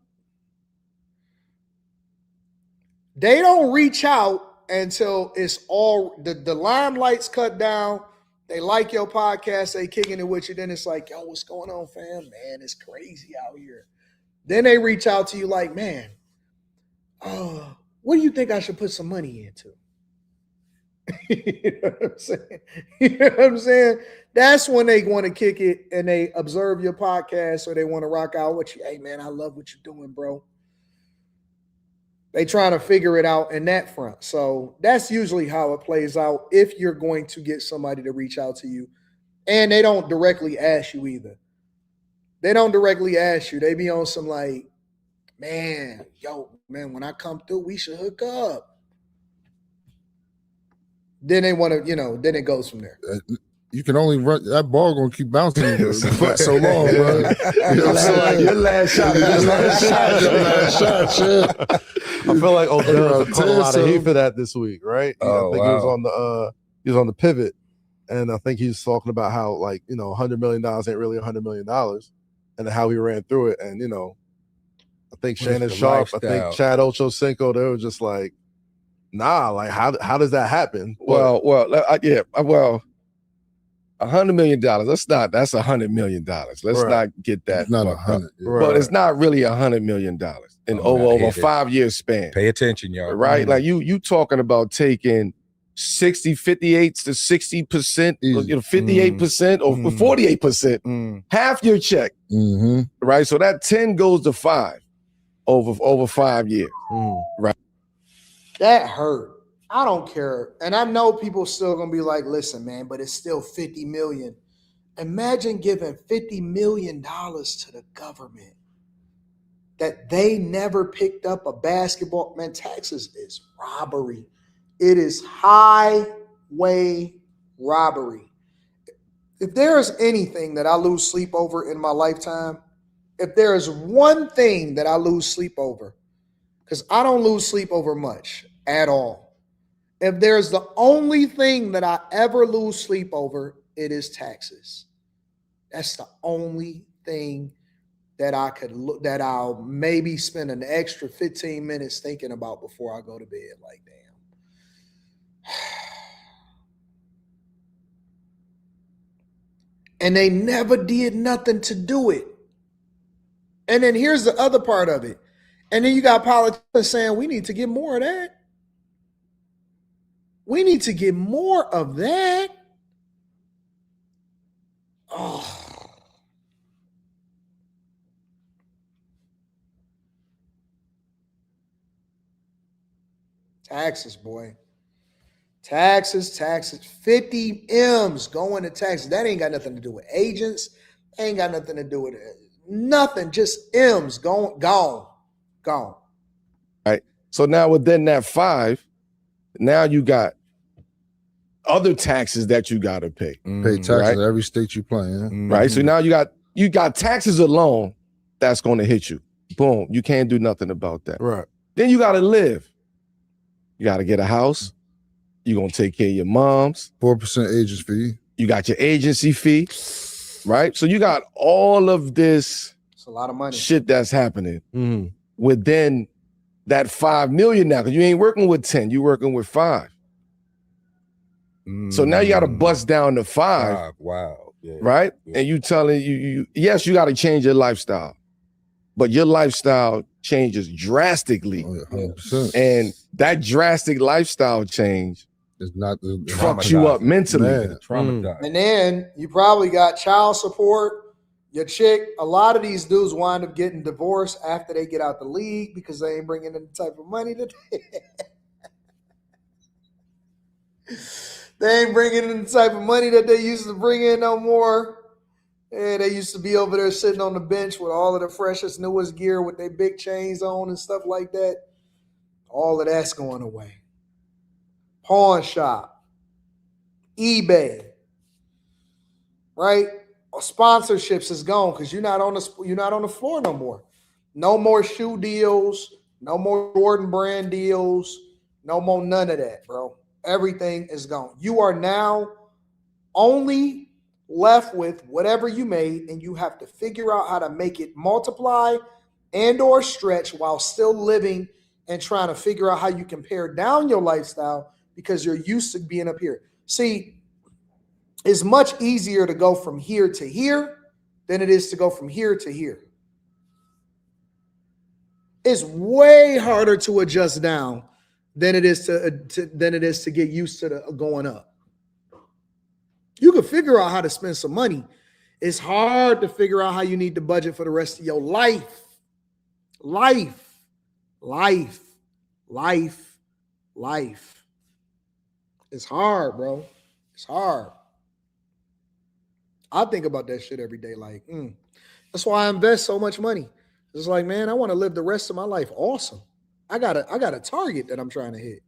They don't reach out until it's all the limelight's cut down. They like your podcast, they kicking it with you. Then it's like, yo, what's going on, fam? Man, it's crazy out here. Then they reach out to you like, man, what do you think I should put some money into? You know what I'm saying? You know what I'm saying? That's when they want to kick it and they observe your podcast or they want to rock out with you. Hey, man, I love what you're doing, bro. They trying to figure it out in that front. So that's usually how it plays out if you're going to get somebody to reach out to you. And they don't directly ask you either. They don't directly ask you. They be on some like, man, when I come through, we should hook up. Then they want to, then it goes from there. you can only run that ball gonna keep bouncing for so long, bro. You know what I'm saying? Your last shot is your last shot. Shit. I feel like Odell caught a lot of heat for that this week, right? I think he was on the pivot, and I think he's talking about how, like, you know, $100 million ain't really $100 million, and how he ran through it. And, you know, I think Shannon Sharp, I think Chad Ochocinco, they were just like, nah, like, how does that happen? Well, $100 million. That's $100 million. Let's not get that. It's not 100, but it's not really $100 million in over a 5-year span. Pay attention, y'all. Right? Like you talking about taking 58 to 60%, 58% or 48%, half your check. Right? So that 10 goes to 5 over 5 years. Right. That hurt. I don't care. And I know people still gonna be like, listen, man, but it's still 50 million. Imagine giving $50 million to the government that they never picked up a basketball. Man, taxes is robbery. It is highway robbery. If there is anything that I lose sleep over in my lifetime, if there is one thing that I lose sleep over, because I don't lose sleep over much at all. If there's the only thing that I ever lose sleep over, it is taxes. That's the only thing that that I'll maybe spend an extra 15 minutes thinking about before I go to bed. Like, damn. And they never did nothing to do it. And then here's the other part of it. And then you got politicians saying, we need to get more of that. We need to get more of that. Oh. Taxes, boy. Taxes. 50 M's going to taxes. That ain't got nothing to do with agents. Ain't got nothing to do with it. Nothing. Just M's gone. Right. So now within that 5, now you got other taxes that you got to pay. Pay taxes in every state you play in. Right. So now you got taxes alone that's going to hit you. Boom. You can't do nothing about that. Right. Then you got to live. You got to get a house. You're going to take care of your moms. 4% agency fee. You got your agency fee. Right. So you got all of this. It's a lot of money. Shit that's happening within that 5 million now, because you ain't working with 10, you're working with 5. So now you got to bust down to 5. Wow. Yeah. Right? Yeah. And you telling you yes, you got to change your lifestyle, but your lifestyle changes drastically. 100%. And that drastic lifestyle change fucks you up mentally. And then you probably got child support. Your chick, a lot of these dudes wind up getting divorced after they get out the league because they ain't bringing in the type of money that they ain't bringing in the type of money that they used to bring in no more. And they used to be over there sitting on the bench with all of the freshest, newest gear with their big chains on and stuff like that. All of that's going away. Pawn shop, eBay, right? Sponsorships is gone because you're not on the floor no more. No more shoe deals, no more Jordan brand deals, no more none of that, bro. Everything is gone. You are now only left with whatever you made, and you have to figure out how to make it multiply and or stretch while still living and trying to figure out how you can pare down your lifestyle because you're used to being up here. See, it's much easier to go from here to here than it is to go from here to here. It's way harder to adjust down than it is to get used to the going up. You can figure out how to spend some money. It's hard to figure out how you need to budget for the rest of your life. Life. It's hard, bro. It's hard. I think about that shit every day. Like, that's why I invest so much money. It's like, man, I want to live the rest of my life awesome. I got a target that I'm trying to hit.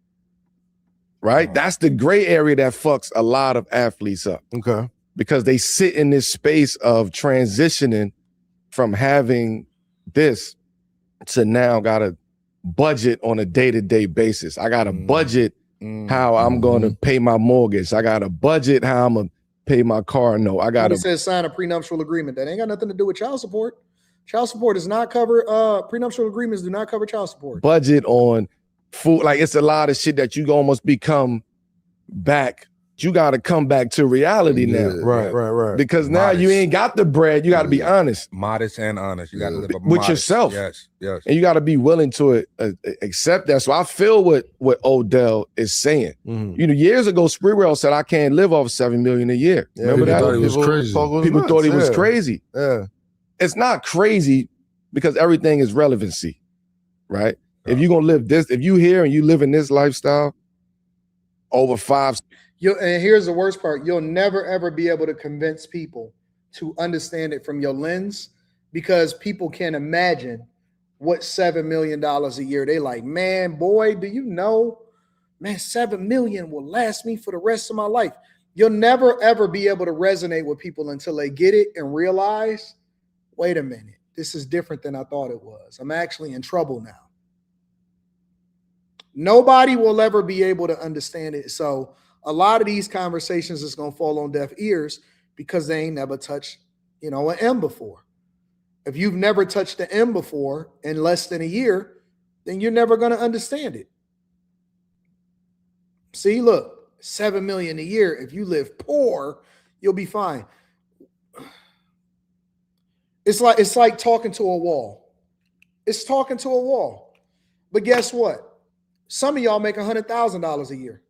Right? That's the gray area that fucks a lot of athletes up. Okay. because they sit in this space of transitioning from having this to now got to budget on a day-to-day basis. I got to budget how I'm going to pay my mortgage. I got to budget how I'm going to pay my car note. I got to. It says sign a prenuptial agreement. That ain't got nothing to do with child support. Child support does not cover, prenuptial agreements do not cover child support. Budget on food. Like, it's a lot of shit that you almost become back. You got to come back to reality now. Right. Because now you ain't got the bread. You got to be honest. Modest and honest. You got to live with modest. yourself. Yes. And you got to be willing to accept that. So I feel what Odell is saying. You know, years ago, Spreewell said, I can't live off $7 million a year. Yeah, remember that? Thought he was crazy. People thought he was crazy. Yeah. It's not crazy because everything is relevancy, right? If you're gonna live this, if you here and you live in this lifestyle over 5. And here's the worst part: you'll never ever be able to convince people to understand it from your lens, because people can't imagine what $7 million a year. They like, man, boy, do you know, man, $7 million will last me for the rest of my life. You'll never ever be able to resonate with people until they get it and realize, wait a minute, this is different than I thought it was. I'm actually in trouble now. Nobody will ever be able to understand it. So a lot of these conversations is going to fall on deaf ears because they ain't never touched, an M before. If you've never touched the M before in less than a year, then you're never going to understand it. See, look, $7 million a year. If you live poor, you'll be fine. It's like talking to a wall. It's talking to a wall. But guess what? Some of y'all make $100,000 a year.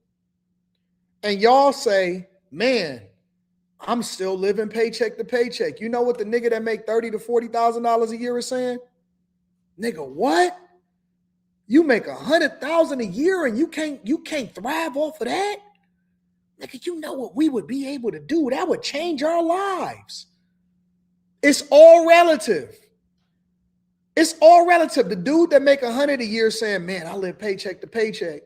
And y'all say, man, I'm still living paycheck to paycheck. You know what the nigga that make $30,000 to $40,000 a year is saying? Nigga, what? You make $100,000 a year and you can't thrive off of that? Nigga, you know what we would be able to do? That would change our lives. It's all relative. It's all relative. The dude that make $100 a year saying, man, I live paycheck to paycheck.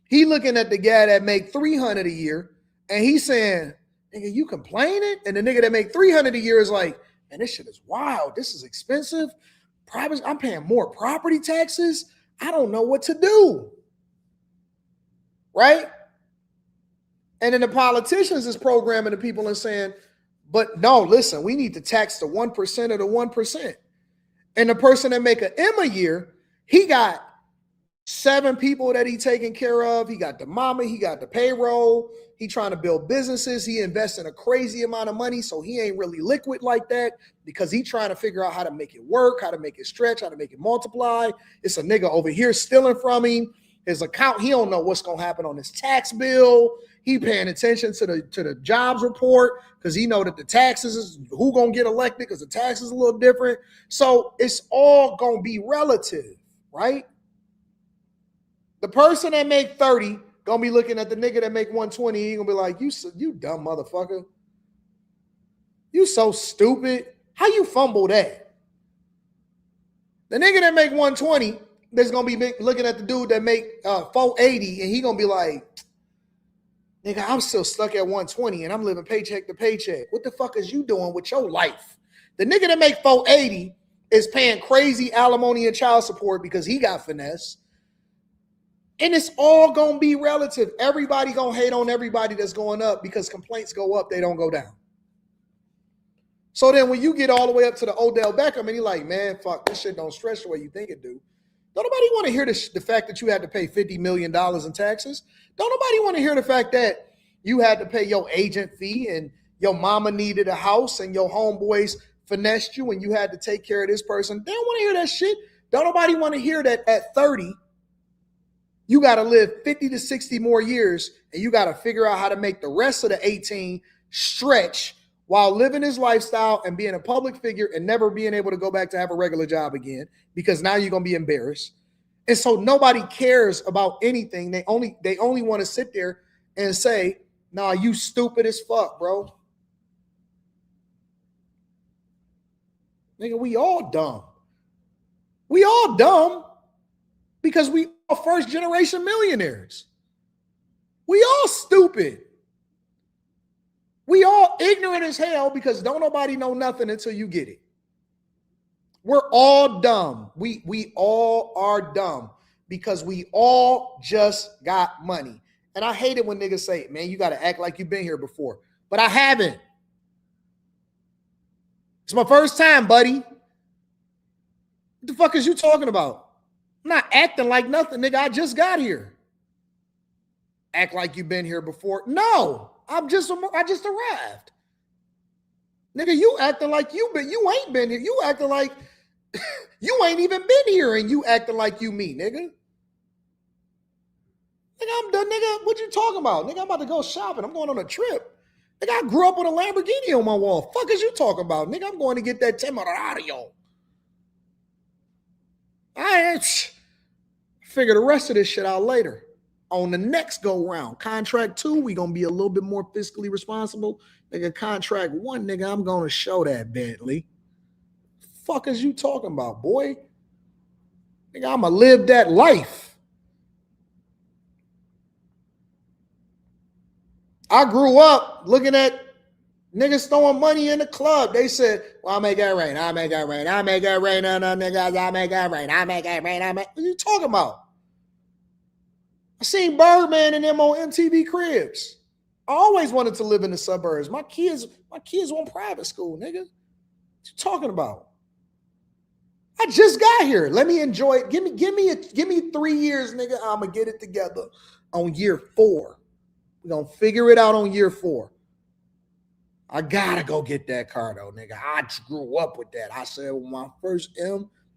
He looking at the guy that make $300 a year and he's saying, nigga, you complaining? And the nigga that make $300 a year is like, man, this shit is wild. This is expensive. I'm paying more property taxes. I don't know what to do. Right? And then the politicians is programming the people and saying, but no, listen, we need to tax the 1% of the 1%. And the person that make an M a year, he got 7 people that he taking care of. He got the mama, he got the payroll. He trying to build businesses. He invests in a crazy amount of money, so he ain't really liquid like that because he trying to figure out how to make it work, how to make it stretch, how to make it multiply. It's a nigga over here stealing from him. His account, he don't know what's going to happen on his tax bill. He paying attention to the jobs report because he know that the taxes is who going to get elected because the tax is a little different. So it's all going to be relative, right? The person that make 30 going to be looking at the nigga that make 120. He going to be like, you dumb motherfucker. You so stupid. How you fumble that? The nigga that make 120 that's going to be looking at the dude that make 480 and he going to be like, nigga, I'm still stuck at 120 and I'm living paycheck to paycheck. What the fuck is you doing with your life? The nigga that make 480 is paying crazy alimony and child support because he got finesse. And it's all going to be relative. Everybody going to hate on everybody that's going up because complaints go up, they don't go down. So then when you get all the way up to the Odell Beckham and you're like, man, fuck, this shit don't stretch the way you think it do. Don't nobody want to hear the fact that you had to pay $50 million in taxes. Don't nobody want to hear the fact that you had to pay your agent fee and your mama needed a house and your homeboys finessed you and you had to take care of this person. They don't want to hear that shit. Don't nobody want to hear that at 30, you got to live 50 to 60 more years and you got to figure out how to make the rest of the 18 stretch while living his lifestyle and being a public figure and never being able to go back to have a regular job again because now you're going to be embarrassed. And so nobody cares about anything. They only want to sit there and say, nah, you stupid as fuck, bro. Nigga, we all dumb. We all dumb because we are first generation millionaires. We all stupid. We all ignorant as hell because don't nobody know nothing until you get it. We're all dumb. We all are dumb because we all just got money. And I hate it when niggas say, man, you got to act like you've been here before. But I haven't. It's my first time, buddy. What the fuck is you talking about? I'm not acting like nothing, nigga. I just got here. Act like you've been here before. No, I just arrived. Nigga, you acting like you ain't been here. You acting like you ain't even been here and you acting like you me, nigga. Nigga, I'm done, nigga. What you talking about? Nigga, I'm about to go shopping. I'm going on a trip. Nigga, I grew up with a Lamborghini on my wall. Fuck is you talking about? Nigga, I'm going to get that Tema audio. I figure the rest of this shit out later. On the next go round, contract 2, we gonna be a little bit more fiscally responsible. Nigga, contract 1, nigga, I'm gonna show that Bentley. Fuck is you talking about, boy? Nigga, I'ma live that life. I grew up looking at niggas throwing money in the club. They said, well, I make that rain. I make that rain. I make that rain. No, niggas, I make that rain. I make that rain. What are you talking about? I seen Birdman and them on MTV Cribs. I always wanted to live in the suburbs. My kids want private school, nigga. What you talking about? I just got here. Let me enjoy it. Give me 3 years, nigga. I'ma get it together on year 4. We're gonna figure it out on year 4. I gotta go get that car though, nigga. I grew up with that. I said when my first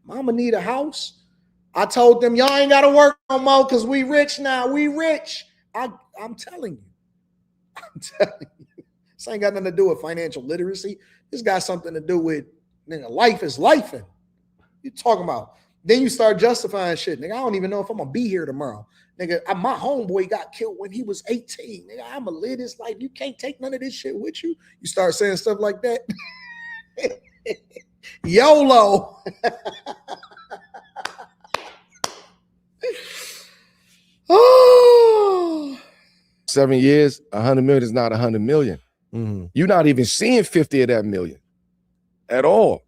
mama need a house. I told them y'all ain't gotta work no more because we rich now. We rich. I'm telling you. I'm telling you. This ain't got nothing to do with financial literacy. This got something to do with, nigga, life is lifing. You talking about? Then you start justifying shit. Nigga, I don't even know if I'm gonna be here tomorrow. Nigga, my homeboy got killed when he was 18. Nigga, I'ma live this life. You can't take none of this shit with you. You start saying stuff like that. YOLO. Oh. 7 years, 100 million is not 100 million. Mm-hmm. You're not even seeing 50 of that million at all.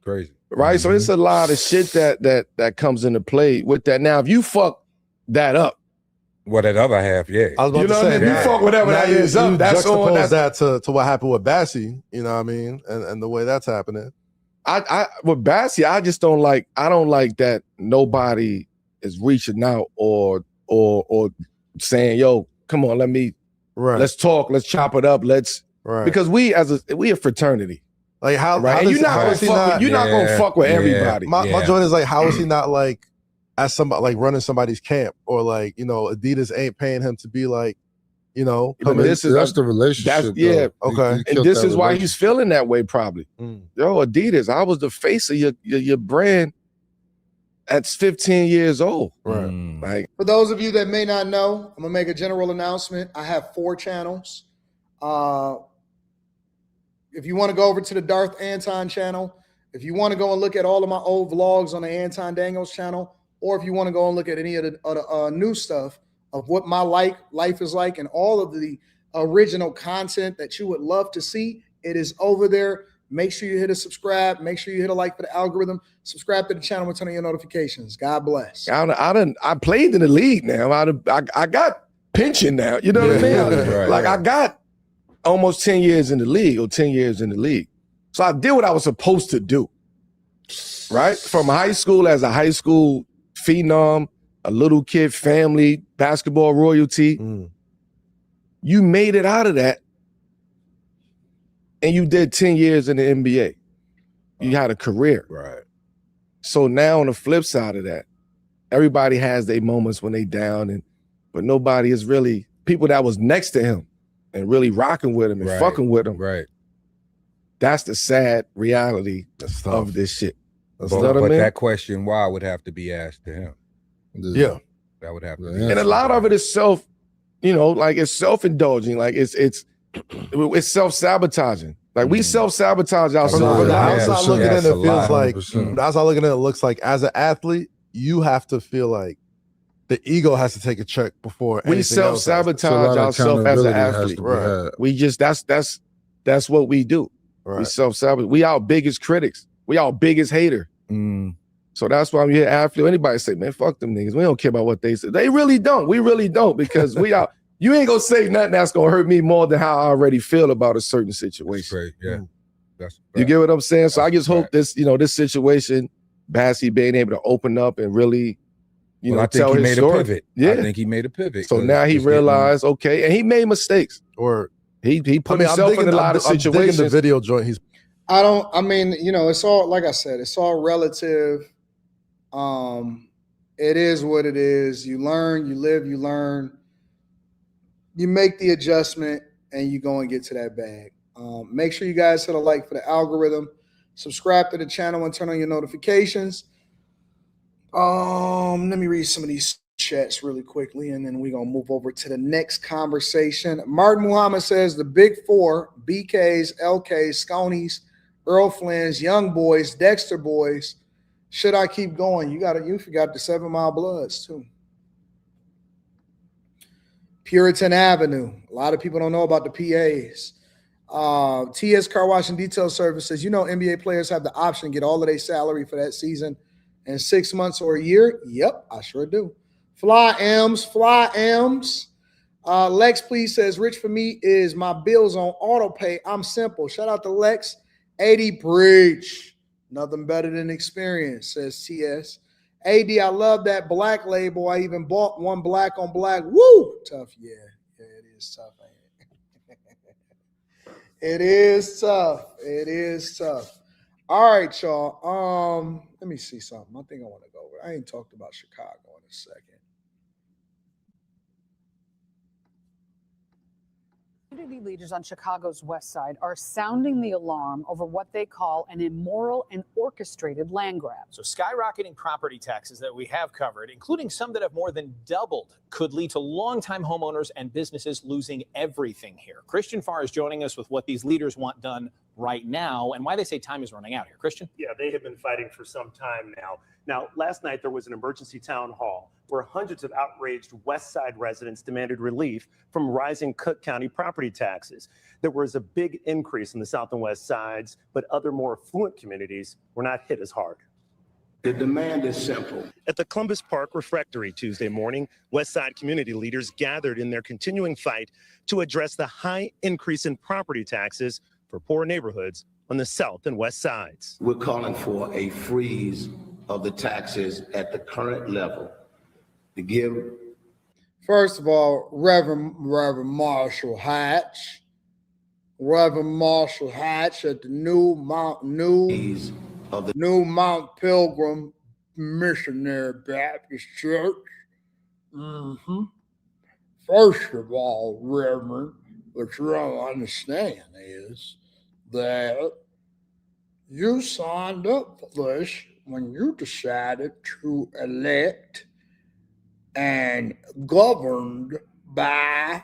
Crazy. Right? So it's a lot of shit that comes into play with that. Now, if you fuck that up, well, that other half, yeah. I was about you to know say, what I mean? You fuck whatever that is up. That's on. That to what happened with Bassie, you know what I mean? And the way that's happening. I with Bassie, I don't like that nobody is reaching out or saying, yo, come on, let's talk, let's chop it up, because we a fraternity. Like how and you're not gonna fuck with everybody. My joint is like, how is he not like as somebody like running somebody's camp or like, you know, Adidas ain't paying him to be like, you know, that's the relationship. Okay. And this is why he's feeling that way probably. Yo, Adidas, I was the face of your brand at 15 years old. Right. Like, for those of you that may not know, I'm gonna make a general announcement. I have 4 channels. If you want to go over to the Darth Anton channel, if you want to go and look at all of my old vlogs on the Anton Daniels channel, or if you want to go and look at any of the new stuff of what my life is like and all of the original content that you would love to see, it is over there. Make sure you hit a subscribe. Make sure you hit a like for the algorithm. Subscribe to the channel and turn on your notifications. God bless. I played in the league now. I got pension now. You know what I mean? I got almost 10 years in the league or 10 years in the league. So I did what I was supposed to do. Right? From high school as a high school phenom, a little kid, family, basketball royalty. You made it out of that. And you did 10 years in the NBA. You had a career. Right. So now on the flip side of that, everybody has their moments when they down, but nobody is really people that was next to him and really rocking with him and fucking with him. Right. That's the sad reality of this shit. But that question why would have to be asked to him. Yeah. That would have to be. And a lot of it is it's self-indulging. Like it's self-sabotaging. Like we self-sabotage ourselves. From the outside looking in, it feels like, the outside looking in, it looks like as an athlete, you have to feel like the ego has to take a check before We anything else has to. self-sabotage ourselves as an athlete. Right. We just that's what we do. Right. We self-sabotage. We our biggest critics. We our biggest hater. So that's why I'm here, athlete. Anybody say, man, fuck them niggas. We don't care about what they say. They really don't. We really don't, because we are. You ain't gonna say nothing that's gonna hurt me more than how I already feel about a certain situation. Right. Yeah. That's you get what I'm saying? So I just hope this, this situation, Bassey being able to open up and really, I think tell he his made story. a pivot. Yeah. I think he made a pivot. So now he realized, okay, and he made mistakes, or he put himself in a lot of situations. I'm digging the video joint. He's. It's all, like I said, it's all relative. It is what it is. You learn, you live, you learn. You make the adjustment, and you go and get to that bag. Make sure you guys hit a like for the algorithm. Subscribe to the channel and turn on your notifications. Let me read some of these chats really quickly, and then we're going to move over to the next conversation. Martin Muhammad says the big four, BKs, LKs, Sconies, Earl Flynn's, Young Boys, Dexter Boys. Should I keep going? You forgot the 7 Mile Bloods too. Puritan Avenue. A lot of people don't know about the PAs. TS Car Wash and Detail Service says, NBA players have the option to get all of their salary for that season in 6 months or a year. Yep, I sure do. Fly M's. Lex, please, says, Rich for me is my bills on auto pay. I'm simple. Shout out to Lex. 80 preach. Nothing better than experience, says TS. AD, I love that black label. I even bought one black on black. Woo! Tough, yeah. Yeah, it is tough, ain't it? It is tough. It is tough. All right, y'all. Let me see something. I think I want to go over. I ain't talked about Chicago in a second. Community leaders on Chicago's West Side are sounding the alarm over what they call an immoral and orchestrated land grab. So skyrocketing property taxes that we have covered, including some that have more than doubled, could lead to longtime homeowners and businesses losing everything here. Christian Farr is joining us with what these leaders want done right now and why they say time is running out here. Christian? Yeah, they have been fighting for some time now. Now, last night there was an emergency town hall where hundreds of outraged West Side residents demanded relief from rising Cook County property taxes. There was a big increase in the South and West Sides, but other more affluent communities were not hit as hard. The demand is simple. At the Columbus Park Refectory Tuesday morning, West Side community leaders gathered in their continuing fight to address the high increase in property taxes for poor neighborhoods on the South and West Sides. We're calling for a freeze of the taxes at the current level to give. First of all, Reverend Marshall Hatch at the New Mount Pilgrim Missionary Baptist Church. First of all, Reverend, what you don't understand is that you signed up for this when you decided to elect and governed by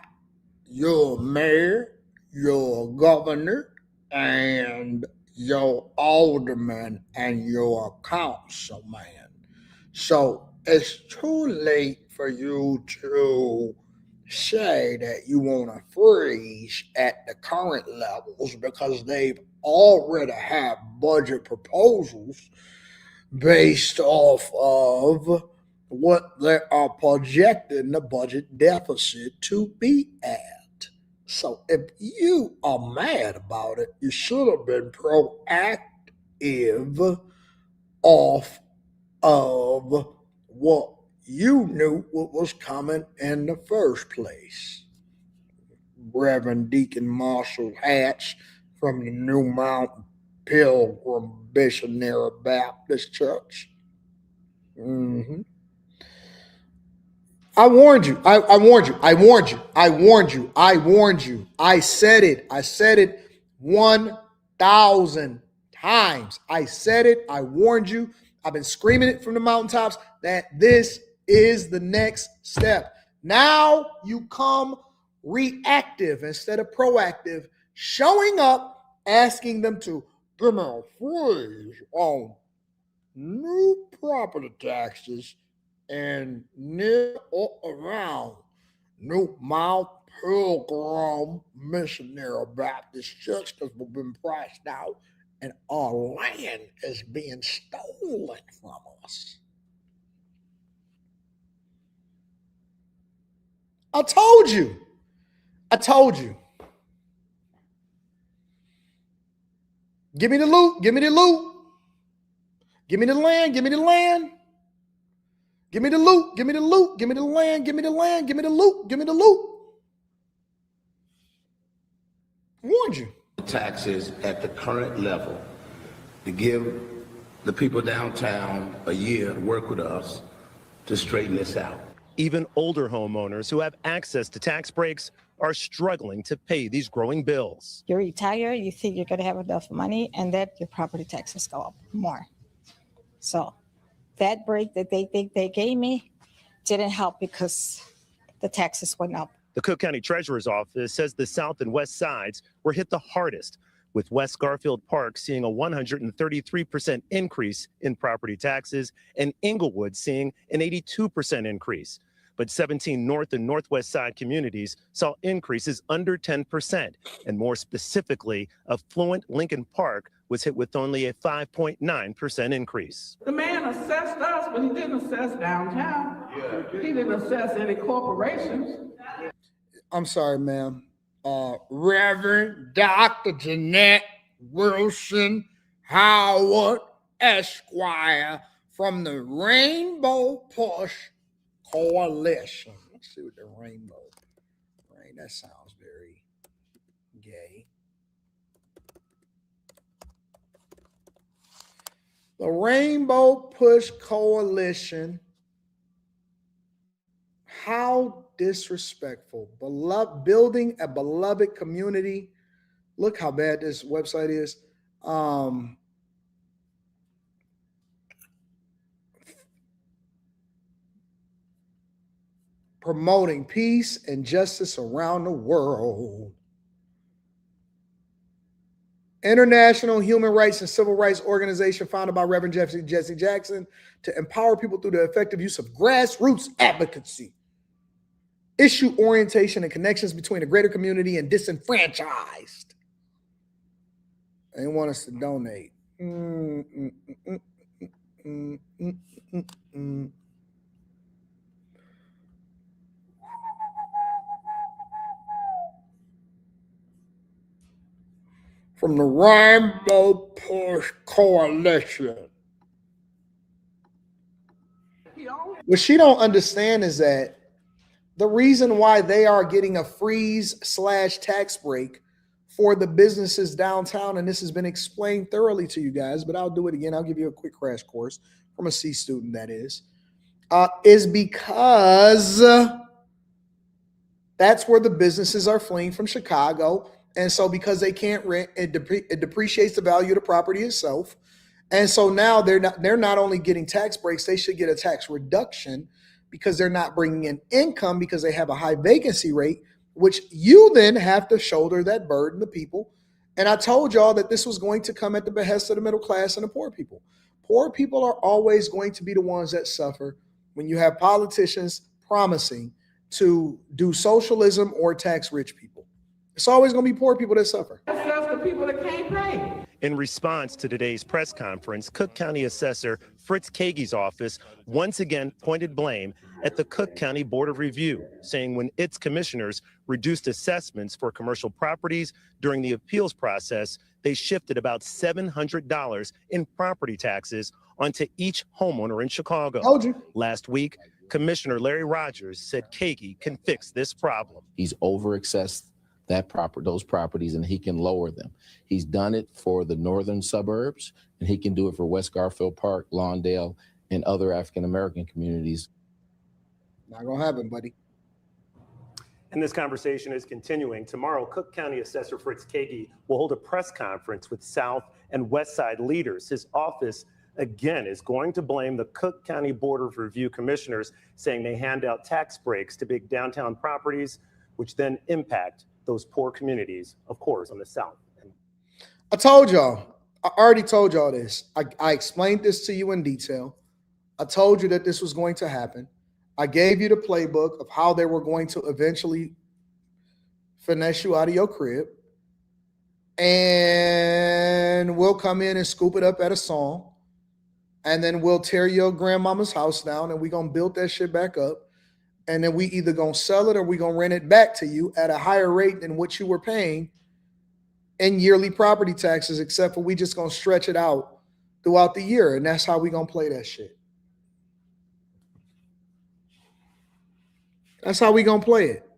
your mayor, your governor, and your alderman and your councilman. So it's too late for you to say that you want to freeze at the current levels because they've already have budget proposals based off of what they are projecting the budget deficit to be at. So if you are mad about it, you should have been proactive off of what you knew what was coming in the first place. Reverend Deacon Marshall Hatch from the New Mount Pilgrim Missionary Baptist Church. I warned you. I warned you. I said it 1,000 times. I said it. I warned you. I've been screaming it from the mountaintops that this is the next step. Now you come reactive instead of proactive, showing up, asking them to give me a freeze on new property taxes and near or around New Mount Pilgrim Missionary Baptist Church because we've been priced out and our land is being stolen from us. I told you. Give me the loot. Give me the loot. Give me the land. Give me the land. Give me the loot. Give me the loot. Give me the land. Give me the land. Give me the loot. Give me the loot. I warned you. Taxes at the current level to give the people downtown a year to work with us to straighten this out. Even older homeowners who have access to tax breaks are struggling to pay these growing bills. You retire, you think you're going to have enough money, and then your property taxes go up more. So that break that they think they gave me didn't help because the taxes went up. The Cook County Treasurer's Office says the south and west sides were hit the hardest, with West Garfield Park seeing a 133% increase in property taxes and Inglewood seeing an 82% increase. But 17 north and northwest side communities saw increases under 10%. And more specifically, affluent Lincoln Park was hit with only a 5.9% increase. The man assessed us, but he didn't assess downtown. He didn't assess any corporations. I'm sorry, ma'am. Reverend Dr. Jeanette Wilson Howard, Esquire, from the Rainbow Push Coalition. Let's see what the rainbow. Right, that sounds very gay. The Rainbow Push Coalition. How disrespectful. Building a beloved community. Look how bad this website is. Promoting peace and justice around the world. International Human Rights and Civil Rights Organization founded by Reverend Jesse Jackson to empower people through the effective use of grassroots advocacy, issue orientation, and connections between the greater community and disenfranchised. They want us to donate. From the Rainbow Push Coalition. What she don't understand is that the reason why they are getting a freeze/tax break for the businesses downtown, and this has been explained thoroughly to you guys, but I'll do it again. I'll give you a quick crash course from a C student, that is because that's where the businesses are fleeing from Chicago. And so because they can't rent, it depreciates the value of the property itself. And so now they're not only getting tax breaks, they should get a tax reduction because they're not bringing in income because they have a high vacancy rate, which you then have to shoulder that burden to people. And I told y'all that this was going to come at the behest of the middle class and the poor people. Poor people are always going to be the ones that suffer when you have politicians promising to do socialism or tax rich people. It's always going to be poor people that suffer. Assess the people that can't pay. In response to today's press conference, Cook County Assessor Fritz Kage's office once again pointed blame at the Cook County Board of Review, saying when its commissioners reduced assessments for commercial properties during the appeals process, they shifted about $700 in property taxes onto each homeowner in Chicago. Told you. Last week, Commissioner Larry Rogers said Kage can fix this problem. He's over-assessed those properties, and he can lower them. He's done it for the northern suburbs, and he can do it for West Garfield Park, Lawndale, and other African-American communities. Not gonna happen, buddy. And this conversation is continuing. Tomorrow, Cook County Assessor Fritz Kage will hold a press conference with South and West Side leaders. His office, again, is going to blame the Cook County Board of Review commissioners, saying they hand out tax breaks to big downtown properties, which then impact those poor communities, of course, on the South. I told y'all, I already told y'all this. I explained this to you in detail. I told you that this was going to happen. I gave you the playbook of how they were going to eventually finesse you out of your crib. And we'll come in and scoop it up at a song. And then we'll tear your grandmama's house down and we're going to build that shit back up. And then we either going to sell it or we going to rent it back to you at a higher rate than what you were paying in yearly property taxes, except for we just going to stretch it out throughout the year. And that's how we going to play that shit. That's how we going to play it.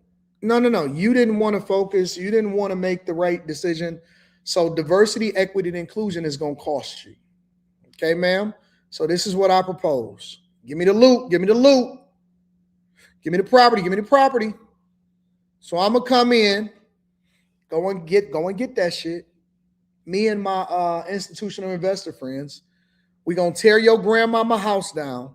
No. You didn't want to focus. You didn't want to make the right decision. So diversity, equity, and inclusion is going to cost you. Okay, ma'am? So this is what I propose. Give me the loot. Give me the loot. Give me the property. Give me the property. So I'm going to come in, go and get that shit. Me and my institutional investor friends, we're going to tear your grandmama house down.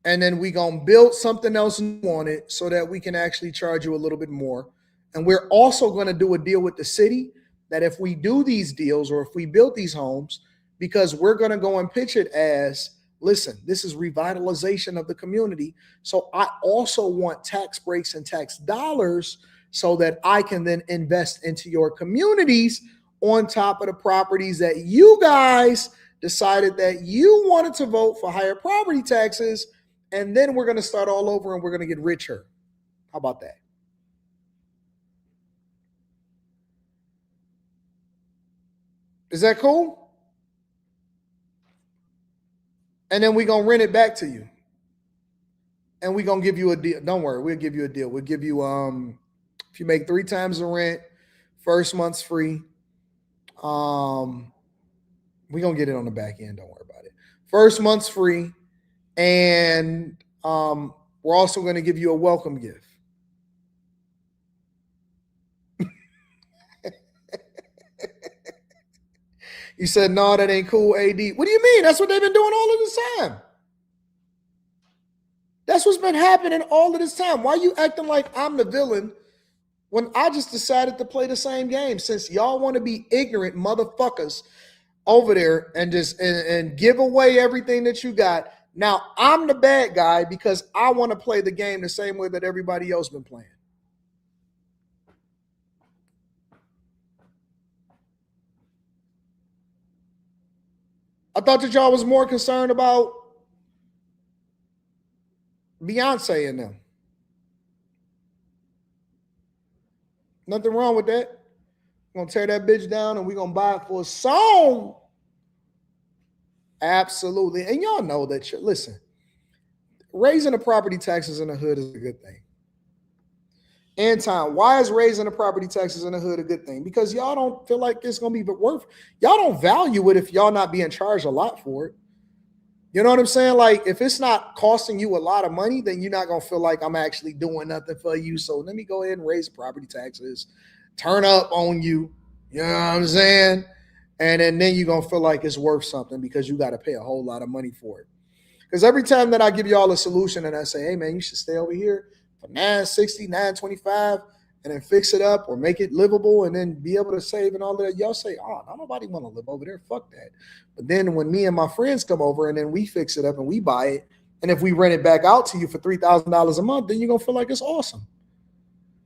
And then we're going to build something else on it so that we can actually charge you a little bit more. And we're also going to do a deal with the city that if we do these deals or if we build these homes, because we're going to go and pitch it as, listen, this is revitalization of the community. So I also want tax breaks and tax dollars so that I can then invest into your communities on top of the properties that you guys decided that you wanted to vote for higher property taxes. And then we're going to start all over and we're going to get richer. How about that? Is that cool? And then we're going to rent it back to you. And we're going to give you a deal. Don't worry, we'll give you a deal. We'll give you, if you make 3 times the rent, first month's free. We're going to get it on the back end. Don't worry about it. First month's free. And we're also going to give you a welcome gift. You said, no, that ain't cool, AD. What do you mean? That's what they've been doing all of this time. That's what's been happening all of this time. Why are you acting like I'm the villain when I just decided to play the same game? Since y'all want to be ignorant motherfuckers over there and just and give away everything that you got. Now I'm the bad guy because I want to play the game the same way that everybody else been playing. I thought that y'all was more concerned about Beyonce and them. Nothing wrong with that. We're going to tear that bitch down and we're going to buy it for a song. Absolutely. And y'all know that shit. Listen, raising the property taxes in the hood is a good thing. Anton, why is raising the property taxes in the hood a good thing? Because y'all don't feel like it's going to be worth, y'all don't value it if y'all not being charged a lot for it. You know what I'm saying? Like, if it's not costing you a lot of money, then you're not going to feel like I'm actually doing nothing for you. So let me go ahead and raise property taxes, turn up on you. You know what I'm saying? And then you're going to feel like it's worth something because you got to pay a whole lot of money for it. Because every time that I give y'all a solution and I say, hey, man, you should stay over here for $960, $925, and then fix it up or make it livable and then be able to save and all that, y'all say, oh, no, nobody want to live over there. Fuck that. But then when me and my friends come over and then we fix it up and we buy it, and if we rent it back out to you for $3,000 a month, then you're going to feel like it's awesome.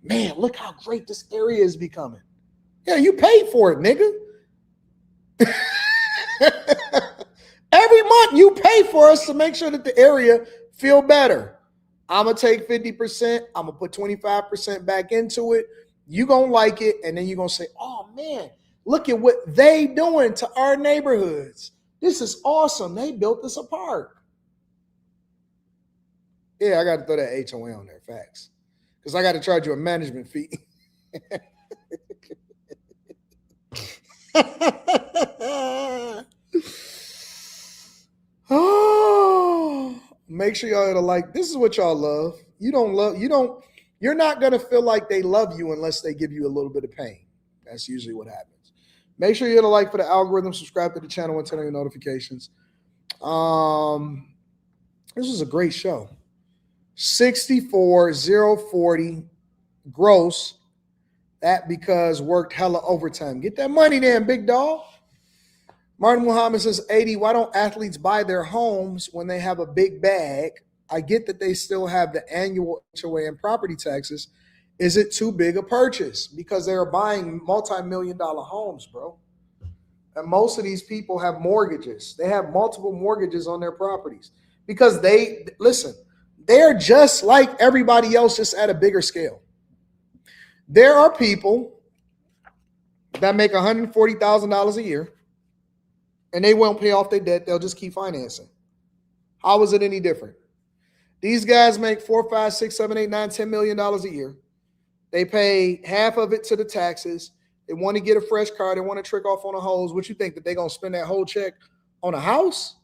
Man, look how great this area is becoming. Yeah, you paid for it, nigga. Every month you pay for us to make sure that the area feel better. I'm going to take 50%. I'm going to put 25% back into it. You're going to like it. And then you're going to say, oh, man, look at what they doing to our neighborhoods. This is awesome. They built this a park. Yeah, I got to throw that HOA on there. Facts. Because I got to charge you a management fee. Oh, make sure y'all are like, this is what y'all love. You're not going to feel like they love you unless they give you a little bit of pain. That's usually what happens. Make sure you hit a like for the algorithm, subscribe to the channel, and turn on your notifications. This was a great show. 64,040 gross. That because worked hella overtime. Get that money then, big dog. Martin Muhammad says, 80, why don't athletes buy their homes when they have a big bag? I get that they still have the annual HOA and property taxes. Is it too big a purchase? Because they're buying multi-million-dollar homes, bro. And most of these people have mortgages. They have multiple mortgages on their properties because they're just like everybody else, just at a bigger scale. There are people that make $140,000 a year and they won't pay off their debt. They'll just keep financing. How is it any different? These guys make $4, $5, $6, $7, $8, $9, $10 million a year. They pay half of it to the taxes. They want to get a fresh car. They want to trick off on a hose. What you think, that they're going to spend that whole check on a house?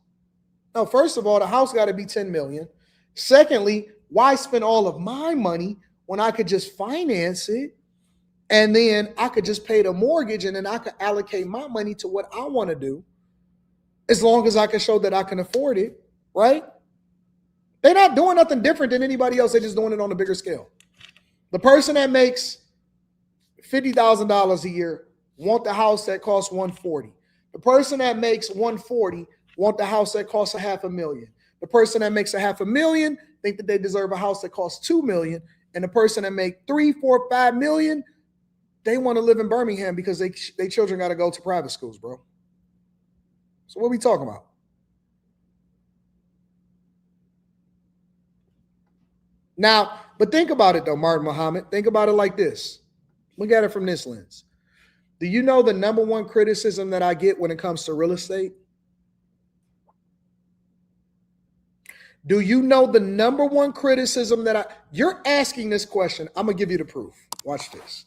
No, first of all, the house got to be $10 million. Secondly, why spend all of my money when I could just finance it and then I could just pay the mortgage and then I could allocate my money to what I want to do as long as I can show that I can afford it, right? They're not doing nothing different than anybody else. They're just doing it on a bigger scale. The person that makes $50,000 a year want the house that costs $140,000. The person that makes $140,000 want the house that costs $500,000. The person that makes $500,000 think that they deserve a house that costs $2 million. And the person that make $3, $4, $5 million, they want to live in Birmingham because they children got to go to private schools, bro. So what are we talking about? Now, but think about it though, Martin Muhammad. Think about it like this. Look at it from this lens. Do you know the number one criticism that I get when it comes to real estate? Do you know the number one criticism that you're asking this question? I'm going to give you the proof. Watch this.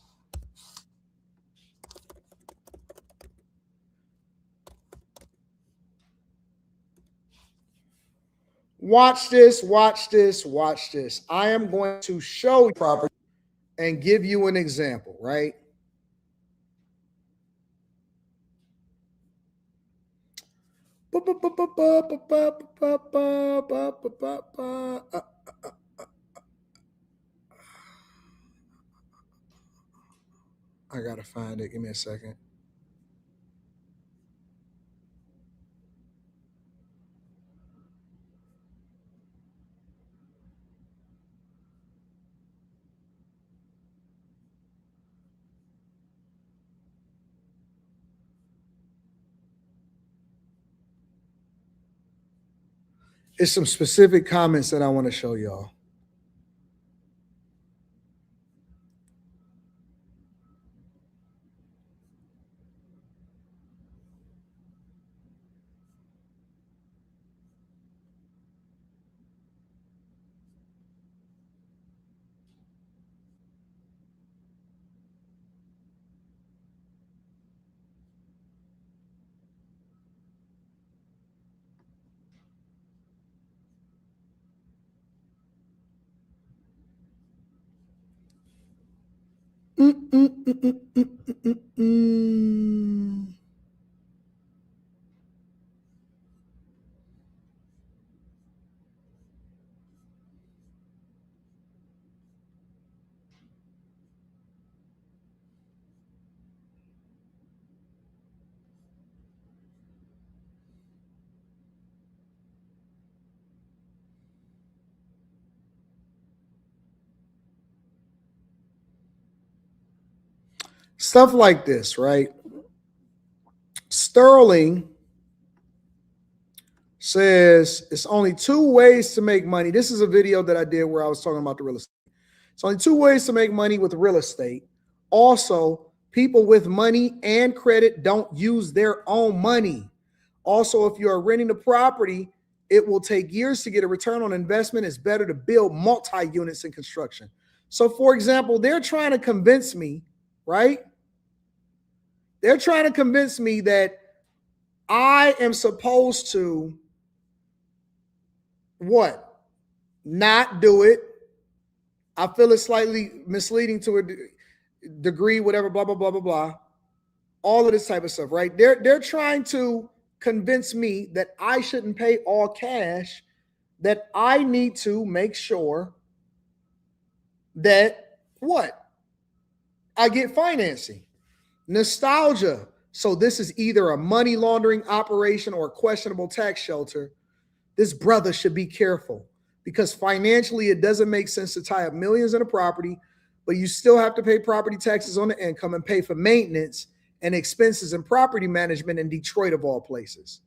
Watch this, watch this, watch this. I am going to show you property and give you an example, right? I gotta find it. Give me a second. It's some specific comments that I want to show y'all. Stuff like this, right? Sterling says it's only 2 ways to make money. This is a video that I did where I was talking about the real estate. It's only 2 ways to make money with real estate. Also, people with money and credit don't use their own money. Also, if you are renting the property, it will take years to get a return on investment. It's better to build multi-units in construction. So, for example, they're trying to convince me, right? They're trying to convince me that I am supposed to what? Not do it. I feel it's slightly misleading to a degree, whatever, blah, blah, blah, blah, blah. All of this type of stuff, right? They're trying to convince me that I shouldn't pay all cash, that I need to make sure that what? I get financing. Nostalgia. So this is either a money laundering operation or a questionable tax shelter. This brother should be careful, because financially it doesn't make sense to tie up millions in a property, but you still have to pay property taxes on the income and pay for maintenance and expenses and property management in Detroit, of all places.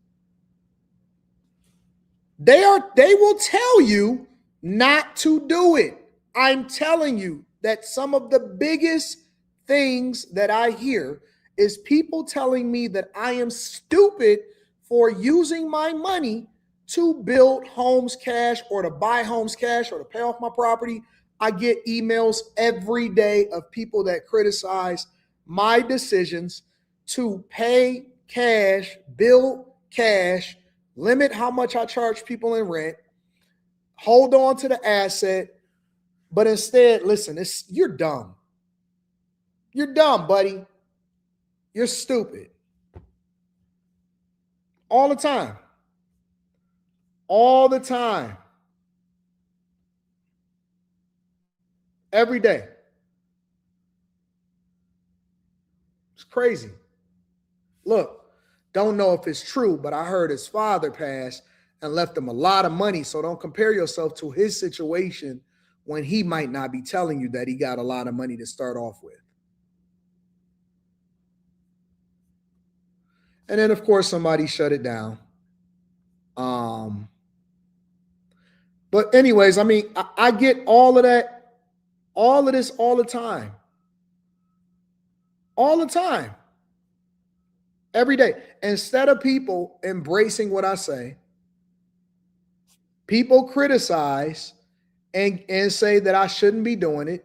They will tell you not to do it. I'm telling you that some of the biggest things that I hear is people telling me that I am stupid for using my money to build homes cash or to buy homes cash or to pay off my property. I get emails every day of people that criticize my decisions to pay cash, build cash, limit how much I charge people in rent, hold on to the asset, but instead, listen, you're dumb. You're dumb, buddy. You're stupid. All the time. All the time. Every day. It's crazy. Look, don't know if it's true, but I heard his father passed and left him a lot of money. So don't compare yourself to his situation when he might not be telling you that he got a lot of money to start off with. And then, of course, somebody shut it down. But anyways, I mean, I get all of that, all of this all the time. All the time. Every day. Instead of people embracing what I say, people criticize and say that I shouldn't be doing it,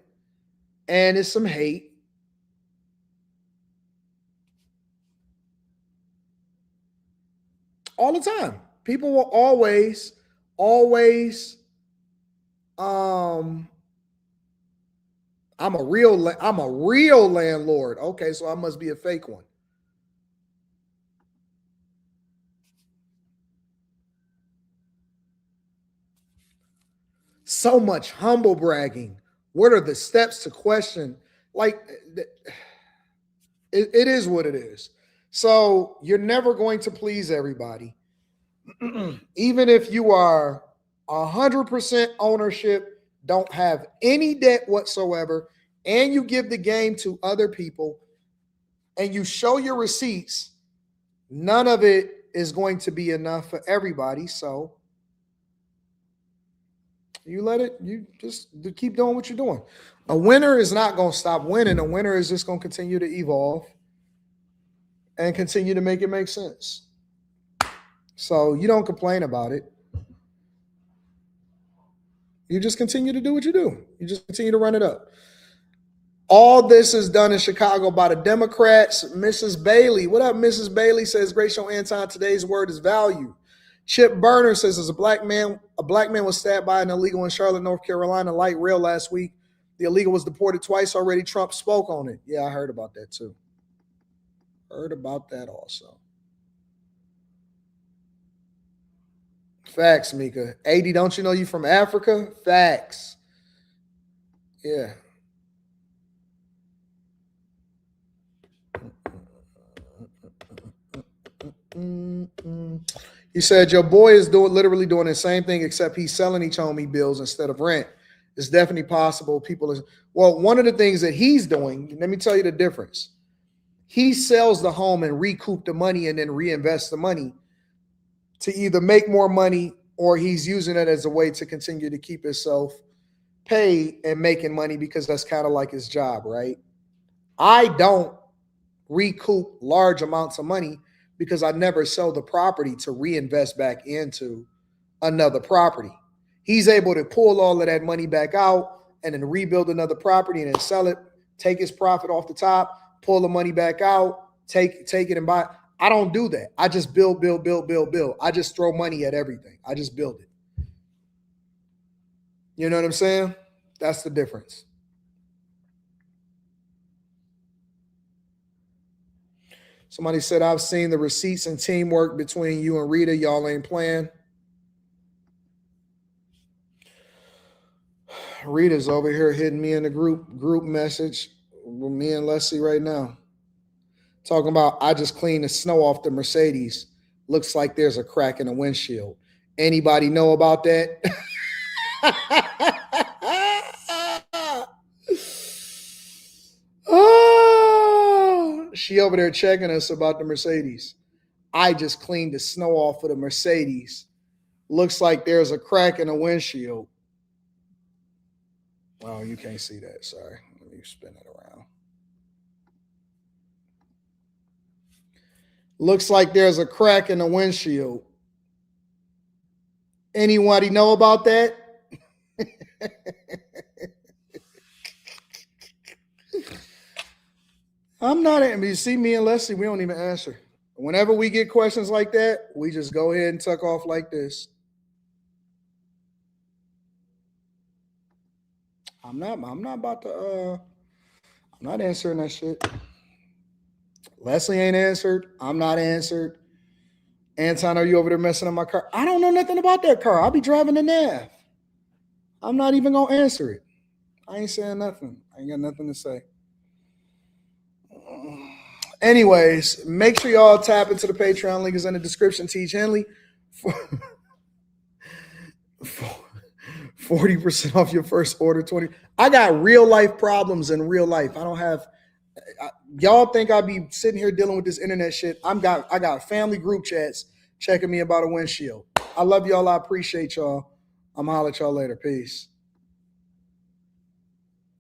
and it's some hate. All the time. People will always, I'm a real landlord. Okay, so I must be a fake one. So much humble bragging. What are the steps to question? Like, it is what it is. So you're never going to please everybody. Even if you are 100% ownership, don't have any debt whatsoever, and you give the game to other people, and you show your receipts, none of it is going to be enough for everybody. So you just keep doing what you're doing. A winner is not going to stop winning. A winner is just going to continue to evolve and continue to make it make sense. So you don't complain about it. You just continue to do what you do. You just continue to run it up. All this is done in Chicago by the Democrats. Mrs. Bailey, what up, Mrs. Bailey? Says, great show, Anton. Today's word is value. Chip Burner says, as a black man was stabbed by an illegal in Charlotte, North Carolina, light rail last week. The illegal was deported twice already. Trump spoke on it. Yeah, I heard about that too. Heard about that also. Facts, Mika. 80, don't you know you from Africa? Facts. Yeah. He said, your boy is literally doing the same thing, except he's selling each home he builds instead of rent. It's definitely possible. One of the things that he's doing, let me tell you the difference. He sells the home and recoup the money and then reinvest the money to either make more money, or he's using it as a way to continue to keep himself paid and making money, because that's kind of like his job, right? I don't recoup large amounts of money because I never sell the property to reinvest back into another property. He's able to pull all of that money back out and then rebuild another property and then sell it, take his profit off the top, pull the money back out, take it and buy it. I don't do that. I just build. I just throw money at everything. I just build it. You know what I'm saying? That's the difference. Somebody said, I've seen the receipts and teamwork between you and Rita. Y'all ain't playing. Rita's over here hitting me in the group message with me and Leslie right now. Talking about, I just cleaned the snow off the Mercedes. Looks like there's a crack in the windshield. Anybody know about that? Oh, she over there checking us about the Mercedes. I just cleaned the snow off of the Mercedes. Looks like there's a crack in the windshield. Oh, you can't see that. Sorry. Let me spin it around. Looks like there's a crack in the windshield. Anybody know about that? I'm not. I mean, you see, me and Leslie, we don't even answer. Whenever we get questions like that, we just go ahead and tuck off like this. I'm not about to. I'm not answering that shit. Leslie ain't answered. I'm not answered. Anton, are you over there messing up my car? I don't know nothing about that car. I'll be driving the nav. I'm not even gonna answer it. I ain't saying nothing. I ain't got nothing to say. Anyways, make sure y'all tap into the Patreon. Link is in the description. Teach Henley. 40% off your first order. 20. I got real life problems in real life. I don't have. Y'all think I be sitting here dealing with this internet shit? I got family group chats checking me about a windshield. I love y'all. I appreciate y'all. I'm gonna holler at y'all later. Peace.